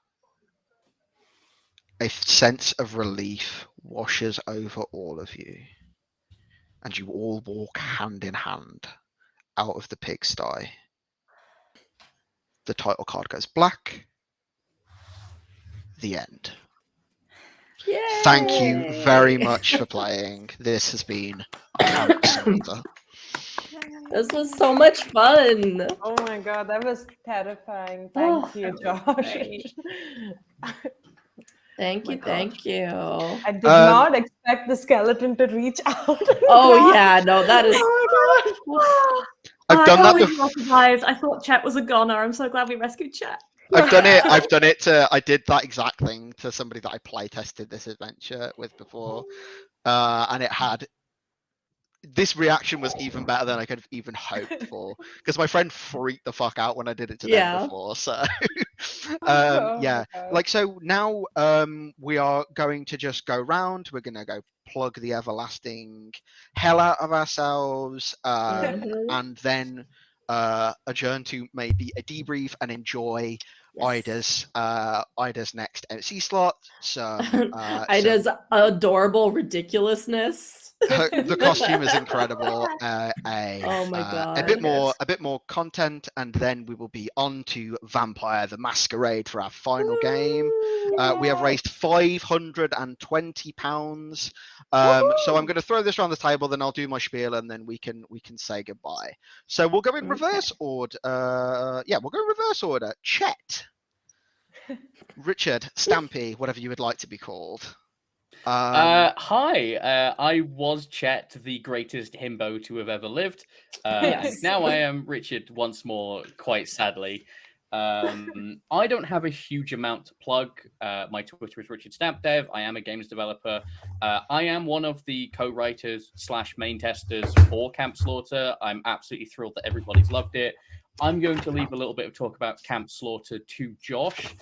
a sense of relief washes over all of you, and you all walk hand in hand out of the pigsty. The title card goes black. The end. Yay! Thank you very much for playing. This has been Camp Slaughter. This was so much fun. Oh my god, that was terrifying. Thank you, Josh. Thank my you. God. Thank you. I did not expect the skeleton to reach out. Oh, yeah. No, that is. Oh my god. I've done can't that believe before. you survived. I thought Chet was a goner. I'm so glad we rescued Chet. I've done it. I've done it to. I did that exact thing to somebody that I play tested this adventure with before, and it had. This reaction was even better than I could have even hoped for, because my friend freaked the fuck out when I did it to them Yeah. before. So, Oh yeah, my God. like so now we are going to just go round. We're gonna go plug the everlasting hell out of ourselves, Mhm. and then adjourn to maybe a debrief and enjoy Yes. Ida's next MC slot. Some Ida's adorable ridiculousness. the costume is incredible. Oh my A god. bit more content, and then we will be on to Vampire the Masquerade for our final game. We have raised £520. So I'm going to throw this around the table, then I'll do my spiel, and then we can say goodbye. So we'll go in reverse order. We'll go in reverse order. Chet, Richard, Stampy, whatever you would like to be called. Hi, I was Chet, the greatest himbo to have ever lived. And Yes. now I am Richard once more, quite sadly. I don't have a huge amount to plug. My Twitter is Richard Stampdev. I am a games developer. I am one of the co-writers / main testers for Camp Slaughter. I'm absolutely thrilled that everybody's loved it. I'm going to leave a little bit of talk about Camp Slaughter to Josh,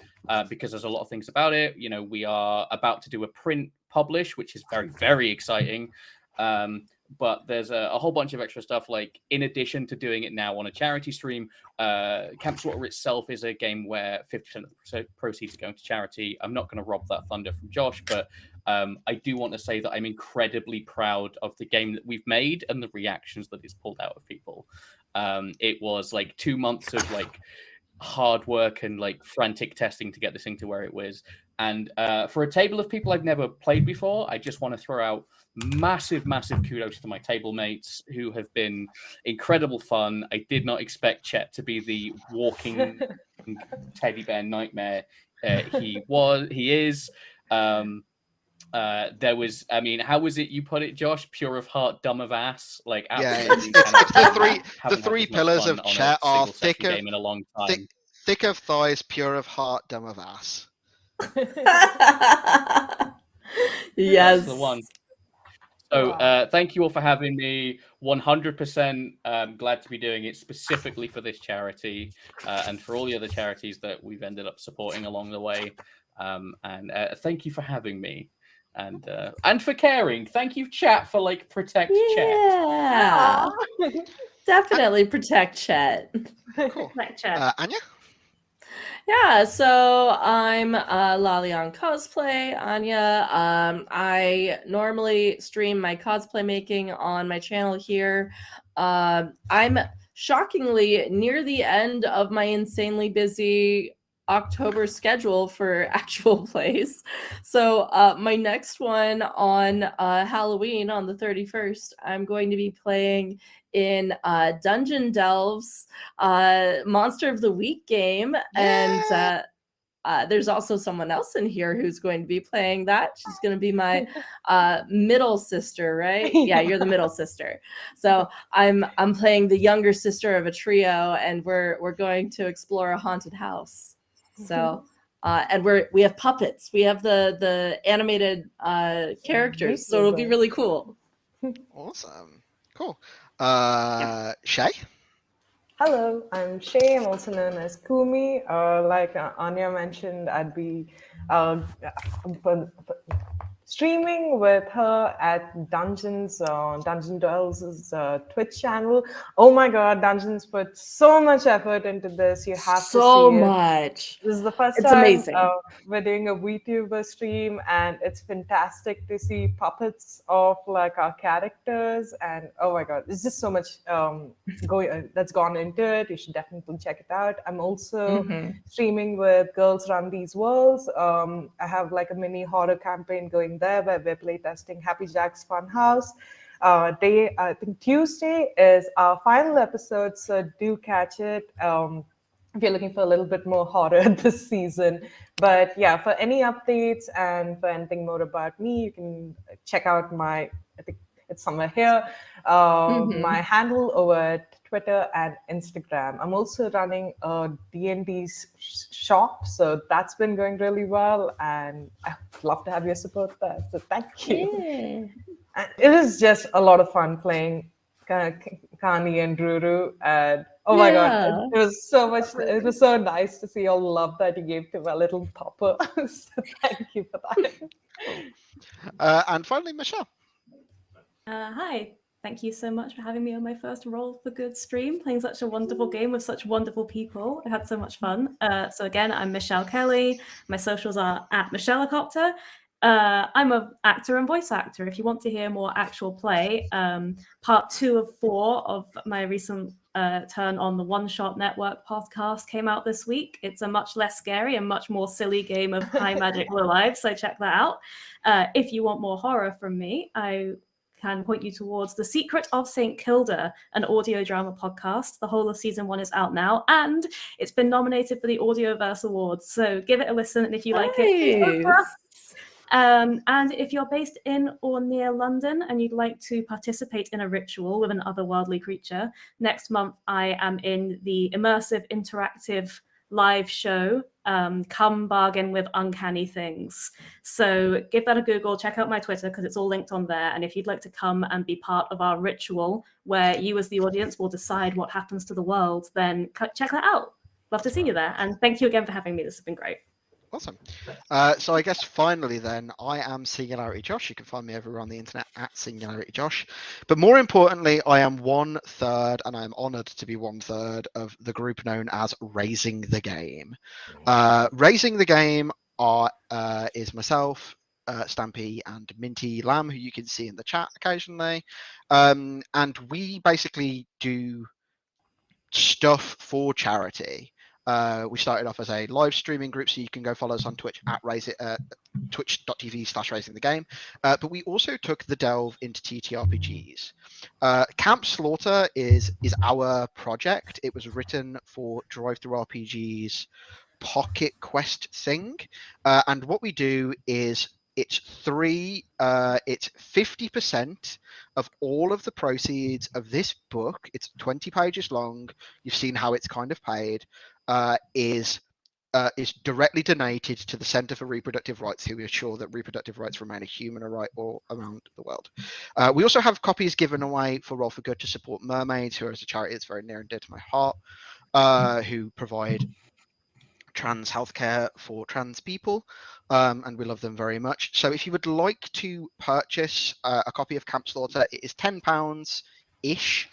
because there's a lot of things about it. You know, we are about to do a print publish, which is very, very exciting. But there's a whole bunch of extra stuff, like in addition to doing it now on a charity stream, Camp Slaughter itself is a game where 50% of the proceeds are going to charity. I'm not going to rob that thunder from Josh, but I do want to say that I'm incredibly proud of the game that we've made and the reactions that it's pulled out of people. It was like 2 months of like hard work and like frantic testing to get this thing to where it was. And for a table of people I've never played before, I just want to throw out massive kudos to my table mates who have been incredible fun. I did not expect Chet to be the walking teddy bear nightmare he is. There was, I mean, how was it you put it, Josh? Pure of heart, dumb of ass. Like, absolutely. The three pillars of Chet are thick of thighs, pure of heart, dumb of ass. Yes. That's the one. So thank you all for having me. 100% glad to be doing it specifically for this charity and for all the other charities that we've ended up supporting along the way. And thank you for having me. And for caring. Thank you, chat, for like protect Chet. Yeah. Definitely protect Chet. Cool. Protect Chet. Anya? Yeah, so I'm Lalian Cosplay, Anya. I normally stream my cosplay making on my channel here. I'm shockingly near the end of my insanely busy October schedule for actual plays. So my next one on Halloween on the 31st, I'm going to be playing in Dungeon Delves Monster of the Week game. Yeah. And there's also someone else in here who's going to be playing that. She's going to be my middle sister, right? Yeah, you're the middle sister. So I'm playing the younger sister of a trio, and we're going to explore a haunted house. So and we have puppets. We have the animated characters, so it'll be really cool. Awesome. Cool. Shay? Hello, I'm Shay. I'm also known as Kumi. Like Anya mentioned, I'd be streaming with her at Dungeon Dwells' Twitch channel. Oh my god, Dungeons put so much effort into this. You have to see it. So much. This is the first It's time amazing. we're doing a VTuber stream, and it's fantastic to see puppets of like our characters. And oh my god, there's just so much that's gone into it. You should definitely check it out. I'm also streaming with Girls Run These Worlds. I have like a mini horror campaign going there where we're playtesting Happy Jack's Funhouse. I think Tuesday is our final episode, so do catch it. if you're looking for a little bit more horror this season. But yeah, for any updates and for anything more about me, you can check out I think it's somewhere here, my handle over at Twitter and Instagram. I'm also running a D&D shop, so that's been going really well, and I'd love to have your support there. So thank you. Yeah. And it was just a lot of fun playing Kani and Ruru, and oh my god, it was so much. It was so nice to see all the love that you gave to my little topper. So thank you for that. Cool. And finally, Michelle. Hi. Thank you so much for having me on my first Roll for Good stream, playing such a wonderful game with such wonderful people. I had so much fun. So again, I'm Michelle Kelly. My socials are at Michellecopter. I'm an actor and voice actor. If you want to hear more actual play, part 2 of 4 of my recent turn on the One Shot Network podcast came out this week. It's a much less scary and much more silly game of high magic low lives, so check that out. If you want more horror from me, I can point you towards The Secret of St. Kilda, an audio drama podcast. The whole of season 1 is out now, and it's been nominated for the Audioverse Awards. So give it a listen, and if you like it, and if you're based in or near London and you'd like to participate in a ritual with an otherworldly creature, next month I am in the immersive interactive live show, Come Bargain with Uncanny Things. So give that a Google, check out my Twitter because it's all linked on there. And if you'd like to come and be part of our ritual where you as the audience will decide what happens to the world, then check that out. Love to see you there. And thank you again for having me. This has been great. Awesome. So I guess finally then, I am Singularity Josh. You can find me everywhere on the internet at Singularity Josh. But more importantly, I am 1/3, and I am honoured to be 1/3 of the group known as Raising the Game. Raising the Game is myself, Stampy, and Minty Lamb, who you can see in the chat occasionally. And we basically do stuff for charity. We started off as a live streaming group, so you can go follow us on Twitch at twitch.tv/raisingthegame. But we also took the delve into TTRPGs. Camp Slaughter is our project. It was written for Drive Through RPG's Pocket Quest thing, and what we do is it's 50% of all of the proceeds of this book. It's 20 pages long. You've seen how it's kind of paid. Is directly donated to the Centre for Reproductive Rights, who ensure that reproductive rights remain a human right all around the world. We also have copies given away for Roll for Good to support mermaids, who are a charity that's very near and dear to my heart, who provide trans healthcare for trans people, and we love them very much. So if you would like to purchase a copy of Camp Slaughter, it is £10-ish.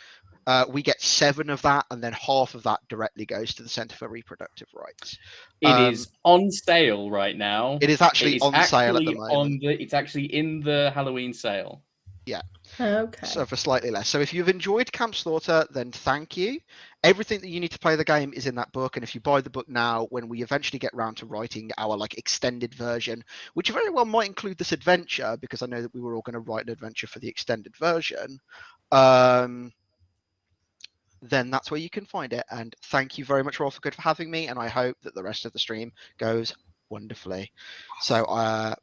We get 7 of that, and then half of that directly goes to the Centre for Reproductive Rights. It is on sale right now. It is actually on sale at the moment. It's actually in the Halloween sale. Yeah. Okay. So for slightly less. So if you've enjoyed Camp Slaughter, then thank you. Everything that you need to play the game is in that book, and if you buy the book now, when we eventually get round to writing our extended version, which very well might include this adventure, because I know that we were all going to write an adventure for the extended version, then that's where you can find it. And thank you very much, Roll for Good, for having me, and I hope that the rest of the stream goes wonderfully. So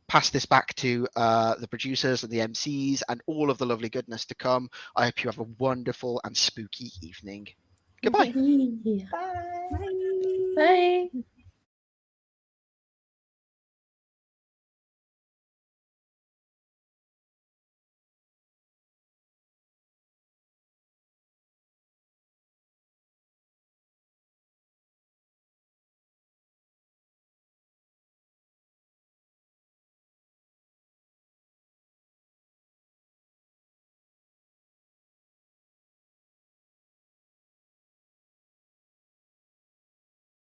pass this back to the producers and the MCs and all of the lovely goodness to come. I hope you have a wonderful and spooky evening. Goodbye. Bye. Bye. Bye.